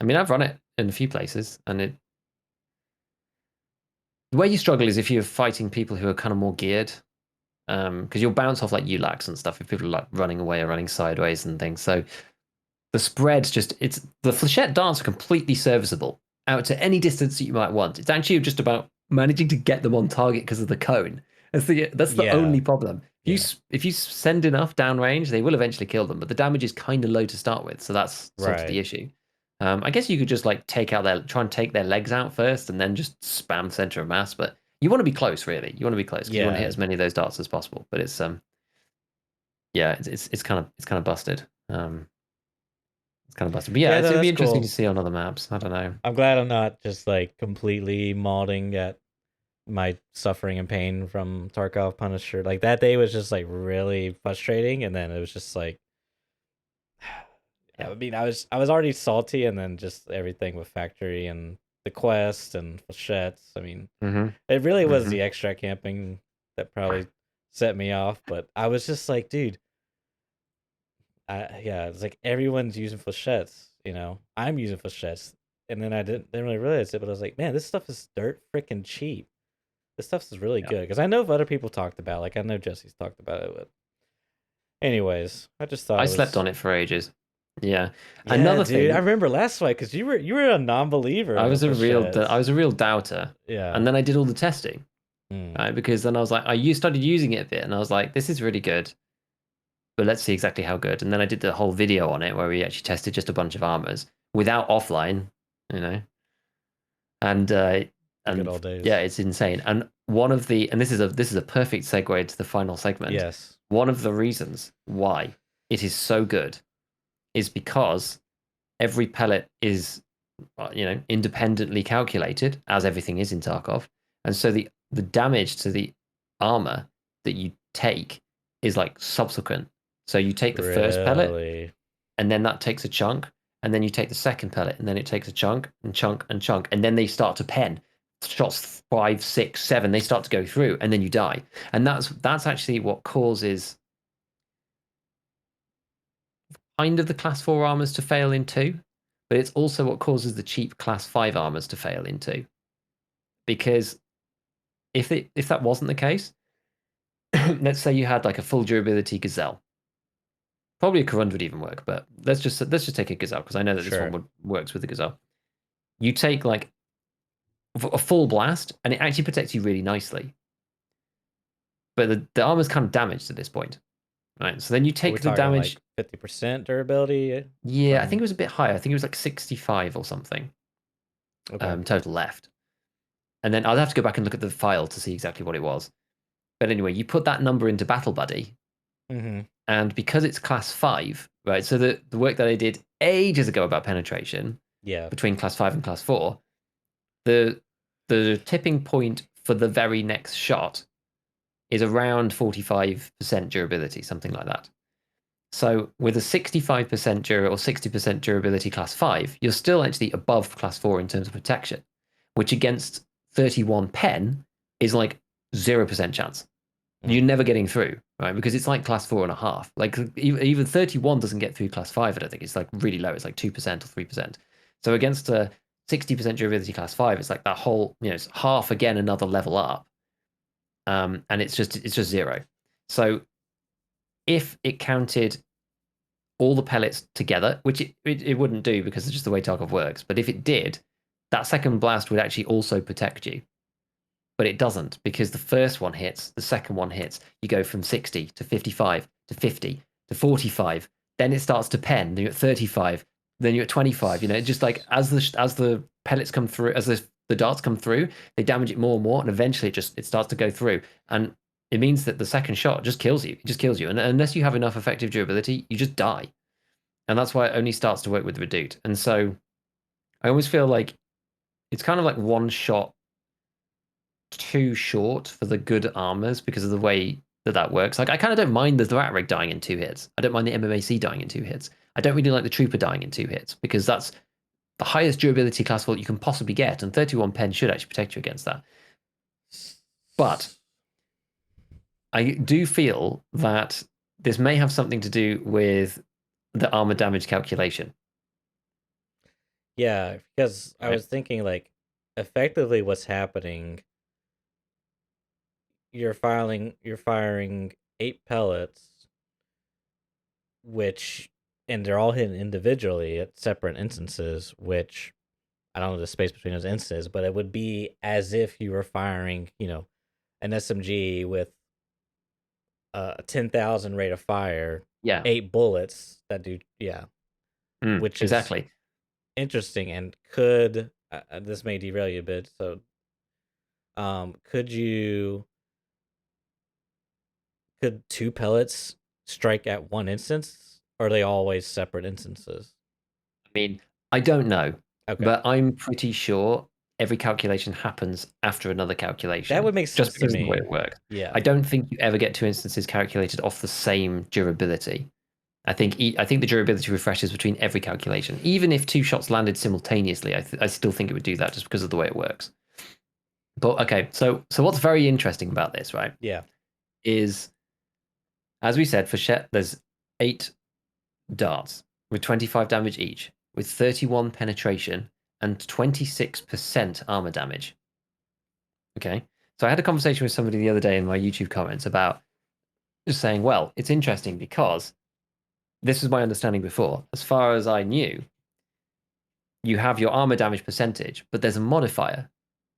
I mean, I've run it in a few places, and where you struggle is if you're fighting people who are kind of more geared. Because you'll bounce off like ULACs and stuff if people are like running away or running sideways and things. So the spread's the Flechette darts are completely serviceable out to any distance that you might want. It's actually just about managing to get them on target because of the cone. That's the only problem. If you send enough downrange, they will eventually kill them, but the damage is kind of low to start with, so that's sort of the issue. I guess you could just like try and take their legs out first and then just spam center of mass, but you want to be close, really. You want to be close because you want to hit as many of those darts as possible. But it's kind of busted. It's kind of busted. But it'd be interesting to see on other maps. I don't know. I'm glad I'm not just like completely modding at my suffering and pain from Tarkov Punisher. Like that day was just like really frustrating, and then it was just like, I mean, I was already salty, and then just everything with factory and the quest and Flechettes. I mean, it really was the extra camping that probably set me off. But I was just like, dude, it's like everyone's using Flechettes. I'm using Flechettes, and then I didn't really realize it. But I was like, man, this stuff is dirt freaking cheap. This stuff is really good because I know if other people talked about. Like I know Jesse's talked about it. But anyways, I just thought I slept on it for ages. Yeah. Another thing, I remember last fight because you were a non-believer. I was a real doubter. Yeah. And then I did all the testing, right? Because then I was like, started using it a bit, and I was like, this is really good. but let's see exactly how good. And then I did the whole video on it where we actually tested just a bunch of armors without offline, you know, and Good old days. yeah, it's insane. And one of the and this is a perfect segue to the final segment. Yes. One of the reasons why it is so good is because every pellet is, independently calculated, as everything is in Tarkov, and so the damage to the armor that you take is like subsequent. So you take the first pellet, Really? and then that takes a chunk, and then you take the second pellet, and then it takes a chunk and chunk and chunk, and then they start to pen. Shots 5, 6, 7, they start to go through, and then you die. And that's actually what causes kind of the class 4 armors to fail in 2, but it's also what causes the cheap class 5 armors to fail in 2. Because if that wasn't the case, let's say you had like a full durability gazelle. Probably a Corund would even work, but let's just take a gazelle because I know that this one works with the gazelle. You take like a full blast, and it actually protects you really nicely. But the armor's kind of damaged at this point, right? So then you take the damage. Like 50% durability. Yeah, I think it was a bit higher. I think it was like 65 or something. Okay. Total left. And then I'll have to go back and look at the file to see exactly what it was. But anyway, you put that number into Battle Buddy, and because it's class 5, right? So the work that I did ages ago about penetration, between class 5 and class 4, the tipping point for the very next shot is around 45% durability, something like that. So with a 65% or 60% durability class 5, you're still actually above class 4 in terms of protection, which against 31 pen is like 0% chance. You're never getting through, right? Because it's like class 4.5. Like even 31 doesn't get through class 5, I don't think. It's like really low. It's like 2% or 3%. So against a 60% durability class 5, it's like that whole, it's half again another level up. And it's just 0. So if it counted all the pellets together, which it wouldn't do because it's just the way Tarkov works, but if it did, that second blast would actually also protect you. But it doesn't, because the first one hits, the second one hits, you go from 60 to 55 to 50 to 45, then it starts to pen, then you're at 35, then you're at 25, just like as the pellets come through, as the darts come through, they damage it more and more, and eventually it starts to go through. And it means that the second shot just kills you. It just kills you. And unless you have enough effective durability, you just die. And that's why it only starts to work with Redoute. And so I always feel like it's kind of like one shot too short for the good armors because of the way that works. Like I kind of don't mind the rat rig dying in 2 hits. I don't mind the MMAC dying in 2 hits. I don't really like the trooper dying in 2 hits because that's the highest durability class fault you can possibly get, and 31 pen should actually protect you against that. But I do feel that this may have something to do with the armor damage calculation. Yeah, because I was thinking like effectively what's happening, you're firing 8 pellets, and they're all hidden individually at separate instances, which I don't know the space between those instances, but it would be as if you were firing, an SMG with a 10,000 rate of fire, 8 bullets that do, which is exactly interesting, and could this may derail you a bit. So, could 2 pellets strike at one instance, or are they always separate instances? I mean, I don't know, but I'm pretty sure every calculation happens after another calculation. That would make sense just because to me. Of the way it works. Yeah, I don't think you ever get 2 instances calculated off the same durability. I think the durability refreshes between every calculation. Even if 2 shots landed simultaneously, I still think it would do that just because of the way it works. But okay, so what's very interesting about this, right? Yeah, is as we said, Flechette, there's 8 darts with 25 damage each, with 31 penetration and 26% armor damage. Okay, so I had a conversation with somebody the other day in my YouTube comments about just saying, well, it's interesting because this was my understanding before. As far as I knew, you have your armor damage percentage, but there's a modifier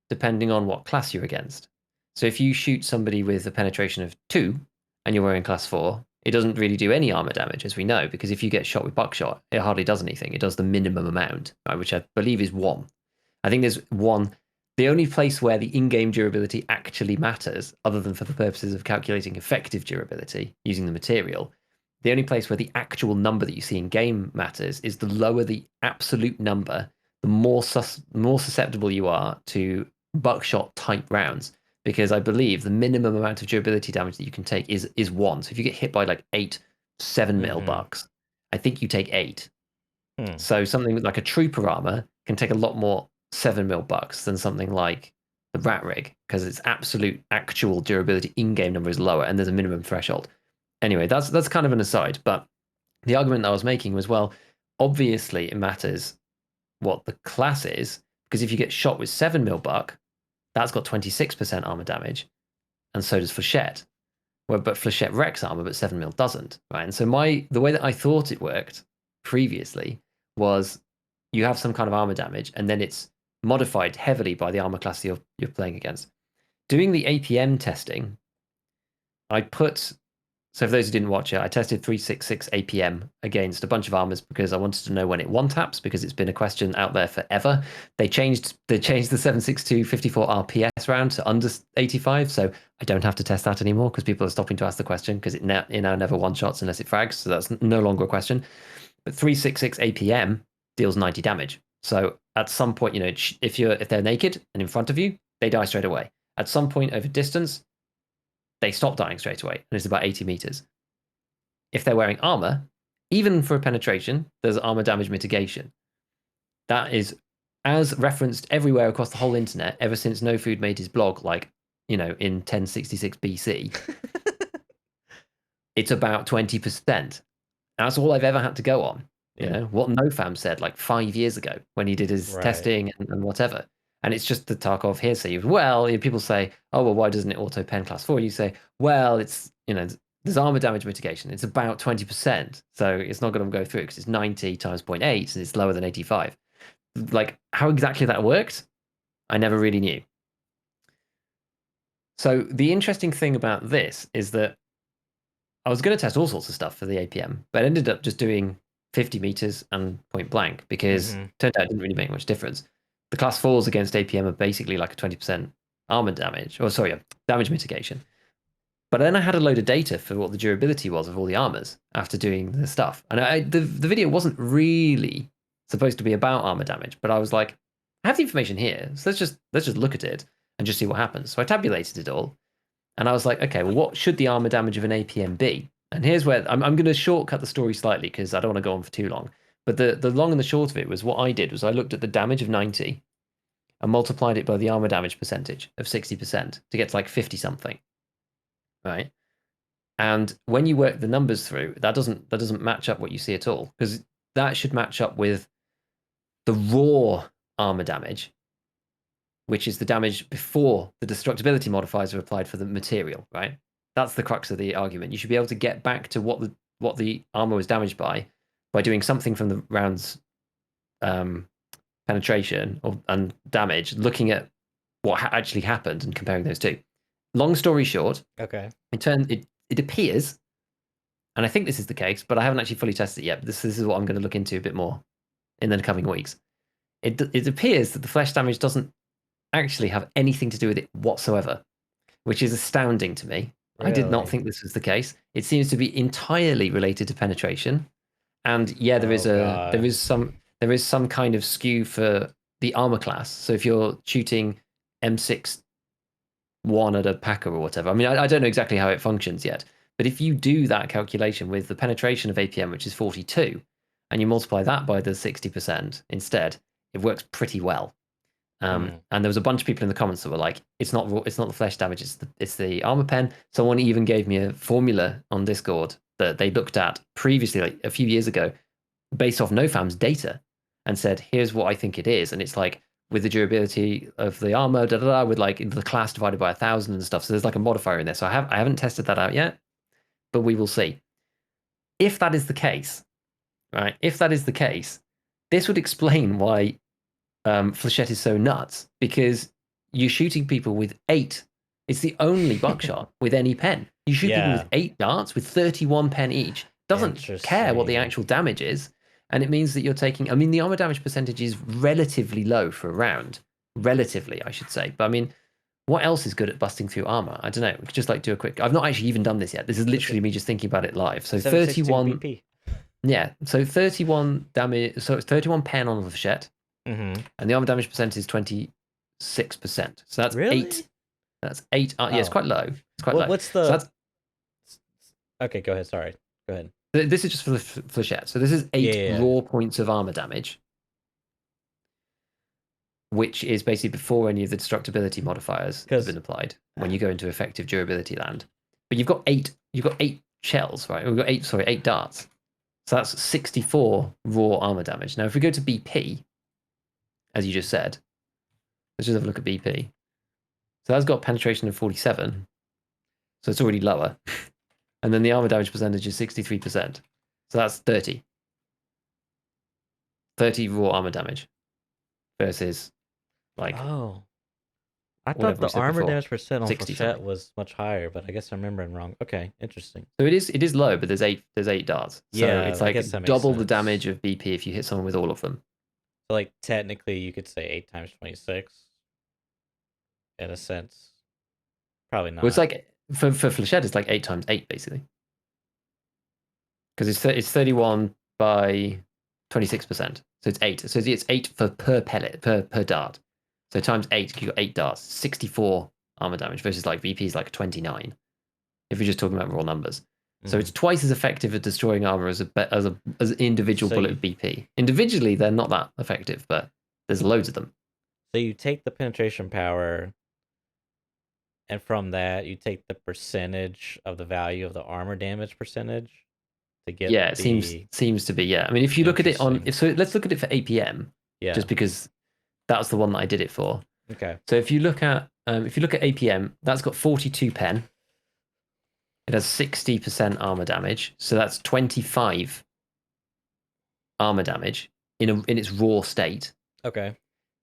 depending on what class you're against. So if you shoot somebody with a penetration of 2 and you're wearing class 4, it doesn't really do any armor damage, as we know, because if you get shot with buckshot, it hardly does anything. It does the minimum amount, right, which I believe is 1. I think there's 1. The only place where the in-game durability actually matters, other than for the purposes of calculating effective durability using the material, the only place where the actual number that you see in game matters is the lower the absolute number, the more susceptible you are to buckshot type rounds. Because I believe the minimum amount of durability damage that you can take is 1. So if you get hit by like 8 7 mil bucks, I think you take 8. So something like a trooper armor can take a lot more 7 mil bucks than something like the rat rig, because its absolute actual durability in-game number is lower and there's a minimum threshold. Anyway, that's kind of an aside, but the argument that I was making was, well, obviously it matters what the class is, because if you get shot with 7 mil buck, that's got 26% armor damage, and so does Flechette. Well, but Flechette wrecks armor, but 7 mil doesn't, right? And so the way that I thought it worked previously was you have some kind of armor damage, and then it's modified heavily by the armor class you're playing against. Doing the APM testing, I put... So for those who didn't watch it, I tested 366 APM against a bunch of armors because I wanted to know when it one-taps, because it's been a question out there forever. They changed the 762 54 RPS round to under 85, so I don't have to test that anymore because people are stopping to ask the question, because it now never one-shots unless it frags, so that's no longer a question. But 366 APM deals 90 damage. So at some point, if they're naked and in front of you, they die straight away. At some point over distance, they stop dying straight away, and it's about 80 meters. If they're wearing armor, even for a penetration, there's armor damage mitigation. That is as referenced everywhere across the whole internet ever since No Food made his blog, in 1066 BC. It's about 20%. That's all I've ever had to go on. What NoFam said 5 years ago when he did his testing and whatever. And it's just the Tarkov hearsay. Well, people say, oh, well, why doesn't it auto pen class 4? You say, well, it's, there's armor damage mitigation. It's about 20%. So it's not going to go through because it's 90 times 0.8 and it's lower than 85. How exactly that worked, I never really knew. So the interesting thing about this is that I was going to test all sorts of stuff for the APM, but I ended up just doing 50 meters and point blank because it turned out it didn't really make much difference. The class 4s against APM are basically like a 20% armor damage, damage mitigation. But then I had a load of data for what the durability was of all the armors after doing the stuff. And the video wasn't really supposed to be about armor damage, but I was like, I have the information here, so let's just look at it and just see what happens. So I tabulated it all, and I was like, okay, well, what should the armor damage of an APM be? And here's where I'm going to shortcut the story slightly because I don't want to go on for too long. But the long and the short of it was, what I did was I looked at the damage of 90 and multiplied it by the armor damage percentage of 60% to get to 50 something, right? And when you work the numbers through, that doesn't match up what you see at all, because that should match up with the raw armor damage, which is the damage before the destructibility modifiers are applied for the material, right? That's the crux of the argument. You should be able to get back to what the armor was damaged by doing something from the round's penetration and damage, looking at what actually happened and comparing those two. Long story short, okay, it appears, and I think this is the case, but I haven't actually fully tested it yet. This is what I'm going to look into a bit more in the coming weeks. It appears that the flesh damage doesn't actually have anything to do with it whatsoever, which is astounding to me. Really? I did not think this was the case. It seems to be entirely related to penetration, and there is some kind of skew for the armor class. So if you're shooting M6 1 at a Packer or whatever, I mean, I don't know exactly how it functions yet, but if you do that calculation with the penetration of APM, which is 42, and you multiply that by the 60% instead, it works pretty well. And there was a bunch of people in the comments that were like, it's not the flesh damage, it's the armor pen. Someone even gave me a formula on Discord that they looked at previously, a few years ago, based off NoFam's data, and said, here's what I think it is. And it's with the durability of the armor, with the class divided by 1,000 and stuff. So there's a modifier in there. So I haven't tested that out yet, but we will see. If that is the case, right? If that is the case, this would explain why Flechette is so nuts, because you're shooting people with 8 It's the only buckshot with any pen. You shoot people with Yeah. 8 darts with 31 pen each. Doesn't care what the Interesting. actual damage is. And it means that you're taking, I mean, the armor damage percentage is relatively low for a round. Relatively, I should say. But I mean, what else is good at busting through armor? I don't know. We could just like do a quick. I've not actually even done this yet. This is literally me just thinking about it live. So 762 31. BP. Yeah. So 31 damage. So it's 31 pen on the Flechette. Mm-hmm. And the armor damage percentage is 26%. So that's Really? 8. That's 8. Yeah, it's Oh. quite low. It's quite low. What's So the? that's Okay, go ahead. Sorry. Go ahead. this is just for the Flechette. So this is 8 Yeah. raw points of armor damage, which is basically before any of the destructibility modifiers have been applied when you go into effective durability land. But you've got 8. You've got 8 shells, right? We've got 8. Sorry, 8 darts. So that's 64 raw armor damage. Now, if we go to BP, as you just said, let's just have a look at BP. So that's got penetration of 47. So it's already lower. And then the armor damage percentage is 63%. So that's 30. 30 raw armor damage versus like. Oh. I thought Whatever we the said armor before, damage percent on 60 Flechette something. was much higher, but I guess I'm remembering wrong. Okay, interesting. So it is low, but there's 8 darts. So Yeah, it's I like guess that makes double the sense. damage of BP if you hit someone with all of them. So like technically you could say 8 times 26 in a sense. Probably not. Well, it's like for Flechette, it's like 8 times 8 basically. Because it's 31 by 26%. So it's 8. So it's 8 per pellet, per dart. So times 8, you got 8 darts, 64 armor damage versus like VP is like 29. If you're just talking about raw numbers. So it's twice as effective at destroying armor as an individual bullet of BP. Individually, they're not that effective, but there's loads of them. So you take the penetration power, and from that you take the percentage of the value of the armor damage percentage to get. Yeah, it seems to be. Yeah, I mean, if you look at it on, so let's look at it for APM. Yeah. Just because that's the one that I did it for. Okay. So if you look at APM, that's got 42 pen. It has 60% armor damage, so that's 25 armor damage in its raw state. Okay.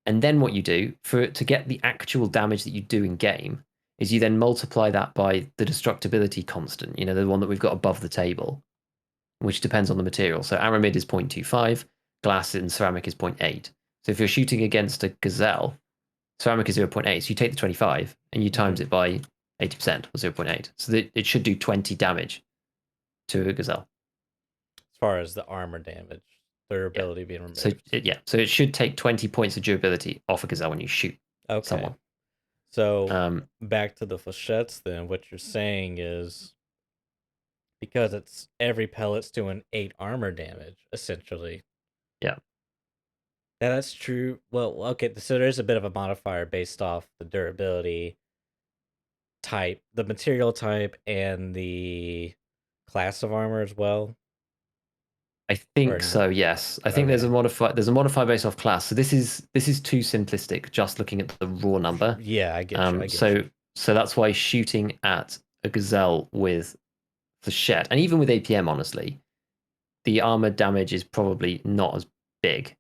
And then what you do to get the actual damage that you do in game is you then multiply that by the destructibility constant, the one that we've got above the table, which depends on the material. So aramid is 0.25, glass and ceramic is 0.8. So if you're shooting against a gazelle, ceramic is 0.8. So you take the 25 and you times it by 80% or 0.8. So that it should do 20 damage to a gazelle. As far as the armor damage, durability being removed. So it should take 20 points of durability off a gazelle when you shoot someone. So back to the Flechettes then, what you're saying is because it's every pellet's doing 8 armor damage, essentially. Yeah. Yeah, that's true. Well, okay, so there's a bit of a modifier based off the durability type, the material type, and the class of armor as well. I think so. Yes, I think there's a modifier based off class. So this is too simplistic. Just looking at the raw number. Yeah, I get you. So that's why shooting at a gazelle with Flechette, and even with APM, honestly, the armor damage is probably not as big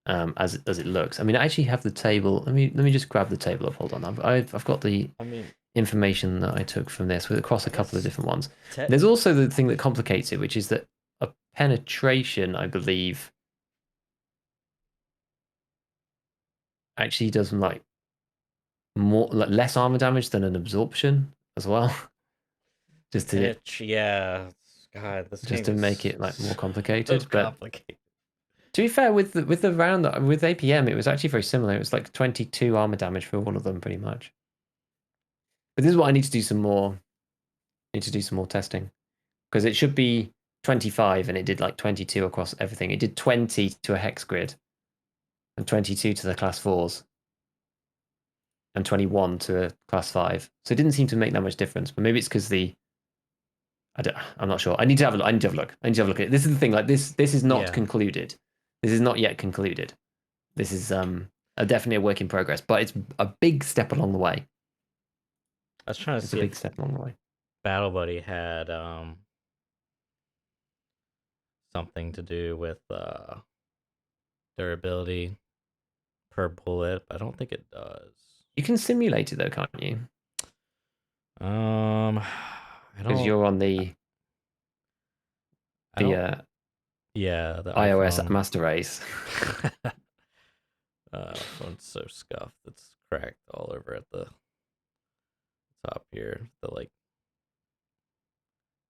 as it looks. I mean, I actually have the table. Let me just grab the table up. Hold on, I've got the information that I took from this across a couple of different ones. There's also the thing that complicates it, which is that a penetration, I believe, actually does less armor damage than an absorption as well. Just to make it more complicated. But to be fair, with the round with APM, it was actually very similar. It was like 22 armor damage for all of them, pretty much. But this is what I need to do some more. Testing because it should be 25 and it did like 22 across everything. It did 20 to a hex grid and 22 to the class 4s and 21 to a class 5. So it didn't seem to make that much difference, but maybe it's because I'm not sure. I need to have a look. I need to have a look at it. This is the thing. Like this is not concluded. This is not yet concluded. This is definitely a work in progress, but it's a big step along the way. I was trying to see a big step along the way. Battle Buddy had something to do with durability per bullet. I don't think it does. You can simulate it though, can't you? I Because don't. you're on the I don't. uh, Yeah, the iOS iPhone. master race. Phone's so scuffed. It's cracked all over at the top here. The like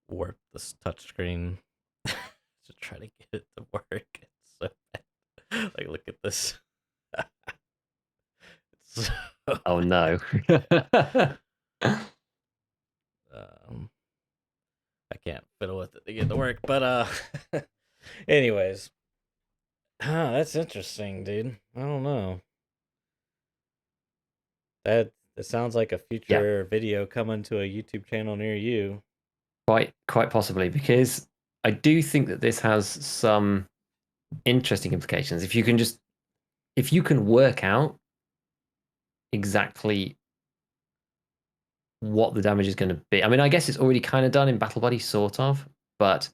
warp this touchscreen to try to get it to work. It's so bad. Like, look at this. It's so Oh no. I can't fiddle with it to get it to work. But anyways, that's interesting, dude. I don't know. That sounds like a Yeah, future video coming to a YouTube channel near you. quite possibly, because I do think that this has some interesting implications. If you can work out exactly what the damage is going to be. I mean, I guess it's already kind of done in Battle Buddy, sort of, but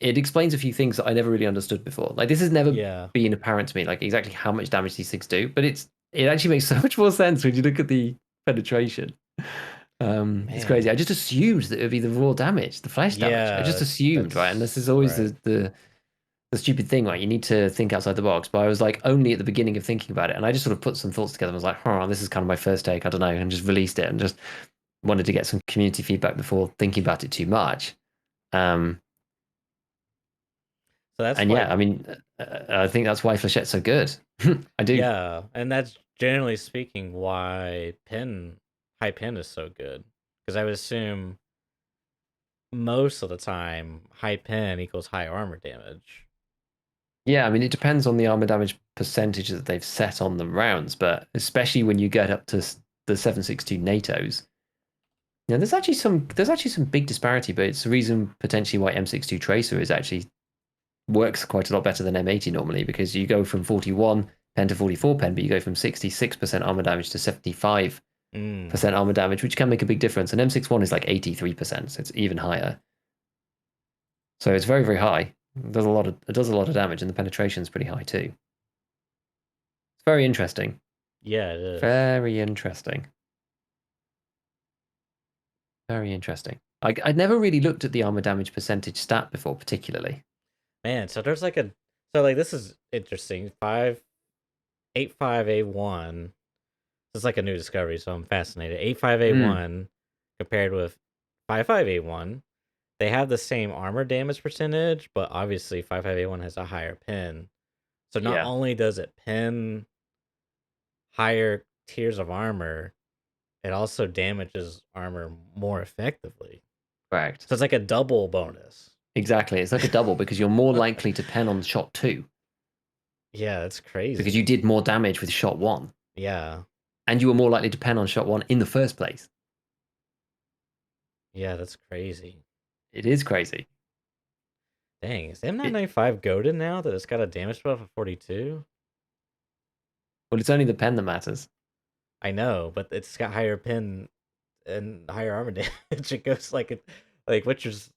it explains a few things that I never really understood before. Like, this has never Yeah. been apparent to me, like exactly how much damage these things do, but it actually makes so much more sense when you look at the penetration. It's crazy. I Man. just assumed that it would be the raw damage, the flesh damage. I Yeah, just assumed, right? And this is that's always right. the stupid thing, right? You need to think outside the box. But I was like only at the beginning of thinking about it, and I just sort of put some thoughts together. And was like, "Oh, this is kind of my first take. I don't know," and just released it and just wanted to get some community feedback before thinking about it too much. Um, So that's and like, yeah, I mean, I think that's why Flechette's so good. I do. yeah, and that's generally speaking why high pin is so good. Because I would assume most of the time high pin equals high armor damage. Yeah, I mean, it depends on the armor damage percentage that they've set on the rounds, but especially when you get up to the 7.62 NATOs, yeah, there's actually some big disparity, but it's the reason potentially why M62 Tracer is actually works quite a lot better than M80 normally, because you go from 41 pen to 44 pen, but you go from 66% armor damage to 75% Mm. armor damage, which can make a big difference. And M61 is like 83%, so it's even higher. So it's very, very high. It does a lot of damage, and the penetration is pretty high too. It's very interesting. Yeah, it is. Very interesting. Very interesting. I'd never really looked at the armor damage percentage stat before, particularly. Man, so there's like a so like this is interesting. 585A1. This is like a new discovery, so I'm fascinated. 85A1 compared with 55A1. They have the same armor damage percentage, but obviously 55A1 has a higher pin. So not Yeah, only does it pin higher tiers of armor, it also damages armor more effectively. correct. So it's like a double bonus. Exactly. It's like a double because you're more likely to pen on shot 2 Yeah, that's crazy. because you did more damage with shot 1. Yeah. And you were more likely to pen on shot 1 in the first place. Yeah, that's crazy. It is crazy. Dang, is M995 goaded now that it's got a damage buff of 42? Well, it's only the pen that matters. I know, but it's got higher pin and higher armor damage. It goes like which is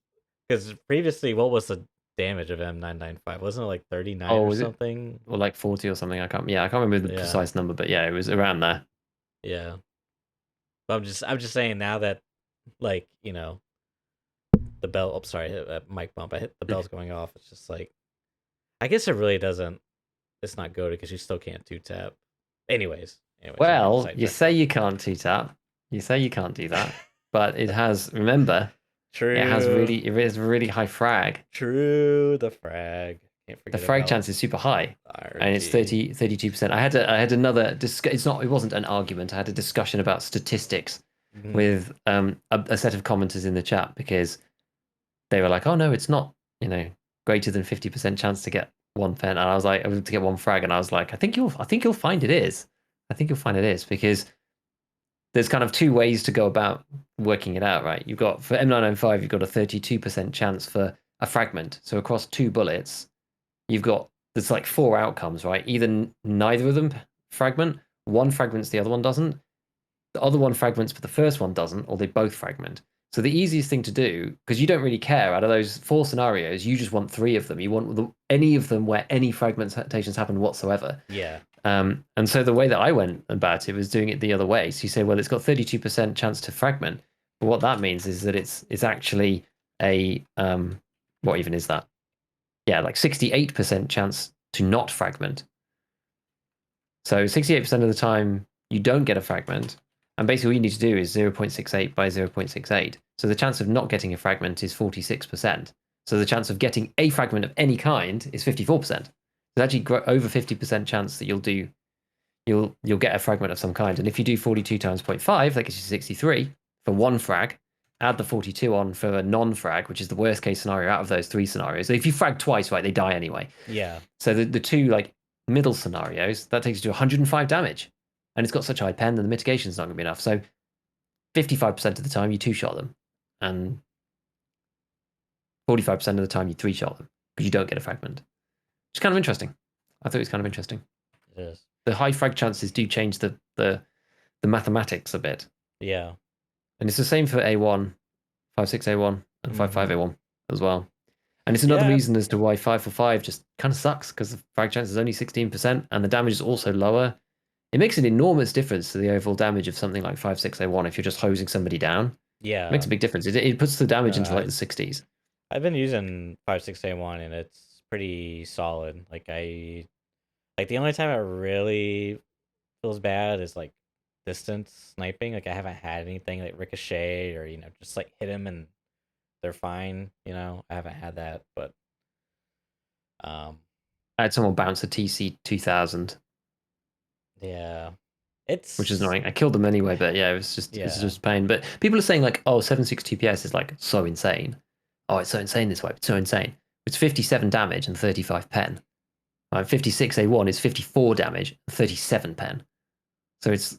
because previously what was the damage of M995? Wasn't it like 39 Oh, or was it? something? Or like 40 or something. I can't remember the Yeah, precise number, but yeah, it was around there. yeah. But I'm just saying now that like the bell. Oh, sorry, mic bump. I hit the bell's going off. It's just like I guess it really doesn't. It's not goaded because you still can't two tap. Anyways, I'm getting Well, you sidetracked. say you can't two-tap. You say you can't do that. But it has, remember, True. it is really high frag. True. The frag. Can't The forget frag about chance is super high. And it's RG. 32%. I had another it wasn't an argument. I had a discussion about statistics Mhm. with a set of commenters in the chat because they were like, "Oh no, it's not, greater than 50% chance to get one pen." And I was like, to get one frag, and I was like, I think you'll find it is. I think you'll find it is because there's kind of two ways to go about working it out, right? You've got for M995, you've got a 32% chance for a fragment. So across 2 bullets, you've got there's like 4 outcomes, right? Either neither of them fragment, one fragments, the other one doesn't. The other one fragments, but the first one doesn't, or they both fragment. So the easiest thing to do, because you don't really care out of those 4 scenarios, you just want 3 of them. You want any of them where any fragmentations happen whatsoever. Yeah. And so the way that I went about it was doing it the other way. So you say, well, it's got 32% chance to fragment, But what that means is that it's actually a what even is that? Yeah, like 68% chance to not fragment. So 68% of the time you don't get a fragment, and basically all you need to do is 0.68 by 0.68. So the chance of not getting a fragment is 46%. So the chance of getting a fragment of any kind is 54%. There's actually over 50% chance that you'll get a fragment of some kind. And if you do 42 times 0.5, that gets you 63 for one frag. Add the 42 on for a non-frag, which is the worst case scenario out of those three scenarios. So if you frag twice, right, they die anyway. Yeah. So the two like middle scenarios, that takes you to 105 damage. And it's got such high pen that the mitigation's not going to be enough. So 55% of the time you two-shot them. And 45% of the time you three-shot them. But you don't get a fragment. It's kind of interesting. I thought it was kind of interesting. It is. The high frag chances do change the mathematics a bit. Yeah. And it's the same for A1, 56A1, and 55A1 as well. And it's another reason as to why 5 for 5 just kind of sucks, because the frag chance is only 16% and the damage is also lower. It makes an enormous difference to the overall damage of something like 56A1 if you're just hosing somebody down. Yeah. It makes a big difference. It puts the damage into like the 60s. I've been using 56A1 and it's pretty solid. Like the only time it really feels bad is like distance sniping. Like I haven't had anything like ricochet or just like hit him and they're fine. I haven't had that, but I had someone bounce a TC 2000. Yeah, which is annoying. I killed them anyway, but yeah, it's just pain. But people are saying like, oh, 762 PS is like so insane. Oh, it's so insane this way. It's so insane. It's 57 damage and 35 pen. 56A1 is 54 damage and 37 pen. So it's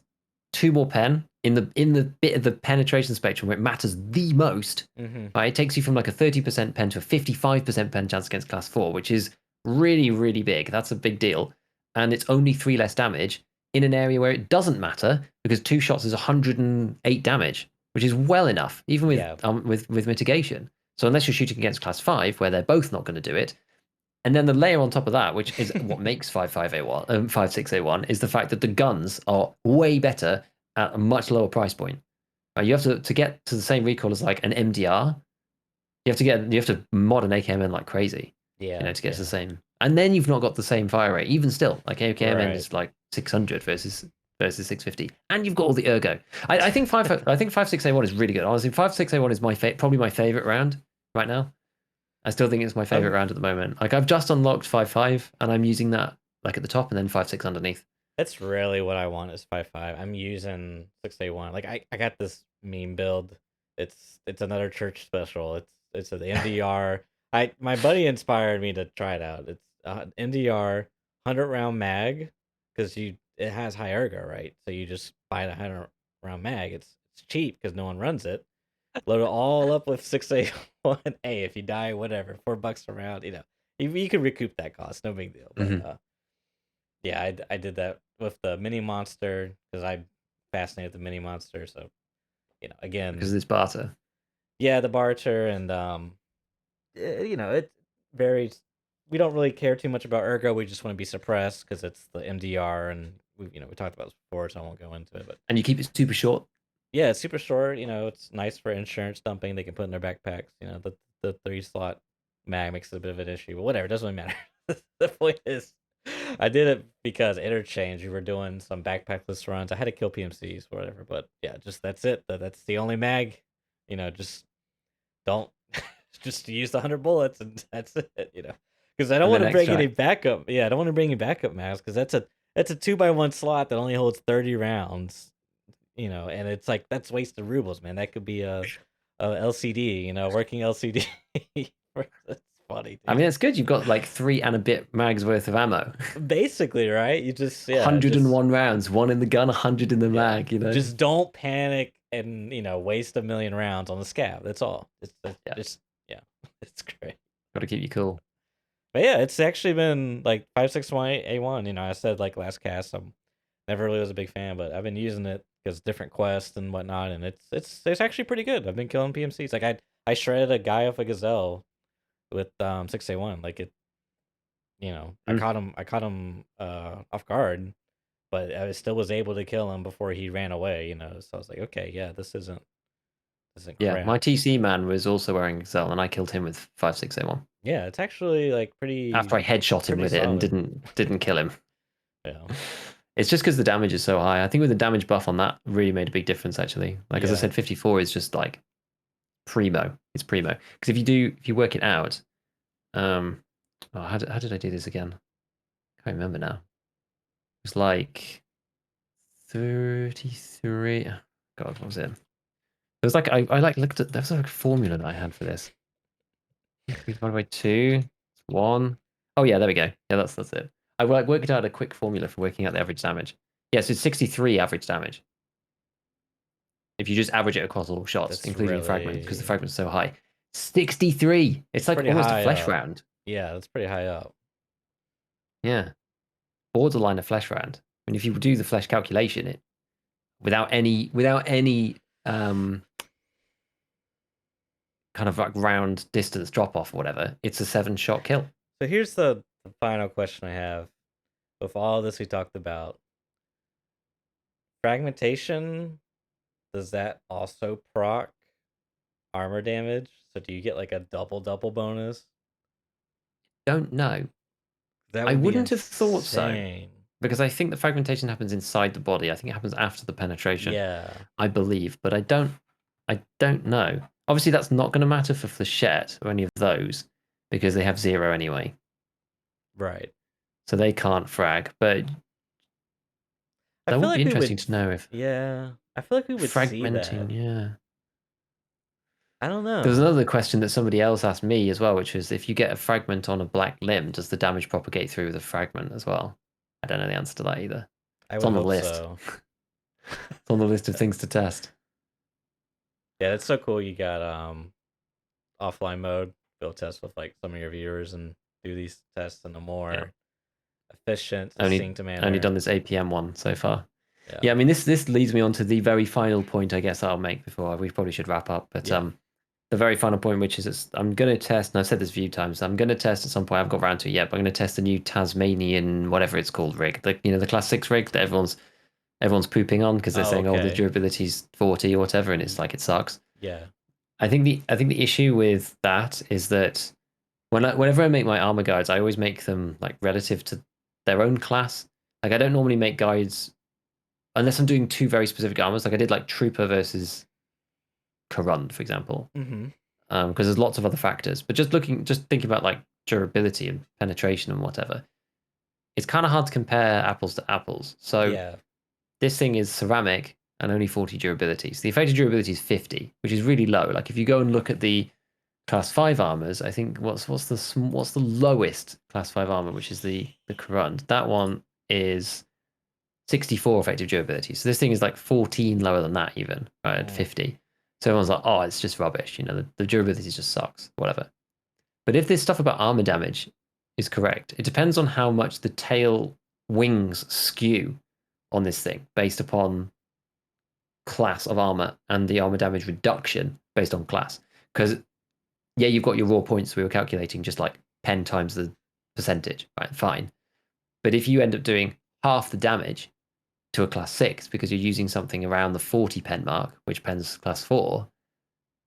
2 more pen in the bit of the penetration spectrum where it matters the most. It takes you from like a 30% pen to a 55% pen chance against class 4, which is really, really big. That's a big deal. And it's only 3 less damage in an area where it doesn't matter, because 2 shots is 108 damage, which is well enough, even with mitigation. So unless you're shooting against class 5, where they're both not going to do it, and then the layer on top of that, which is what makes 55A1, 56A1, is the fact that the guns are way better at a much lower price point. You have to get to the same recoil as like an MDR. You have to mod an AKMN like crazy. To get to the same. And then you've not got the same fire rate, even still. Like AKMN is like 600 versus 650, and you've got all the ergo. I think 56A1 is really good. Honestly, 56A1 is probably my favorite round right now. I still think it's my favorite round at the moment. Like I've just unlocked 5.5 and I'm using that like at the top and then 5.6 underneath. That's really what I want is 5.5. I'm using 6A1. Like I got this meme build. It's another church special. It's the MDR. My buddy inspired me to try it out. It's MDR 100-round mag, because it has high ergo, right? So you just buy the 100-round mag. It's cheap because no one runs it. Load it all up with 6A1. Hey, if you die, whatever, $4 a round. You can recoup that cost. No big deal. But yeah, I did that with the mini monster because I'm fascinated with the mini monster. So again, because it's barter. Yeah, the barter, and it varies. We don't really care too much about ergo. We just want to be suppressed because it's the MDR, and we talked about this before, so I won't go into it. But and you keep it super short. Yeah, it's super short. It's nice for insurance dumping. They can put in their backpacks. The 3-slot mag makes it a bit of an issue, but whatever. It doesn't really matter. The point is, I did it because interchange. We were doing some backpackless runs. I had to kill PMCs or whatever, but yeah, just that's it. That's the only mag. Just don't just use the 100 bullets and that's it. Because I don't want to bring any backup. Yeah, I don't want to bring any backup mags because that's a 2x1 slot that only holds 30 rounds. And it's like that's wasted rubles, man. That could be a LCD, working LCD. That's funny. Dude. I mean, it's good. You've got like 3 and a bit mags worth of ammo. Basically, right? You just 101 rounds, 1 in the gun, 100 in the mag. Just don't panic and waste a million rounds on the scav. That's all. It's great. Got to keep you cool. But yeah, it's actually been like 5.6A1. I said like last cast, I'm never really was a big fan, but I've been using it because different quests and whatnot, and it's actually pretty good. I've been killing PMCs. Like I shredded a guy off a gazelle with 6A1. Like it, I caught him off guard, but I still was able to kill him before he ran away. So I was like, okay, yeah, this isn't isn't Yeah, my cramped. TC man was also wearing Excel, and I killed him with 5601 Yeah, it's actually like after I headshot him pretty with it and solid. didn't kill him. Yeah. It's just because the damage is so high. I think with the damage buff on that really made a big difference actually. Like as I Yeah. said, 54 is just like primo. It's primo. Because if you work it out, how did I do this again? I can't remember now. It was like 33. God, what was it? It was like I like looked at there was like a formula that I had for this. 3 divided by 2, 1. Oh yeah, there we go. Yeah, that's it. I worked out a quick formula for working out the average damage. Yeah, so it's 63 average damage. If you just average it across all shots, That's including fragment, because the really fragment's so high. 63. It's like pretty almost a high flesh up. round. Yeah, that's pretty high up. Yeah. Borderline a flesh round. And if you do the flesh calculation, it without any kind of like round distance drop off or whatever, it's a 7-shot kill. So here's the final question I have. With all this we talked about, fragmentation, does that also proc armor damage? So do you get like a double bonus? Don't know. That I would be wouldn't have thought so. insane. Because I think the fragmentation happens inside the body. I think it happens after the penetration. Yeah. I believe, but I don't know. Obviously, that's not going to matter for Flechette or any of those because they have 0 anyway, Right. so they can't frag. But I that feel would be like we interesting would to know if yeah. I feel like we would see that. fragmenting. Yeah. I don't There was know. another question that somebody else asked me as well, which was if you get a fragment on a black limb, does the damage propagate through the fragment as well? I don't know the answer to that either. I It's would on the hope list. so. It's on the list of things to test. Yeah, it's so cool you got offline mode. Go test with like some of your viewers and do these tests in a Yeah. more efficient, Only succinct manner. done this APM one so far. Yeah. Yeah, I mean this leads me on to the very final point I guess I'll make before we probably should wrap up. But Yeah. the very final point, which is I'm going to test, and I've said this a few times, I'm going to test at some point. I haven't got around to it yet, but I'm going to test the new Tasmanian whatever it's called rig, the class 6 rig that everyone's pooping on because they're Oh, saying oh the okay. durability's 40 or whatever, and it's like it sucks. Yeah. I think the issue with that is that whenever I make my armor guides, I always make them like relative to their own class. Like I don't normally make guides unless I'm doing 2 very specific armors. Like I did like Trooper versus Karund, for example, Mm-hmm. because there's lots of other factors. But just thinking about like durability and penetration and whatever, it's kind of hard to compare apples to apples. So Yeah. this thing is ceramic and only 40 durability. So the effective durability is 50, which is really low. Like if you go and look at the class 5 armors, I think what's the lowest class 5 armor, which is the Karund. That one is 64 effective durability. So this thing is like 14 lower than that even, right, at 50. So everyone's like, oh, it's just rubbish. The durability just sucks, whatever. But if this stuff about armor damage is correct, it depends on how much the tail wings skew on this thing based upon class of armor and the armor damage reduction based on class. Because yeah, you've got your raw points we were calculating, just like pen times the percentage, right? Fine. But if you end up doing half the damage to a class 6 because you're using something around the 40 pen mark, which pen's class 4,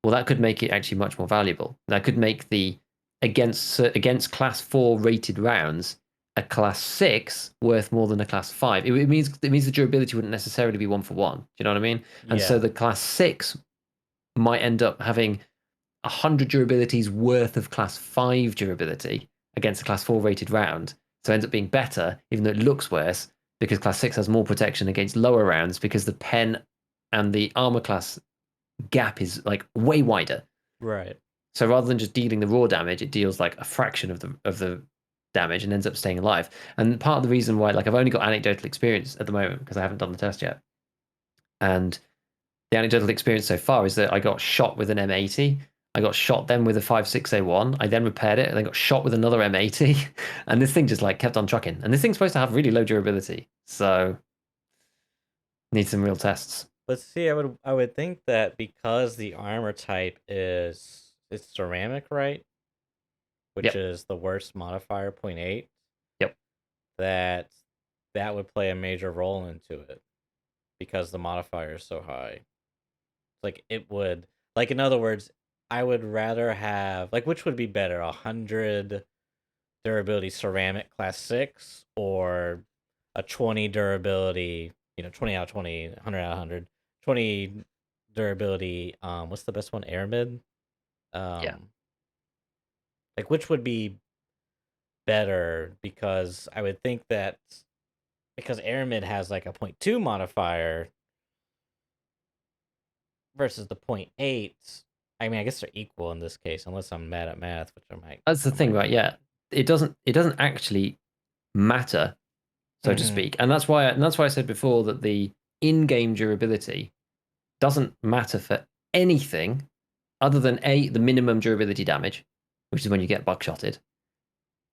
well, that could make it actually much more valuable. That could make the against class 4 rated rounds a class 6 worth more than a class 5. It means the durability wouldn't necessarily be 1-for-1. Do you know what I mean? And so Yeah. the class 6 might end up having 100 durabilities worth of class 5 durability against a class 4 rated round. So it ends up being better, even though it looks worse, because class 6 has more protection against lower rounds because the pen and the armor class gap is like way wider. Right. So rather than just dealing the raw damage, it deals like a fraction of the damage and ends up staying alive. And part of the reason why, like, I've only got anecdotal experience at the moment because I haven't done the test yet. And the anecdotal experience so far is that I got shot with an M80. I got shot then with a 56A1. I then repaired it and then got shot with another M80. And this thing just like kept on trucking. And this thing's supposed to have really low durability. So need some real tests. But see, I would think that because the armor type is it's ceramic, right? Which Yep. is the worst modifier, 0.8, Yep. that would play a major role into it because the modifier is so high. Like it would Like, in other words, I would rather have, like, which would be better, 100 durability ceramic class 6 or a 20 durability, 20 out of 20, 100 out of 100, 20 durability, what's the best one? Aramid? Yeah. Like, which would be better? Because I would think that because Aramid has like a 0.2 modifier versus the 0.8. I mean, I guess they're equal in this case, unless I'm mad at math, which I might. That's the thing, right? Yeah, it doesn't actually matter, so to speak, and that's why I said before that the in-game durability doesn't matter for anything other than the minimum durability damage, which is when you get buckshotted,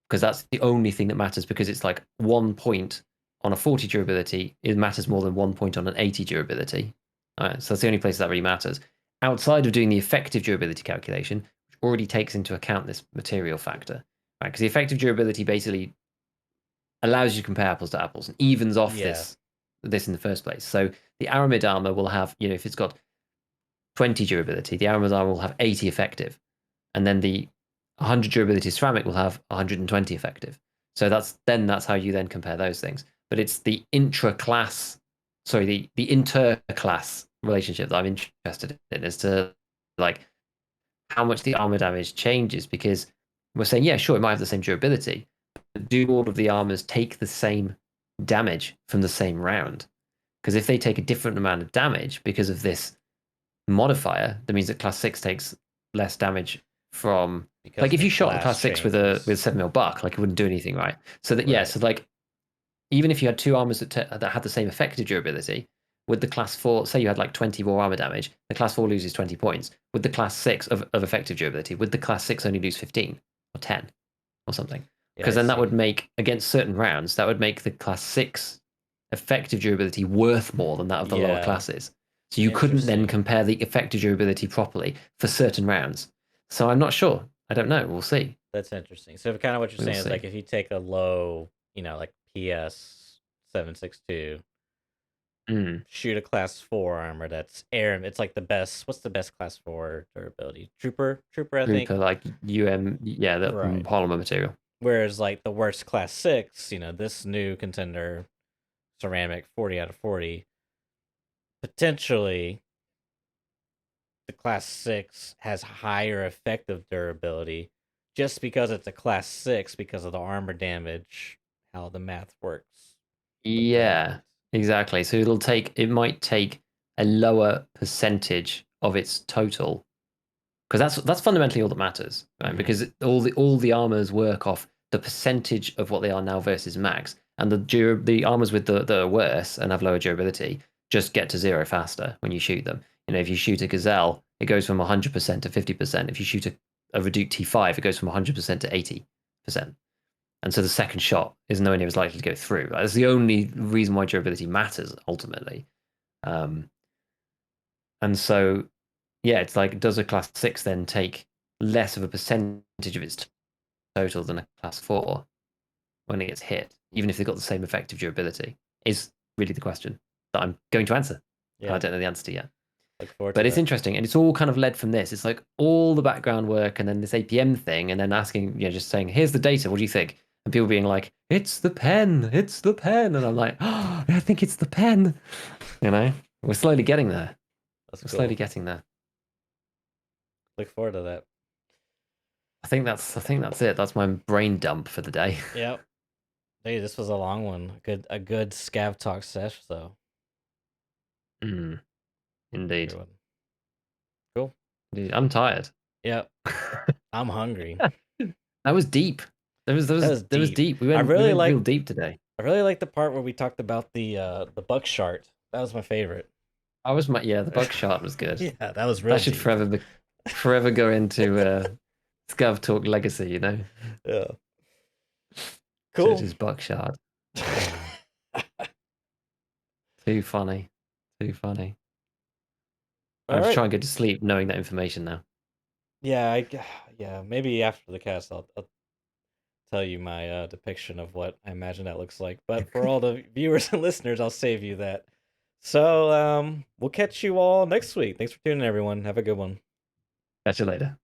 because that's the only thing that matters. Because it's like 1 point on a 40 durability, it matters more than 1 point on an 80 durability. All right, so that's the only place that really matters. Outside of doing the effective durability calculation, which already takes into account this material factor, right? Because the effective durability basically allows you to compare apples to apples and evens off this in the first place. So the Aramid armor will have, if it's got 20 durability, the Aramid armor will have 80 effective, and then the 100 durability ceramic will have 120 effective. So that's how you then compare those things. But it's the the inter-class relationship that I'm interested in as to like how much the armor damage changes, because we're saying, yeah, sure, it might have the same durability, but do all of the armors take the same damage from the same round? Because if they take a different amount of damage because of this modifier, that means that class 6 takes less damage from, Because like, if the you shot the class 6 with a changes. 7 mil buck, like, it wouldn't do anything, right? So that yeah, Right. so like even if you had two armors that had the same effective durability, with the class 4, say you had like 20 more armor damage, the class 4 loses 20 points. With the class 6 of effective durability, would the class 6 only lose 15 or 10 or something? Yeah, Because I then that would see. make, against certain rounds, that would make the class 6 effective durability worth more than that of the lower Yeah. classes. So you couldn't then Interesting. compare the effective durability properly for certain rounds. So I'm not sure. I don't know. We'll see. That's interesting. So kind of what you're We will saying is see. like if you take a low, like PS 762, Mm. shoot a class 4 armor that's air, it's like the best. What's the best class 4 durability? Trooper, I think. Group are like yeah, the Right. polymer material. Whereas like the worst class 6, this new contender ceramic 40 out of 40, potentially the class 6 has higher effective durability just because it's a class 6 because of the armor damage, how the math works with that. Yeah, exactly. So it might take a lower percentage of its total, because that's fundamentally all that matters, right? Because all the armors work off the percentage of what they are now versus max, and the armors with the worse and have lower durability just get to 0 faster when you shoot them. If you shoot a gazelle, it goes from 100% to 50%. If you shoot a Reduc T5, it goes from 100% to 80%. And so the second shot is nowhere near as likely to go through. That's the only reason why durability matters ultimately. Um, and so, yeah, it's like, does a class 6 then take less of a percentage of its total than a class 4 when it gets hit, even if they've got the same effective durability? Is really the question that I'm going to answer. And I Yeah, don't know the answer to yet. look forward to But it's that. interesting, and it's all kind of led from this. It's like all the background work, and then this APM thing, and then asking, just saying, "Here's the data. What do you think?" And people being like, "It's the pen. It's the pen," and I'm like, "Oh, I think it's the pen." We're slowly getting there. That's We're slowly cool. getting there. Look forward to that. I think that's it. That's my brain dump for the day. Yep. Hey, this was a long one. A good ScavTalk sesh, though. Indeed. Good one. Cool. Indeed. I'm tired. Yep. I'm hungry. That was deep. There was there That was was there was deep. deep. We I went we really went real like deep today. I really like the part where we talked about the buck shart. That was my favorite. The bug shot was good. Yeah, that was real That should deep. forever go into ScavTalk legacy, Yeah. Cool. Church's buckshot. Too funny. Too funny. I All have to right. try and go to sleep knowing that information now. Yeah, yeah, maybe after the cast I'll tell you my depiction of what I imagine that looks like. But for all the viewers and listeners, I'll save you that. So, we'll catch you all next week. Thanks for tuning in, everyone. Have a good one. Catch you later.